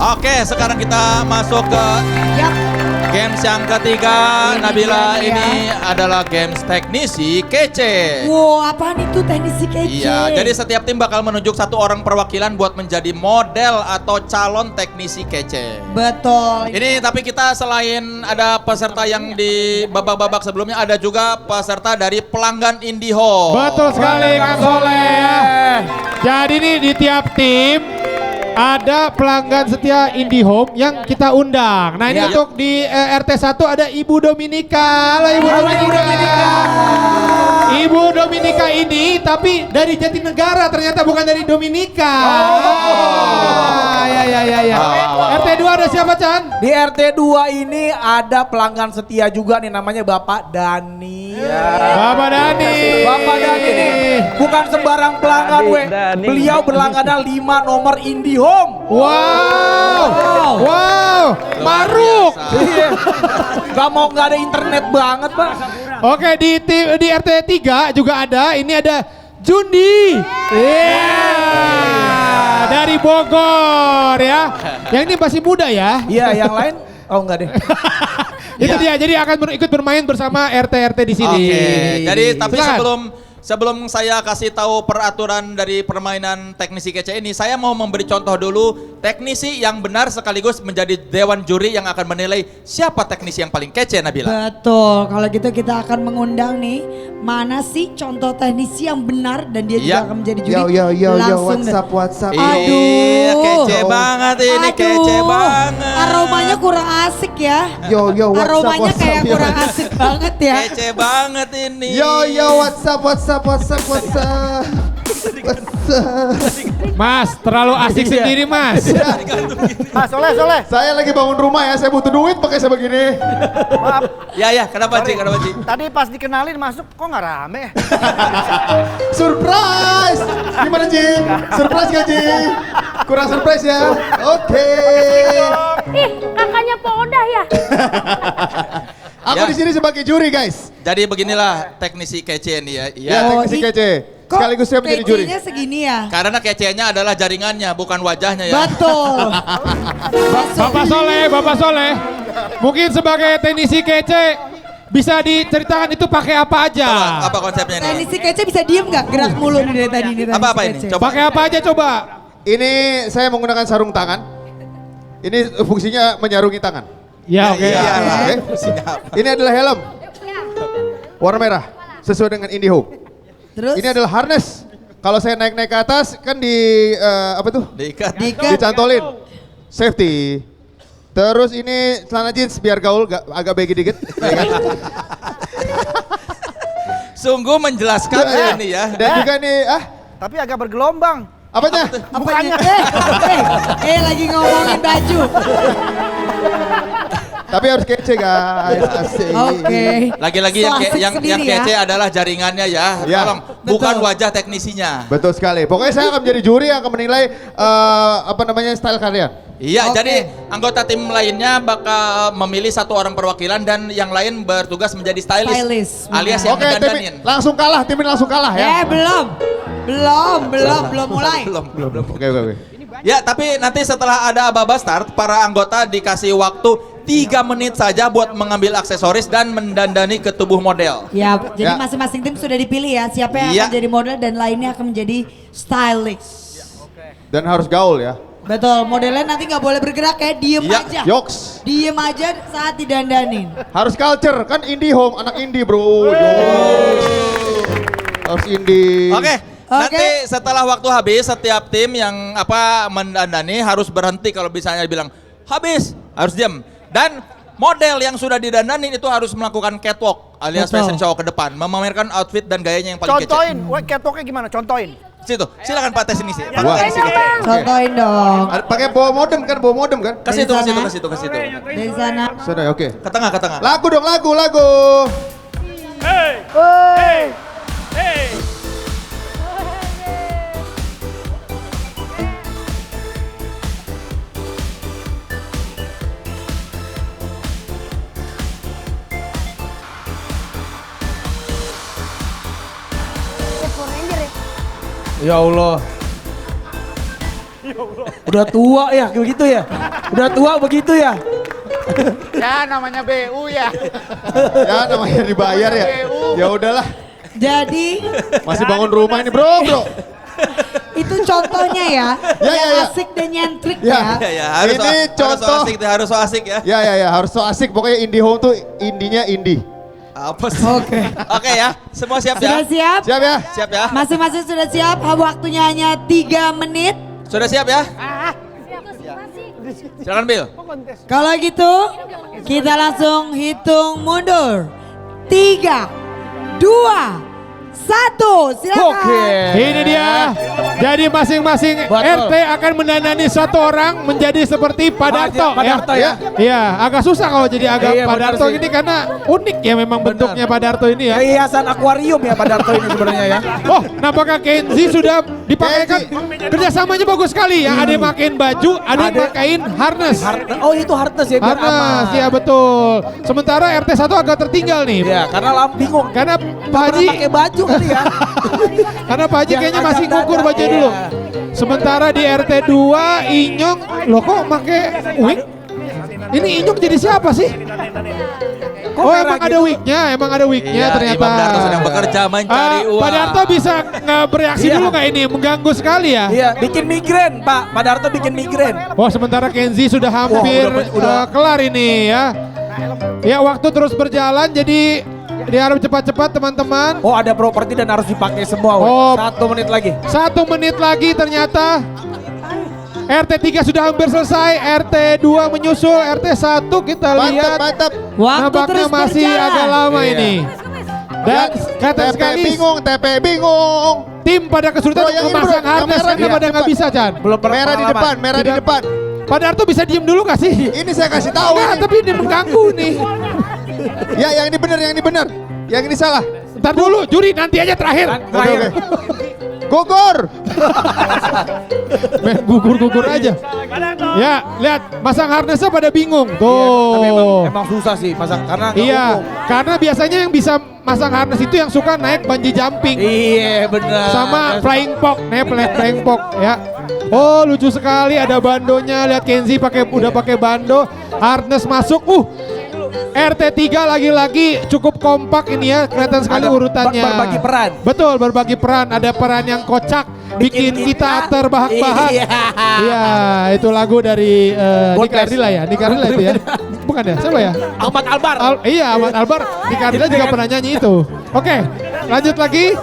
Speaker 3: Oke, sekarang kita masuk ke games yang ketiga. Nabila, ini adalah games teknisi kece.
Speaker 2: Wow, apaan itu teknisi kece?
Speaker 3: Iya, jadi setiap tim bakal menunjuk satu orang perwakilan buat menjadi model atau calon teknisi kece.
Speaker 2: Betul.
Speaker 3: Ini tapi kita selain ada peserta yang di babak-babak sebelumnya, ada juga peserta dari pelanggan IndiHome.
Speaker 4: Betul sekali Kang Soleh ya. Jadi nih di tiap tim ada pelanggan setia IndiHome yang kita undang. Nah ini
Speaker 3: Ya.
Speaker 4: untuk di RT 1 ada Ibu Dominika. Halo Ibu Dominika. Ibu Dominika ini tapi dari Jatinegara, ternyata bukan dari Dominika. Ya. RT 2 ada siapa, Chan?
Speaker 1: Di RT 2 ini ada pelanggan setia juga nih, namanya Bapak Dani.
Speaker 4: Bapak Dani.
Speaker 1: Bapak Dani nih bukan sembarang pelanggan, beliau berlangganan 5 nomor IndiHome.
Speaker 4: Wow. Maruk.
Speaker 1: Gak ada internet banget, Pak.
Speaker 4: Oke, di RT 3 juga ada. Ini ada Jundi. Dari Bogor ya. Yang ini masih muda ya.
Speaker 1: Iya, yang lain oh enggak deh.
Speaker 4: Itu dia. Jadi akan ikut bermain bersama RT-RT di sini.
Speaker 3: Oke, jadi tapi
Speaker 4: Silakan.
Speaker 3: sebelum saya kasih tahu peraturan dari permainan teknisi kece ini, saya mau memberi contoh dulu teknisi yang benar sekaligus menjadi dewan juri yang akan menilai siapa teknisi yang paling kece, Nabila.
Speaker 2: Betul, kalau gitu kita akan mengundang nih mana sih contoh teknisi yang benar dan dia juga akan menjadi juri. Langsung
Speaker 9: WhatsApp.
Speaker 3: Iya, kece banget ini, kece banget.
Speaker 2: Aromanya kurang asik ya.
Speaker 9: Yo
Speaker 2: Aromanya kayak kurang asik banget ya.
Speaker 3: Kece banget ini.
Speaker 9: Yo WhatsApp.
Speaker 4: Mas, terlalu asik sendiri Mas.
Speaker 9: Mas, Soleh. Saya lagi bangun rumah ya, saya butuh duit pakai saya begini.
Speaker 3: Maaf. Ya, kenapa Ci?
Speaker 9: Tadi pas dikenalin masuk kok nggak rame? Surprise! Gimana Ci? Surprise gak Ci? Kurang surprise ya? Oke.
Speaker 16: Ih, kakaknya Poda ya?
Speaker 9: Aku di sini sebagai juri guys.
Speaker 3: Jadi beginilah teknisi kece ini ya.
Speaker 9: Ya, teknisi kece. Sekaligus saya menjadi juri.
Speaker 2: Kecenya segini ya?
Speaker 3: Karena kecenya adalah jaringannya, bukan wajahnya ya.
Speaker 2: Betul.
Speaker 4: Bapak Soleh. Mungkin sebagai teknisi kece bisa diceritakan itu pakai apa aja?
Speaker 3: Apa konsepnya ini?
Speaker 2: Teknisi kece bisa diem nggak? Gerak mulu nih dari tadi nih.
Speaker 3: Apa ini?
Speaker 2: Kece.
Speaker 3: Coba.
Speaker 4: Pakai apa aja coba?
Speaker 9: Ini saya menggunakan sarung tangan. Ini fungsinya menyarungi tangan.
Speaker 4: Ya oke.
Speaker 9: Ini adalah helm. Warna merah. Sesuai dengan IndiHome.
Speaker 2: Terus?
Speaker 9: Ini adalah harness. Kalau saya naik ke atas kan apa tuh?
Speaker 3: Diikat.
Speaker 9: Dicantolin. Safety. Terus ini celana jeans biar gaul, agak baggy dikit.
Speaker 3: Sungguh menjelaskan ini ya.
Speaker 9: Dan juga nih,
Speaker 8: Tapi agak bergelombang.
Speaker 9: apanya?
Speaker 2: Apanya? Lagi ngomongin baju.
Speaker 9: Tapi harus kece guys. Asik.
Speaker 2: Oke.
Speaker 3: Lagi-lagi yang kece adalah jaringannya ya.
Speaker 9: Ya.
Speaker 3: Tolong, bukan wajah teknisinya.
Speaker 9: Betul sekali. Pokoknya saya akan menjadi juri yang akan menilai style kalian.
Speaker 3: Iya, jadi anggota tim lainnya bakal memilih satu orang perwakilan dan yang lain bertugas menjadi stylist. Alias yang
Speaker 9: Oke,
Speaker 3: ngedandanin.
Speaker 9: langsung kalah, tim ini langsung kalah ya.
Speaker 2: Belum mulai.
Speaker 3: Belum.
Speaker 9: Oke.
Speaker 3: Ya, tapi nanti setelah ada aba-aba start, para anggota dikasih waktu 3 menit saja buat mengambil aksesoris dan mendandani ke tubuh model.
Speaker 2: Ya, jadi masing-masing tim sudah dipilih ya siapa yang akan jadi model dan lainnya akan menjadi stylist.
Speaker 9: Dan harus gaul ya.
Speaker 2: Betul, modelnya nanti nggak boleh bergerak ya, diem aja.
Speaker 9: Yoks.
Speaker 2: Diem aja saat didandanin.
Speaker 9: Harus culture, kan IndiHome, anak indie bro. Harus indie.
Speaker 3: Oke, Nanti setelah waktu habis, setiap tim yang mendandani harus berhenti kalau misalnya bilang habis, harus diam. Dan model yang sudah didandanin itu harus melakukan catwalk alias fashion show ke depan, memamerkan outfit dan gayanya yang paling kece.
Speaker 9: Contohin, catwalknya gimana? Contohin.
Speaker 3: Situ, silakan Pak Tes ini sih.
Speaker 2: Contohin dong.
Speaker 4: Pakai bawa modem kan?
Speaker 3: Ke situ.
Speaker 2: Dari sana.
Speaker 4: Sudah, oke.
Speaker 3: Ke tengah.
Speaker 4: Lagu dong, lagu.
Speaker 9: Hey.
Speaker 1: Ya Allah. Udah tua ya begitu ya? Udah tua begitu ya?
Speaker 9: Ya namanya BU ya.
Speaker 4: Ya namanya dibayar ya. Ya udahlah.
Speaker 2: Jadi
Speaker 4: Masih bangun rumah ini bro.
Speaker 2: itu contohnya ya, yang asik dan nyentrik ya.
Speaker 3: Harus
Speaker 4: Ini contoh.
Speaker 3: harus so asik ya.
Speaker 4: Ya, harus so asik. Pokoknya indie home tuh indinya indie.
Speaker 3: Apa sih?
Speaker 2: Oke
Speaker 3: Ya, semua siap
Speaker 2: Sudah
Speaker 3: ya?
Speaker 2: siap?
Speaker 3: Siap ya?
Speaker 2: Masing-masing sudah siap, waktunya hanya 3 menit.
Speaker 3: Sudah siap ya? Silakan Bill.
Speaker 2: Kalau gitu, kita langsung hitung mundur. 3, 2, 1, silakan.
Speaker 4: Ini dia. Jadi masing-masing RT akan mendandani satu orang menjadi seperti Pak Darto.
Speaker 1: Pak Darto ya?
Speaker 4: Iya, agak susah kalau jadi
Speaker 1: Iya,
Speaker 4: Pak
Speaker 1: benar
Speaker 4: Darto
Speaker 1: sih.
Speaker 4: ini karena unik ya memang bentuknya Pak Darto ini ya.
Speaker 1: Hiasan akuarium ya Pak Darto ini sebenarnya ya.
Speaker 4: Oh, nampaknya Kenzi sudah dipakaikan kerjasamanya bagus sekali ya. Ada yang makain baju, ada yang makain harness.
Speaker 1: Oh itu harness ya biar
Speaker 4: Harness,
Speaker 1: aman.
Speaker 4: ya betul. Sementara RT 1 agak tertinggal nih.
Speaker 1: Ya karena bingung.
Speaker 4: Karena Pak Haji
Speaker 1: pakai baju kali ya.
Speaker 4: Karena Pak Haji
Speaker 1: Yang
Speaker 4: kayaknya
Speaker 1: agak
Speaker 4: masih ngukur
Speaker 1: dada,
Speaker 4: baju
Speaker 1: iya.
Speaker 4: dulu. Sementara di RT 2 Inyong, loh kok pakai wig? Ini Inyong jadi siapa sih? Oh emang ada wignya, ternyata.
Speaker 3: Imam Darto sedang bekerja mencari uang.
Speaker 4: Pak Darto bisa nggak bereaksi dulu nggak ini? Mengganggu sekali ya.
Speaker 1: Iya bikin migrain Pak Darto bikin migrain.
Speaker 4: Wah sementara Kenzi sudah hampir kelar ini ya. Ya waktu terus berjalan jadi diharap cepat-cepat teman-teman.
Speaker 1: Oh ada properti dan harus dipakai semua.
Speaker 4: Oh.
Speaker 1: 1 menit lagi.
Speaker 4: 1 menit lagi ternyata. RT 3 sudah hampir selesai, RT 2 menyusul, RT 1 kita lihat.
Speaker 2: Waktu
Speaker 4: nampaknya
Speaker 2: terus
Speaker 4: masih
Speaker 2: berjalan.
Speaker 4: agak lama ini. Dan kata sekali
Speaker 5: TP bingung.
Speaker 4: tim pada kesulitan memasang harness karena pada nggak bisa Chan.
Speaker 1: Belum
Speaker 5: Merah di depan, merah di depan.
Speaker 4: Pak Darto bisa diem dulu nggak sih?
Speaker 5: Ini saya kasih tahu.
Speaker 4: Nggak, tapi ini mengganggu nih.
Speaker 5: Ya yang ini benar, yang ini salah.
Speaker 4: Ntar dulu, juri nanti aja terakhir.
Speaker 5: Oke. Gugur.
Speaker 4: Main gugur aja. Ya, lihat masang harnessnya pada bingung. Tuh.
Speaker 1: Tapi emang susah sih masang karena nggak
Speaker 4: Iya,
Speaker 1: umum.
Speaker 4: karena biasanya yang bisa masang harness itu yang suka naik bungee jumping.
Speaker 1: Iya benar.
Speaker 4: Sama flying fox, naik flying fox ya. Oh, lucu sekali ada bandonya. Lihat Kenzi udah pakai bando, harness masuk. RT 3 lagi-lagi cukup kompak ini ya, kelihatan sekali urutannya.
Speaker 1: Berbagi peran.
Speaker 4: Betul, berbagi peran. Ada peran yang kocak, bikin kita terbahak-bahak. Iya, itu lagu dari Nikardila ya, Nikardila itu ya. Bukan ya, siapa ya?
Speaker 1: Ahmad Albar.
Speaker 4: Iya, Ahmad Albar. Nikardila juga pernah nyanyi itu. Oke, lanjut lagi.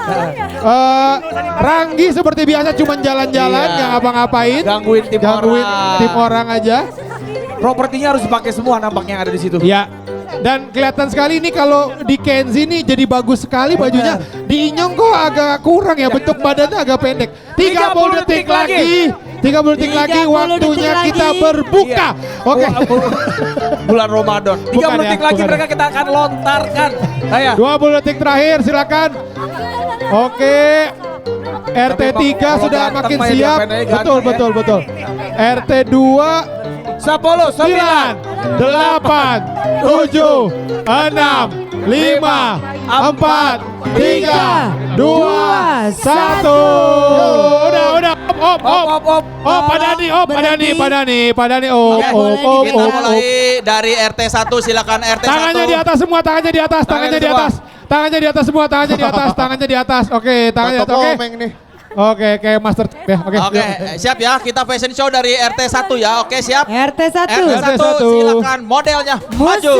Speaker 4: Ranggi seperti biasa cuma jalan-jalan, nggak ngapa-ngapain.
Speaker 1: Gangguin
Speaker 4: tim orang aja.
Speaker 1: Propertinya harus dipakai semua nampaknya yang ada di situ.
Speaker 4: Ya. Dan kelihatan sekali ini kalau di Kenzi nih jadi bagus sekali bajunya. Di Inyong kok agak kurang ya, bentuk badannya agak pendek. 30 detik lagi. 30 detik lagi waktunya kita berbuka. Oke.
Speaker 1: Bulan Ramadan. 30 detik lagi
Speaker 4: bukan
Speaker 1: mereka kita akan lontarkan. Ayo.
Speaker 4: 20 detik terakhir silakan. Oke. RT 3 sudah makin siap. Betul. RT 2
Speaker 1: 10,
Speaker 4: 9, 8, 7, 6, 5, 4, 3, 2, 1. Udah. Pak Dani.
Speaker 3: Kita mulai dari RT 1, silakan RT 1.
Speaker 4: Tangannya di atas semua, tangannya di atas semua, tangannya di atas. Oke, tangannya di atas. Oke. Oke, kayak master ya, oke.
Speaker 3: Siap ya, kita fashion show dari RT 1 ya. Oke, siap.
Speaker 2: RT 1.
Speaker 3: RT 1 silakan modelnya maju.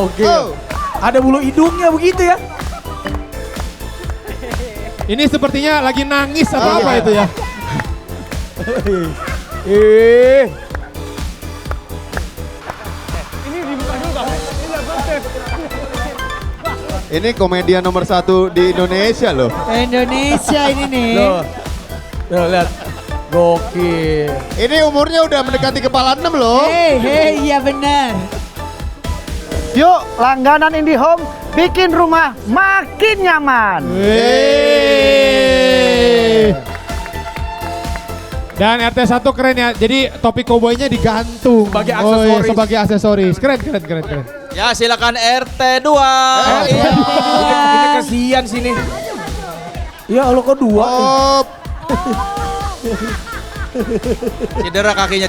Speaker 1: Oke. Ada bulu hidungnya begitu ya.
Speaker 4: Ini sepertinya lagi nangis atau apa itu ya?
Speaker 5: Ini komedian nomor 1 di Indonesia loh.
Speaker 2: Indonesia ini nih.
Speaker 1: Loh, lihat. Gokil.
Speaker 5: Ini umurnya udah mendekati kepala 6 loh.
Speaker 2: Hei, iya benar.
Speaker 9: Yuk, langganan IndiHome bikin rumah makin nyaman.
Speaker 4: Dan RT1 keren ya, jadi topi koboi-nya digantung.
Speaker 1: Sebagai
Speaker 4: Oh, iya,
Speaker 1: aksesoris.
Speaker 4: sebagai aksesoris. Keren.
Speaker 3: Ya silakan RT2.
Speaker 1: Iya. Ini kasihan sini. Ya Allah kok 2.
Speaker 3: Cedera kakinya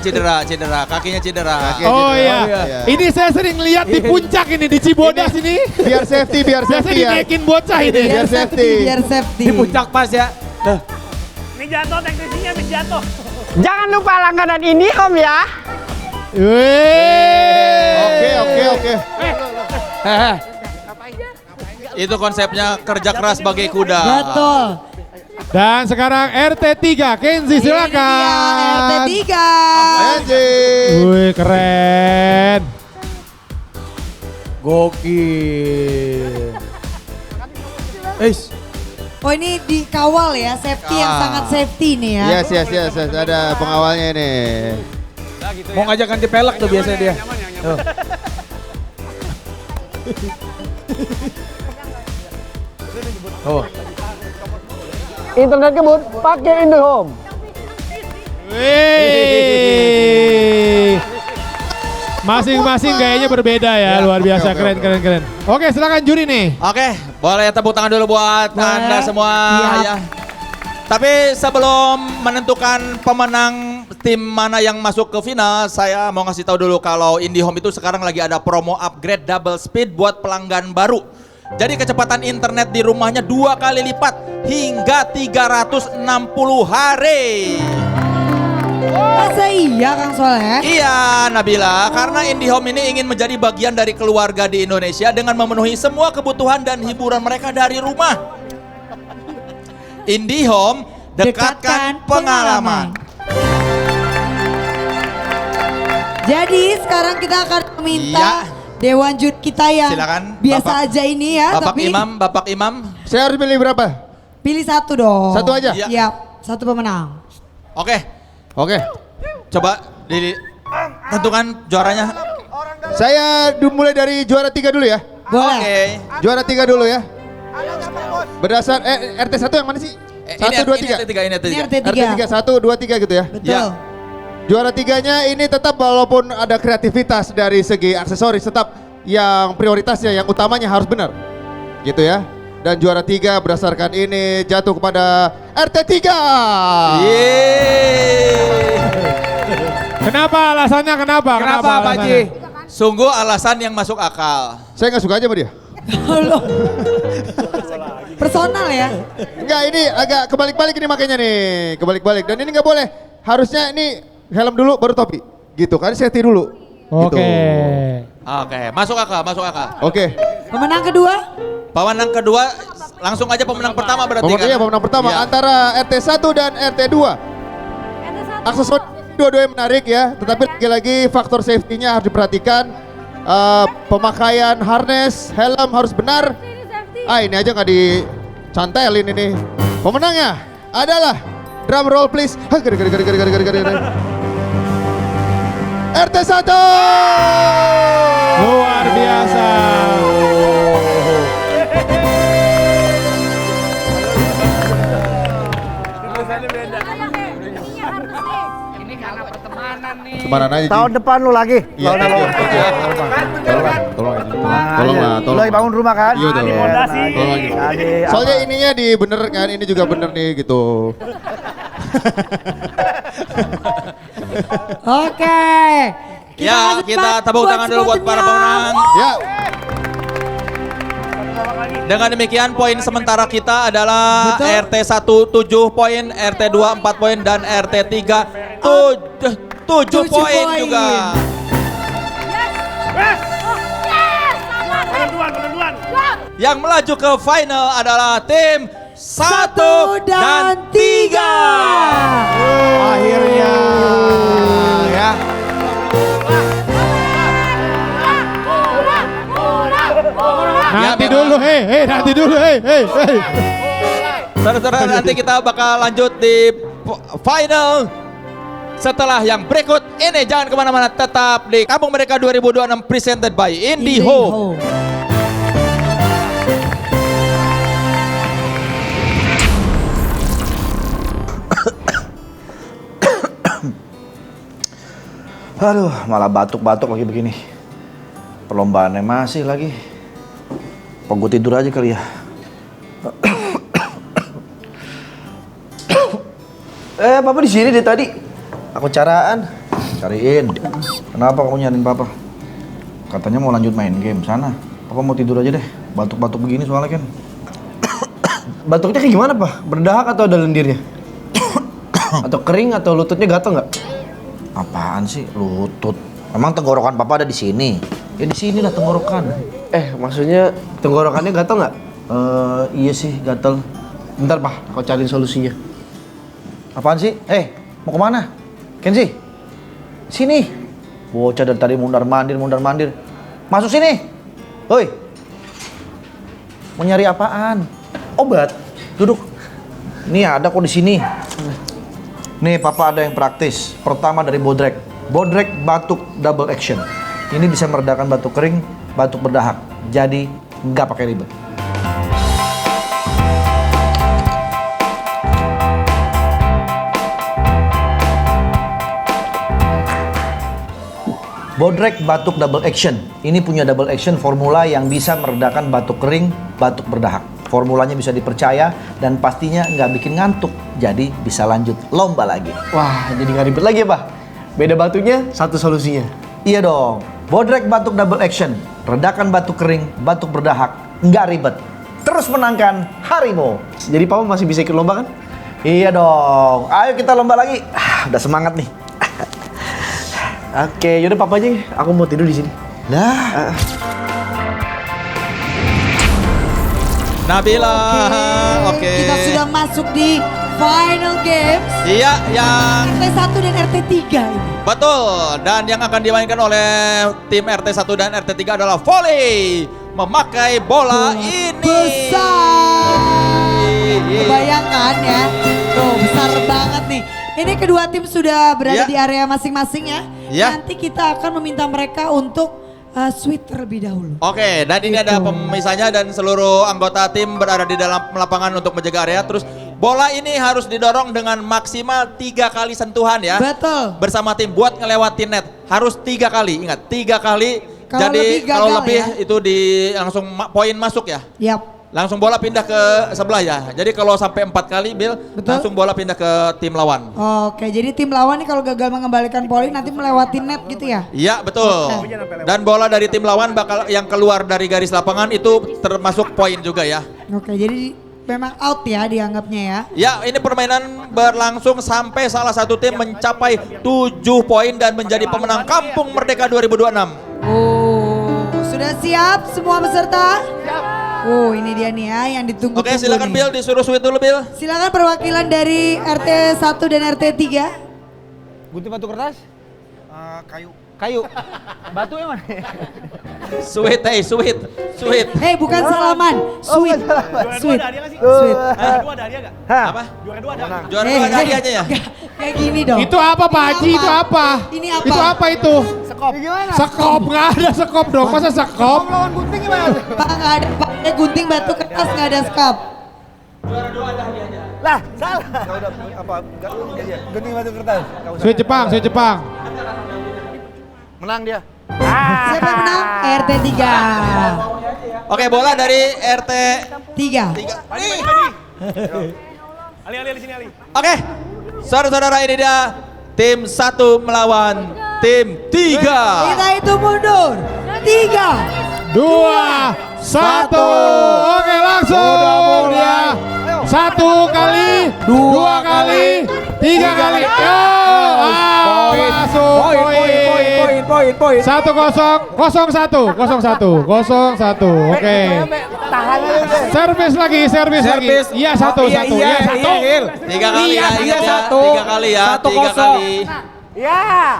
Speaker 3: kakinya cedera.
Speaker 4: Oh iya. Ini saya sering lihat di puncak ini, di Cibodas ini.
Speaker 5: Biar safety
Speaker 4: Biasa
Speaker 5: ya.
Speaker 4: dinaikin bocah ini.
Speaker 5: Biar safety.
Speaker 2: Biar safety.
Speaker 1: Di puncak pas ya.
Speaker 8: Ini jatuh teknisinya, ini jatuh.
Speaker 9: Jangan lupa langganan IndiHome ya.
Speaker 5: Oke.
Speaker 3: Itu konsepnya kerja keras bagai kuda.
Speaker 2: Betul.
Speaker 4: Dan sekarang RT3, Kenzi silakan.
Speaker 2: RT3.
Speaker 4: Wih, keren.
Speaker 1: Gokil.
Speaker 2: Oh ini dikawal ya, safety yang sangat safety nih ya.
Speaker 5: Yes. Ada pengawalnya ini.
Speaker 1: Mau ngajak ganti pelek tuh biasanya dia. Tuh. Oh.
Speaker 9: Internet kebun pakai IndiHome.
Speaker 4: Wih. Masing-masing gayanya berbeda ya, luar biasa, keren. Oke, silakan juri nih.
Speaker 3: Oke, boleh tepuk tangan dulu buat Anda semua ya. Tapi sebelum menentukan pemenang tim mana yang masuk ke final, saya mau ngasih tahu dulu kalau IndiHome itu sekarang lagi ada promo upgrade double speed buat pelanggan baru. Jadi kecepatan internet di rumahnya 2 kali lipat hingga 360 hari.
Speaker 2: Masa iya Kang Soleh?
Speaker 3: Iya Nabila, karena IndiHome ini ingin menjadi bagian dari keluarga di Indonesia dengan memenuhi semua kebutuhan dan hiburan mereka dari rumah. IndiHome, dekatkan pengalaman.
Speaker 2: Jadi sekarang kita akan meminta Dewan Juri kita yang
Speaker 3: silakan,
Speaker 2: biasa aja ini ya.
Speaker 3: Bapak Imam.
Speaker 5: Saya harus pilih berapa?
Speaker 2: Pilih satu dong.
Speaker 5: Satu aja?
Speaker 2: Iya, satu pemenang.
Speaker 3: Oke. Coba tentukan juaranya.
Speaker 5: Saya mulai dari juara 3 dulu ya.
Speaker 2: Boleh.
Speaker 3: Oke.
Speaker 5: Juara 3 dulu ya. Berdasar RT1 yang mana sih? 1, 2, 3.
Speaker 2: Ini RT3.
Speaker 5: RT3 1, 2, 3 gitu ya.
Speaker 2: Betul.
Speaker 5: Juara 3-nya ini tetap walaupun ada kreativitas dari segi aksesoris, tetap yang prioritasnya, yang utamanya harus benar. Gitu ya. Dan juara 3 berdasarkan ini jatuh kepada RT3.
Speaker 4: Kenapa alasannya kenapa
Speaker 3: Pak Ji? Sungguh alasan yang masuk akal.
Speaker 5: Saya nggak suka aja sama dia.
Speaker 2: Personal ya?
Speaker 5: Enggak, ini agak kebalik-balik ini makanya nih. Kebalik-balik. Dan ini nggak boleh. Harusnya ini helm dulu baru topi. Gitu kan, safety dulu.
Speaker 4: Oke.
Speaker 3: Masuk akal.
Speaker 5: Oke.
Speaker 2: Pemenang kedua?
Speaker 3: Pemenang kedua langsung aja pemenang pertama berarti kan?
Speaker 5: Iya, pemenang pertama antara RT1 dan RT2. Aksesoris dua-duanya menarik ya, tetapi lagi-lagi faktor safety-nya harus diperhatikan. Pemakaian harness, helm harus benar. Ini aja nggak dicantelin ini. Pemenangnya adalah drum roll please. RT1.
Speaker 4: Luar biasa.
Speaker 5: Kemana aja?
Speaker 9: Tahun depan lu lagi.
Speaker 5: Iya. Tolong lah.
Speaker 9: Lu lagi bangun rumah kan?
Speaker 5: Iya, tolong. Tolong lagi. Soalnya ininya bener kan, ini juga bener nih gitu.
Speaker 2: Oke.
Speaker 3: Kita tepuk tangan dulu buat para pemenang.
Speaker 5: Ya.
Speaker 3: Dengan demikian poin sementara kita adalah RT1 7 poin, RT2 4 poin dan RT3 7 poin juga. Yang melaju ke final adalah tim 1 dan 3.
Speaker 1: Akhirnya ya.
Speaker 4: Nanti dulu, nanti dulu,
Speaker 3: Saudara-saudara, nanti kita bakal lanjut di final setelah yang berikut ini. Jangan kemana-mana, tetap di Kampung Merdeka 2026 presented by IndiHome.
Speaker 7: Aduh, malah batuk-batuk lagi begini. Perlombaannya masih lagi. Apa gue tidur aja kali ya? Papa di sini dari tadi. Aku caraan. Cariin. Kenapa kamu nyariin Papa? Katanya mau lanjut main game sana. Papa mau tidur aja deh. Batuk-batuk begini soalnya kan.
Speaker 9: Batuknya kayak gimana, Pak? Berdahak atau ada lendirnya? Atau kering atau lututnya gatal nggak?
Speaker 7: Apaan sih lutut? Emang tenggorokan Papa ada di sini? Ya di sini lah tenggorokan.
Speaker 9: Maksudnya tenggorokannya gatal nggak?
Speaker 7: Iya sih gatal.
Speaker 9: Bentar, Pak. Aku cariin solusinya.
Speaker 7: Apaan sih? Mau kemana? Kenzi? Sini. Bocah dari tadi mundar-mandir. Masuk sini. Hoi. Mau nyari apaan? Obat. Duduk. Nih ada kok di sini. Nih Papa ada yang praktis. Pertama dari Bodrek. Bodrek batuk double action. Ini bisa meredakan batuk kering, batuk berdahak. Jadi nggak pakai ribet. Bodrek batuk double action. Ini punya double action formula yang bisa meredakan batuk kering, batuk berdahak. Formulanya bisa dipercaya dan pastinya nggak bikin ngantuk. Jadi bisa lanjut lomba lagi.
Speaker 9: Wah, jadi nggak ribet lagi ya, Pak? Beda batuknya, satu solusinya.
Speaker 7: Iya dong. Bodrek batuk double action. Redakan batuk kering, batuk berdahak. Nggak ribet. Terus menangkan harimu.
Speaker 9: Jadi Papa masih bisa ikut lomba kan?
Speaker 7: Iya dong. Ayo kita lomba lagi. Udah semangat nih.
Speaker 9: Oke, yaudah Papa aja. Aku mau tidur di sini.
Speaker 7: Nah.
Speaker 3: Nabila. Oke.
Speaker 2: Kita sudah masuk di final games.
Speaker 3: Iya, yang
Speaker 2: RT1 dan RT3 ini.
Speaker 3: betul. Dan yang akan dimainkan oleh tim RT1 dan RT3 adalah volley memakai bola ini.
Speaker 2: Besar. Bayangkan ya. Tuh, besar banget nih. Ini kedua tim sudah berada di area masing-masing ya. Nanti kita akan meminta mereka untuk sweet terlebih dahulu.
Speaker 3: Oke, dan ini ada pemisahnya dan seluruh anggota tim berada di dalam lapangan untuk menjaga area. Terus bola ini harus didorong dengan maksimal 3 kali sentuhan ya.
Speaker 2: Betul.
Speaker 3: Bersama tim buat ngelewatin net. Harus 3 kali, ingat 3 kali.
Speaker 2: Kalau
Speaker 3: jadi
Speaker 2: lebih gagal
Speaker 3: kalau lebih
Speaker 2: ya.
Speaker 3: itu di langsung poin masuk ya.
Speaker 2: Yap.
Speaker 3: Langsung bola pindah ke sebelah ya. Jadi kalau sampai 4 kali Bill, langsung bola pindah ke tim lawan.
Speaker 2: Oke, jadi tim lawan nih kalau gagal mengembalikan poin nanti melewati net gitu ya?
Speaker 3: Iya betul. Dan bola dari tim lawan bakal yang keluar dari garis lapangan itu termasuk poin juga ya.
Speaker 2: Oke, jadi memang out ya dianggapnya ya?
Speaker 3: Ya, ini permainan berlangsung sampai salah satu tim mencapai 7 poin dan menjadi pemenang Kampung Merdeka 2026.
Speaker 2: Oh, sudah siap semua peserta? Siap. Oh, ini dia nih ya yang ditunggu-tunggu.
Speaker 3: Oke, silakan Bill, disuruh sweet dulu Bill.
Speaker 2: Silakan perwakilan dari RT1 dan RT3.
Speaker 9: Gunting batu kertas? Kayu. Batu yang mana?
Speaker 3: Sweet, sweet.
Speaker 2: Bukan salaman, sweet. Sweet.
Speaker 10: Juara 2 ada hadiah gak?
Speaker 3: Apa?
Speaker 10: Juara 2 ada hadiah.
Speaker 3: Juara 2 ada hadiahnya ya?
Speaker 2: Kayak gini dong.
Speaker 4: Itu apa Pak Haji? Itu apa?
Speaker 2: Ini apa?
Speaker 4: Itu apa itu?
Speaker 9: Sekop. Gimana?
Speaker 4: Sekop, nggak ada sekop dong. Masa sekop?
Speaker 9: Lawan gunting gimana?
Speaker 2: Pak nggak ada, Pak ada gunting batu kertas nggak ada skap.
Speaker 3: Juara 2 ada hadiahnya.
Speaker 9: Lah, salah. Ya udah apa? Gunting batu kertas.
Speaker 4: Sweet Jepang.
Speaker 9: Menang dia.
Speaker 2: Siapa yang menang? RT3.
Speaker 3: Oke, bola dari RT
Speaker 2: 3.
Speaker 10: Ali di sini Ali.
Speaker 3: Oke, saudara-saudara ini dia tim 1 melawan tim 3.
Speaker 2: Kita itu mundur. 3,
Speaker 4: 2, 1. Oke, langsung dia. 1 kali, 2 kali, 3 kali. Masuk poin.
Speaker 1: poin.
Speaker 4: 1-0, 0-1. Oke. Servis lagi. Iya, 1.
Speaker 1: Iya,
Speaker 3: 3 kali ya,
Speaker 1: Iya,
Speaker 3: 1. 3 kali ya, 3 kali.
Speaker 9: Ya.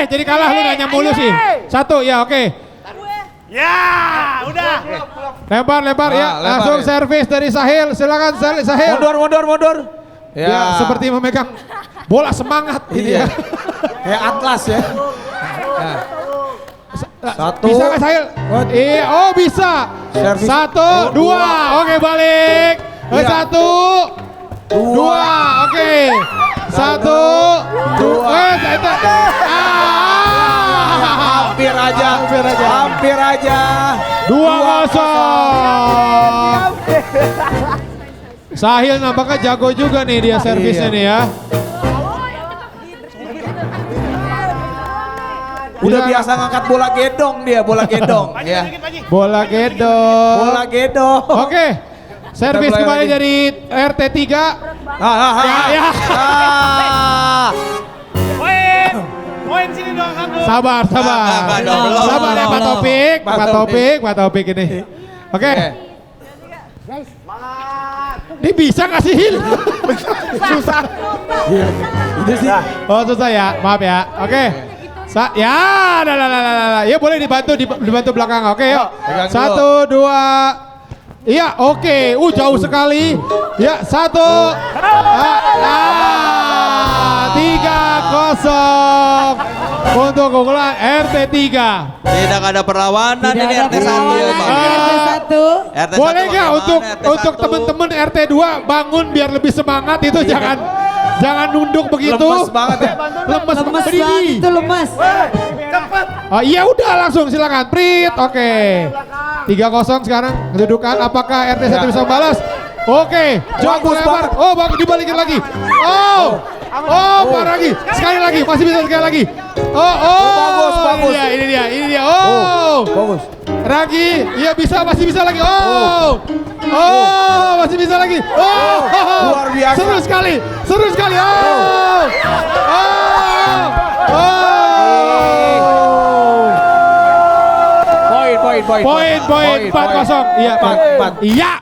Speaker 4: Jadi kalah lu nanya mulu sih. 1 ya, oke.
Speaker 9: Ya, udah.
Speaker 4: Lempar ya. Langsung servis dari Sahil. Silakan Sahil.
Speaker 1: Mundur.
Speaker 4: Ya, seperti memegang bola semangat ini ya.
Speaker 1: Kayak Atlas ya. Satu.
Speaker 4: Bisa nggak Sahil? Iya, oh bisa. 1, 2, oke balik. 1, 2, oke. 1, 2,
Speaker 1: hampir aja.
Speaker 4: 2-0. Sahil nampaknya jago juga nih dia servisnya nih ya.
Speaker 1: Udah biasa ngangkat bola gedong dia, bola gedong. Ya.
Speaker 4: Bola gedong. Oke. Servis kembali dari RT 3. Ya.
Speaker 9: Poin sini dong.
Speaker 4: Sabar. Sabar ya Pak Taufik ini. Oke. Ini bisa nggak sih Hil? Susah. Oh susah ya, maaf ya. Oke. Ya, ya boleh dibantu belakang. Oke, yuk. 1, 2. Iya, oke. Jauh sekali. Ya, 1. 3-0 untuk keunggulan RT 3.
Speaker 3: Tidak ada perlawanan ini RT 1.
Speaker 4: Boleh nggak untuk teman-teman RT 2 bangun biar lebih semangat itu jangan nunduk begitu.
Speaker 1: Lemes banget ya.
Speaker 4: Lemes
Speaker 2: banget itu lemes.
Speaker 4: Oh iya udah langsung silakan. Prit. Oke. 3-0 sekarang kedudukan. Apakah RT 1 bisa balas? Oke. Bagus banget. Oh bagus dibalikin lagi. Oh parah lagi. Sekali lagi. Masih bisa sekali lagi. Bagus. Ini dia.
Speaker 1: Bagus.
Speaker 4: Ragi, iya bisa, masih bisa lagi. Masih bisa lagi.
Speaker 1: Luar biasa.
Speaker 4: Seru sekali. Poin 4-0. Iya, 4. Iya.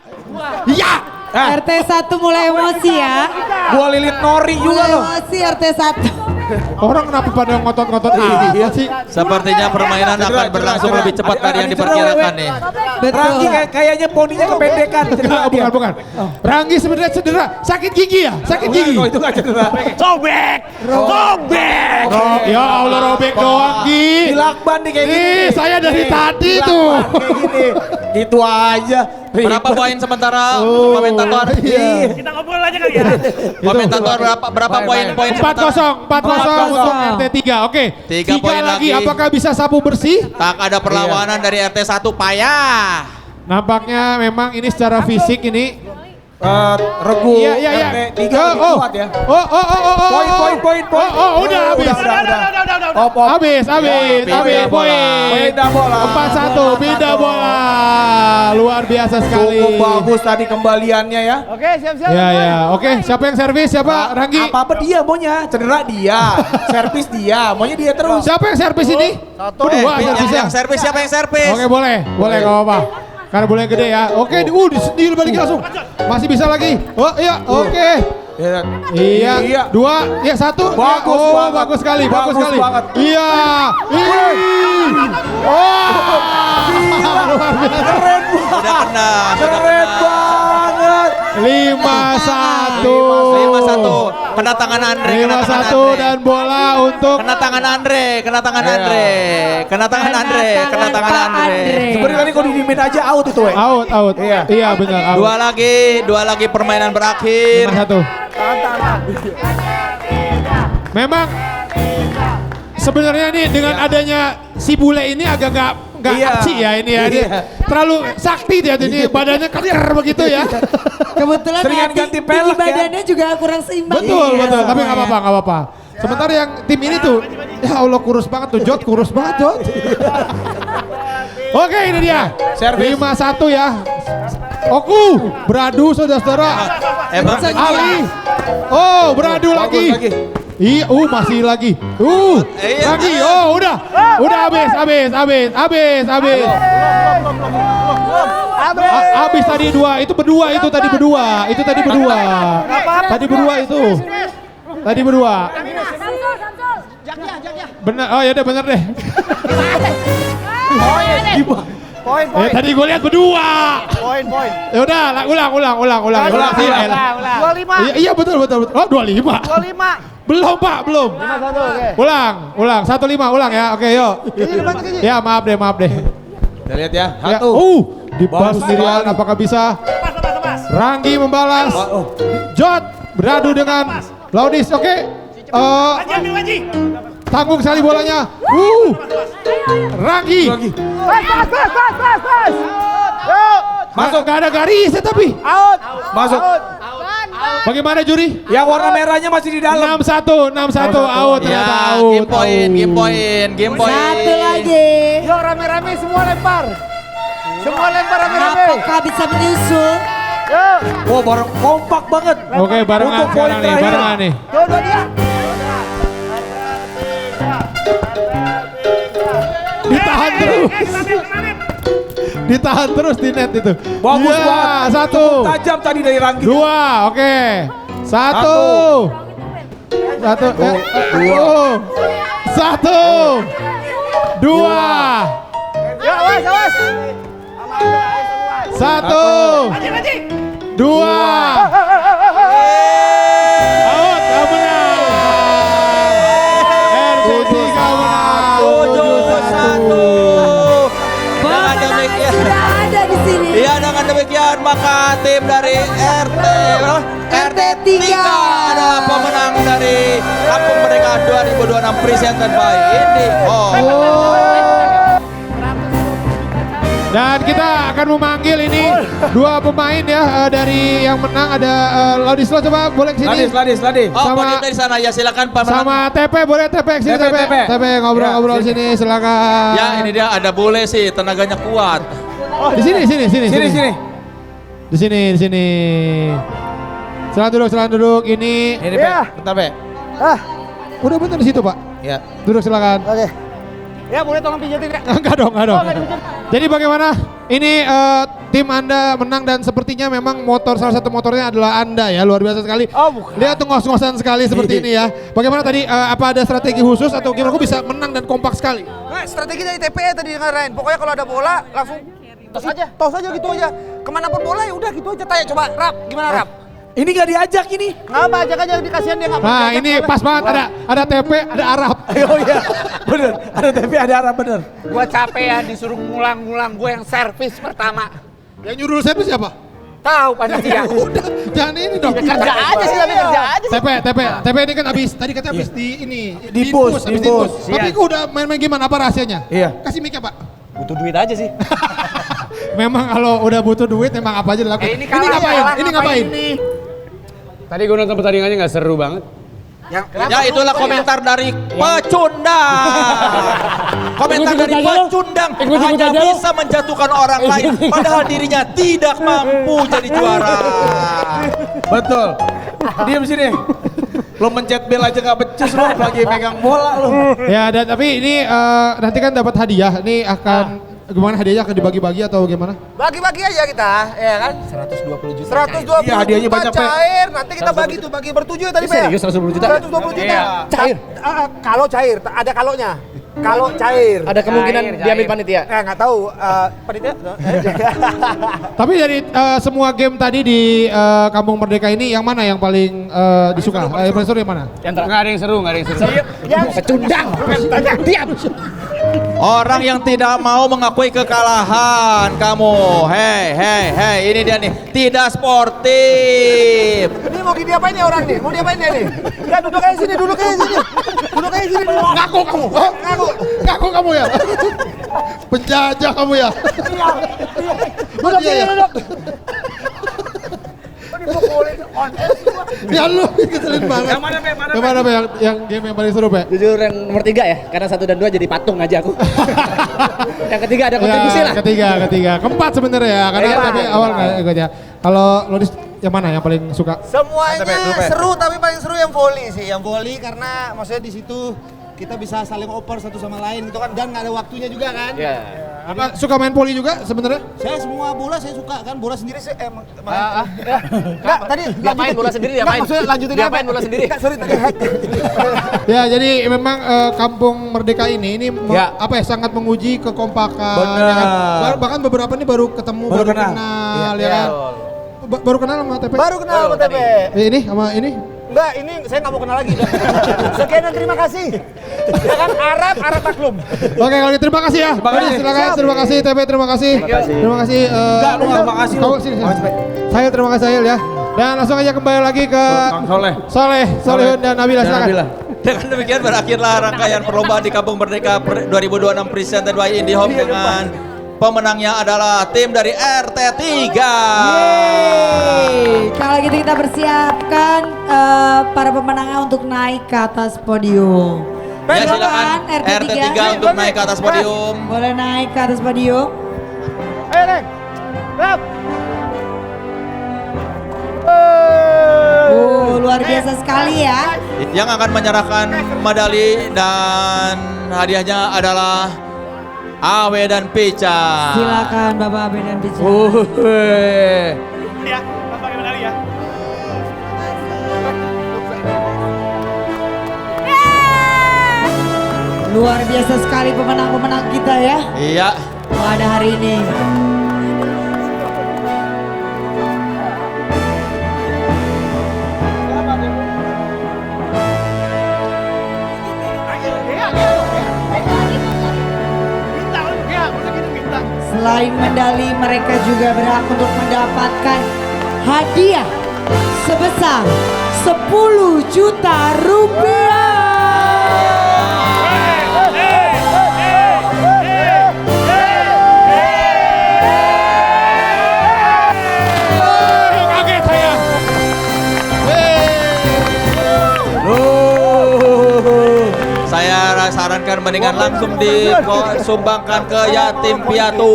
Speaker 2: RT 1 mulai emosi ya.
Speaker 1: Gua lilit Nori juga loh.
Speaker 2: Emosi RT 1.
Speaker 4: Orang kenapa pada ngotot-ngotot sih?
Speaker 3: Sepertinya permainan akan berlangsung lebih cepat dari yang diperkirakan nih.
Speaker 1: Ranggi kayaknya poninya kependekan.
Speaker 4: Bukan. Ranggi sebenarnya cedera, sakit gigi ya? Sakit gigi.
Speaker 1: Itu nggak cedera.
Speaker 9: Robek.
Speaker 4: Ya Allah robek doang Gi.
Speaker 1: Dilakban nih kayak gini.
Speaker 4: Saya dari tadi tuh.
Speaker 1: Gitu aja.
Speaker 3: Berapa poin sementara komentator?
Speaker 9: Kita ngobrol aja kali ya.
Speaker 3: Komentator berapa poin
Speaker 4: 4-0 untuk RT 3. Oke.
Speaker 3: 3 poin lagi.
Speaker 4: Apakah bisa sapu bersih?
Speaker 3: Tak ada perlawanan dari RT 1 payah.
Speaker 4: Nampaknya memang ini secara fisik ini
Speaker 1: regu
Speaker 4: iya.
Speaker 1: RT 3 lebih kuat ya. Poin.
Speaker 4: Udah habis. Habis poin.
Speaker 1: Beda bola.
Speaker 4: 4-1 beda bola. Luar biasa sekali.
Speaker 1: Cukup bagus tadi kembaliannya ya.
Speaker 9: Oke, siap-siap.
Speaker 4: Ya. Oke, siapa yang servis? Siapa? Ranggi.
Speaker 1: Apa dia maunya? Cedera dia. Servis dia. Maunya dia terus.
Speaker 4: Siapa yang servis ini? Berdua
Speaker 3: Yang servis siapa yang servis?
Speaker 4: Oke, boleh enggak apa-apa. Karena boleh gede ya. Oke, dibalik langsung. Masih bisa lagi. Oh iya, oke. Iya. 2, ya 1. Bagus sekali.
Speaker 1: Banget.
Speaker 4: Iya.
Speaker 1: Keren banget.
Speaker 4: 5-1.
Speaker 3: Kena tangan Andre.
Speaker 4: 5-1 dan bola untuk
Speaker 3: kena tangan Andre.
Speaker 1: Sebenarnya tadi kalau didimin aja out itu
Speaker 4: Out. Iya benar.
Speaker 3: Dua lagi permainan berakhir.
Speaker 4: 5-1. Memang sebenarnya nih dengan adanya si bule ini agak nggak aksi ya ini ya. Dia terlalu sakti dia ini badannya keker begitu ya.
Speaker 2: Kebetulan
Speaker 1: seringan ganti pelek
Speaker 2: badannya juga kurang seimbang.
Speaker 4: Betul. Tapi nggak apa-apa. Sementara yang tim ini tuh, ya Allah kurus banget tuh Jod, Oke ini dia, 5-1 ya. Beradu saudara-saudara.
Speaker 3: Emang
Speaker 4: Ali. Beradu lagi. Masih lagi. Lagi. Oh, udah habis. Habis tadi 2, itu berdua, itu tadi berdua. Tadi berdua. Bener, oh ya udah bener deh.
Speaker 9: Poin.
Speaker 4: Tadi gue lihat berdua.
Speaker 9: Poin.
Speaker 4: Ya udah, ulang.
Speaker 9: 25.
Speaker 4: Iya betul. Oh 25.
Speaker 9: 25.
Speaker 4: Belum Pak, belum.
Speaker 9: 51, oke.
Speaker 4: Ulang. 15 ulang ya. Oke, yuk. Ya maaf deh.
Speaker 3: Kita lihat ya.
Speaker 4: Satu. Dibalas sendirian, apakah bisa? Ranggi membalas. Jod beradu dengan Laudis. Oke. Tanggung sekali bolanya. Ranggi.
Speaker 9: Pas.
Speaker 4: Masuk, gak ada garisnya tapi.
Speaker 9: Out.
Speaker 1: Masuk.
Speaker 4: Bagaimana juri?
Speaker 1: Yang warna merahnya masih di dalam.
Speaker 4: 61 out. Ternyata out.
Speaker 3: Game point.
Speaker 2: Satu lagi.
Speaker 9: Yuk rame-rame semua lempar. Rame-rame.
Speaker 2: Apakah bisa menyusul?
Speaker 9: Yuk.
Speaker 1: Wah, bareng kompak banget.
Speaker 4: Oke, barengan
Speaker 1: Untuk poin
Speaker 4: sekarang nih,
Speaker 1: terakhir.
Speaker 4: barengan nih.
Speaker 9: Tuh dia.
Speaker 4: Ditahan terus di net itu.
Speaker 1: Bagus banget.
Speaker 4: Satu.
Speaker 1: Cukup tajam tadi dari Ranggi.
Speaker 4: 2, oke. 1. 1. 2.
Speaker 9: Yuk, awas.
Speaker 4: 1. 2. Out, gak menang. RT 3 menang.
Speaker 3: 7-1. Dengan demikian.
Speaker 2: Sudah ada di sini.
Speaker 3: Iya, dengan demikian maka tim dari RT 3 adalah pemenang dari Kampung Merdeka 2026 presented by IndiHome.
Speaker 4: Dan kita akan memanggil ini 2 pemain ya dari yang menang ada Laudis lo coba boleh kesini.
Speaker 1: Ladis.
Speaker 3: Oh, podium dari sana ya, silakan pemenang.
Speaker 4: Sama TP boleh TP kesini TP ngobrol sini silakan.
Speaker 3: Ya, ini dia ada bule sih, tenaganya kuat.
Speaker 4: Di sini. Di sini. Silakan duduk. Ini
Speaker 3: Bentar, Be.
Speaker 4: udah bener di situ, Pak.
Speaker 3: Ya.
Speaker 4: Duduk silakan.
Speaker 9: Oke. Ya boleh tolong pijatin ya.
Speaker 4: Enggak dong. Jadi bagaimana? Ini tim Anda menang dan sepertinya memang salah satu motornya adalah Anda ya, luar biasa sekali.
Speaker 9: Oh, bukan.
Speaker 4: Lihat tuh ngos-ngosan sekali seperti ini ya. Bagaimana tadi apa ada strategi khusus atau gimana kok bisa menang dan kompak sekali?
Speaker 9: Strategi dari TPE tadi ngarahin. Pokoknya kalau ada bola langsung tos aja gitu aja. Kemanapun bola ya udah gitu aja. Tanya coba Rap, gimana Rap?
Speaker 1: Ini gak diajak ini.
Speaker 9: Ngapa ajak aja dikasihan dia nggak mau.
Speaker 4: Nah ini pas banget ada TP ada Arab.
Speaker 1: Oh iya, bener. Ada TV, ada Arab bener.
Speaker 9: Gua capek ya disuruh ngulang-ngulang. Gue yang servis pertama.
Speaker 4: Yang nyuruh servis siapa?
Speaker 9: Tahu panitia.
Speaker 4: Udah, jangan ini dong.
Speaker 9: Kerja aja sih, tapi kerja aja sih.
Speaker 4: TP ini kan tadi katanya habis di ini.
Speaker 1: Di bus.
Speaker 4: Tapi kok udah main-main gimana, apa rahasianya?
Speaker 1: Iya.
Speaker 4: Kasih mic-nya, Pak.
Speaker 8: Butuh duit aja sih.
Speaker 4: Memang kalau udah butuh duit memang apa aja dilakukan.
Speaker 9: Ini ngapain?
Speaker 8: Tadi gue nonton pertandingannya nggak seru banget.
Speaker 3: Ya itulah komentar dari pecundang. Komentar dari pecundang hanya bisa menjatuhkan orang lain padahal dirinya tidak mampu jadi juara.
Speaker 1: Betul. Diam sini. Lo mencet bel aja gak becus lo, lagi megang bola lo.
Speaker 4: Ya, tapi ini nanti kan dapat hadiah. Ini akan gimana hadiahnya, akan dibagi-bagi atau gimana?
Speaker 9: Bagi-bagi aja kita, ya kan?
Speaker 8: 120 juta.
Speaker 9: 120
Speaker 1: iya, hadiahnya
Speaker 9: juta
Speaker 1: banyak, Pe.
Speaker 9: cair. Nanti kita bagi tuh, bagi bertujuh ya tadi, Pe.
Speaker 8: Serius 120 juta?
Speaker 9: 120 juta.
Speaker 8: Iya.
Speaker 9: Cair. Kalau cair, ada kalonya. Kalau cair.
Speaker 8: Ada kemungkinan diambil panitia?
Speaker 9: Nggak tahu. Panitia?
Speaker 4: Tapi dari semua game tadi di Kampung Merdeka ini yang mana yang paling disuka? Yang paling seru yang mana?
Speaker 8: Nggak ada yang seru.
Speaker 9: Yang
Speaker 8: pecundang. Diam.
Speaker 3: Orang yang tidak mau mengakui kekalahan kamu. Hei, ini dia nih. Tidak sportif.
Speaker 9: Ini mau diapain nih orang nih? Mau diapain dia nih? Ya duduk aja sini.
Speaker 4: Ngaku kamu. Ngaku kamu ya. Penjajah kamu ya.
Speaker 9: Duduk sini.
Speaker 4: Ya lu keselin banget.
Speaker 1: Yang mana, Pe?
Speaker 4: Yang mana, Pe? Yang game yang paling seru, Pe?
Speaker 8: Jujur yang nomor 3 ya, karena 1 dan 2 jadi patung aja aku. Yang ketiga ada kontribusi lah.
Speaker 4: Ketiga. Keempat sebenarnya ya, karena tapi awal nggak ikut ya. Kalau Laudis yang mana yang paling suka?
Speaker 9: Semuanya seru, tapi paling seru yang volley sih. Yang volley karena maksudnya di situ kita bisa saling oper satu sama lain gitu kan, dan nggak ada waktunya juga kan.
Speaker 4: Iya. Apa suka main volley juga sebenarnya?
Speaker 9: Saya semua bola saya suka kan, bola sendiri saya
Speaker 8: Enggak, tadi dia main bola sendiri, dia main.
Speaker 9: Maksudnya lanjutin
Speaker 8: dia main bola sendiri.
Speaker 9: Enggak, sorry tadi.
Speaker 4: Ya, jadi memang Kampung Merdeka ini apa ya, sangat menguji kekompakan.
Speaker 1: Benar.
Speaker 4: Ya kan? Bahkan beberapa ini baru ketemu, baru kenal ya kan. Baru kenal sama TP?
Speaker 9: Baru kenal sama TP.
Speaker 4: Ini sama ini?
Speaker 9: Enggak, ini saya nggak mau kenal lagi. Sekian dan terima kasih. Ya kan, Arab maklum.
Speaker 4: Oke, kalau gitu terima kasih ya. Silakan, terima kasih TP, terima kasih. Terima kasih.
Speaker 1: Enggak, lu terima kasih lu.
Speaker 4: Sini. Saya terima kasih Sahil ya. Dan langsung aja kembali lagi ke Soleh dan Nabila, silakan.
Speaker 3: Dengan demikian berakhirlah rangkaian perlombaan di Kampung Merdeka 2026 presented by IndiHome dengan pemenangnya adalah tim dari RT3.
Speaker 2: Kalau gitu kita bersiapkan para pemenangnya untuk naik ke atas podium.
Speaker 3: Ya, silakan RT3 untuk naik ke atas podium.
Speaker 2: Boleh naik ke atas podium.
Speaker 9: Ayo, Neng. Rap.
Speaker 2: Luar biasa sekali ya.
Speaker 3: Yang akan menyerahkan medali dan hadiahnya adalah Awe dan Pica.
Speaker 2: Silakan Bapak Awe dan Pica.
Speaker 10: Ya, pakai medali ya.
Speaker 2: Luar biasa sekali pemenang-pemenang kita ya.
Speaker 3: Iya.
Speaker 2: Pada hari ini. Selain medali, mereka juga berhak untuk mendapatkan hadiah sebesar 10 juta rupiah.
Speaker 4: Kaget saya.
Speaker 3: Saya sarankan mendingan langsung disumbangkan ke yatim piatu.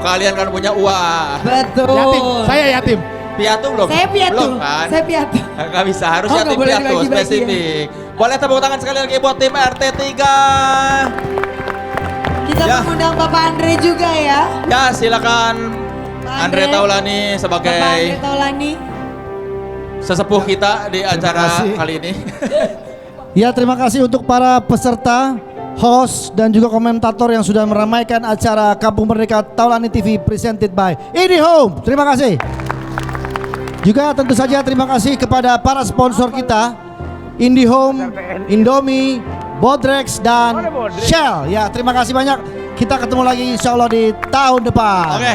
Speaker 3: Kalian kan punya uang.
Speaker 2: Betul.
Speaker 4: Yatim, saya yatim.
Speaker 3: Piatu belum?
Speaker 2: Saya piatu.
Speaker 3: Belum kan?
Speaker 2: Saya piatu.
Speaker 3: Nggak bisa, harus
Speaker 2: Oh,
Speaker 3: yatim
Speaker 2: nggak boleh
Speaker 3: piatu
Speaker 2: dibagi-bagi ya.
Speaker 3: spesifik. Boleh tepuk tangan sekali lagi buat tim RT3.
Speaker 2: Kita mengundang Bapak Andre juga ya.
Speaker 3: Ya, silakan Andre Taulani sebagai
Speaker 2: Bapak Andre Taulani.
Speaker 3: sesepuh kita di acara kali ini.
Speaker 7: Ya, terima kasih untuk para peserta, host dan juga komentator yang sudah meramaikan acara Kampung Merdeka Taulani TV presented by IndiHome. Terima kasih. Juga tentu saja terima kasih kepada para sponsor kita, IndiHome, Indomie, Bodrex dan Shell. Ya, terima kasih banyak. Kita ketemu lagi insya Allah di tahun depan.
Speaker 3: Oke.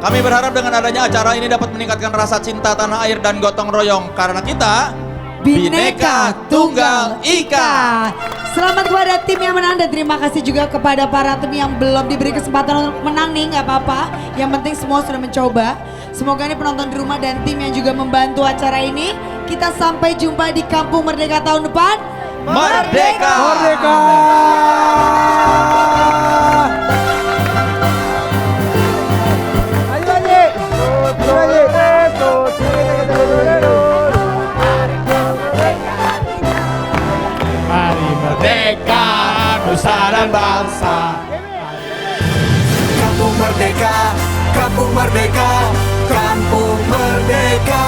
Speaker 3: Kami berharap dengan adanya acara ini dapat meningkatkan rasa cinta tanah air dan gotong royong karena kita
Speaker 2: Bhinneka Tunggal Ika. Selamat kepada tim yang menang dan terima kasih juga kepada para tim yang belum diberi kesempatan untuk menang nih, nggak apa-apa. Yang penting semua sudah mencoba. Semoga ini penonton di rumah dan tim yang juga membantu acara ini. Kita sampai jumpa di Kampung Merdeka tahun depan.
Speaker 3: Merdeka!
Speaker 1: Merdeka!
Speaker 4: Mari merdeka, nusa dan bangsa.
Speaker 20: Kampung Merdeka, Kampung Merdeka, Kampung Merdeka.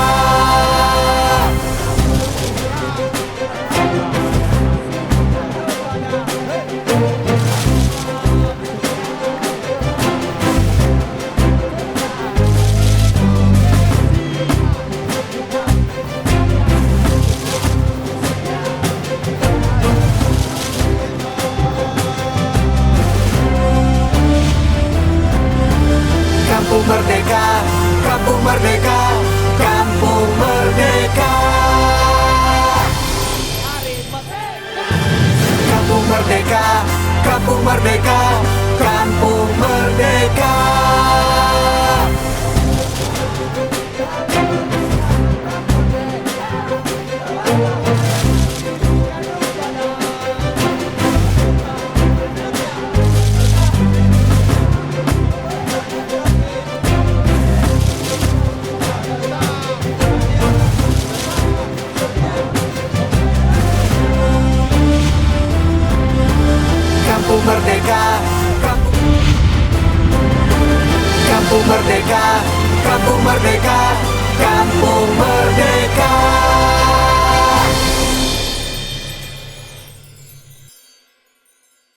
Speaker 20: Kampung Merdeka, Kampung Merdeka, Kampung Merdeka. Kampung Merdeka, Kampung Merdeka, Kampung Merdeka. Merdeka, Kampung Merdeka.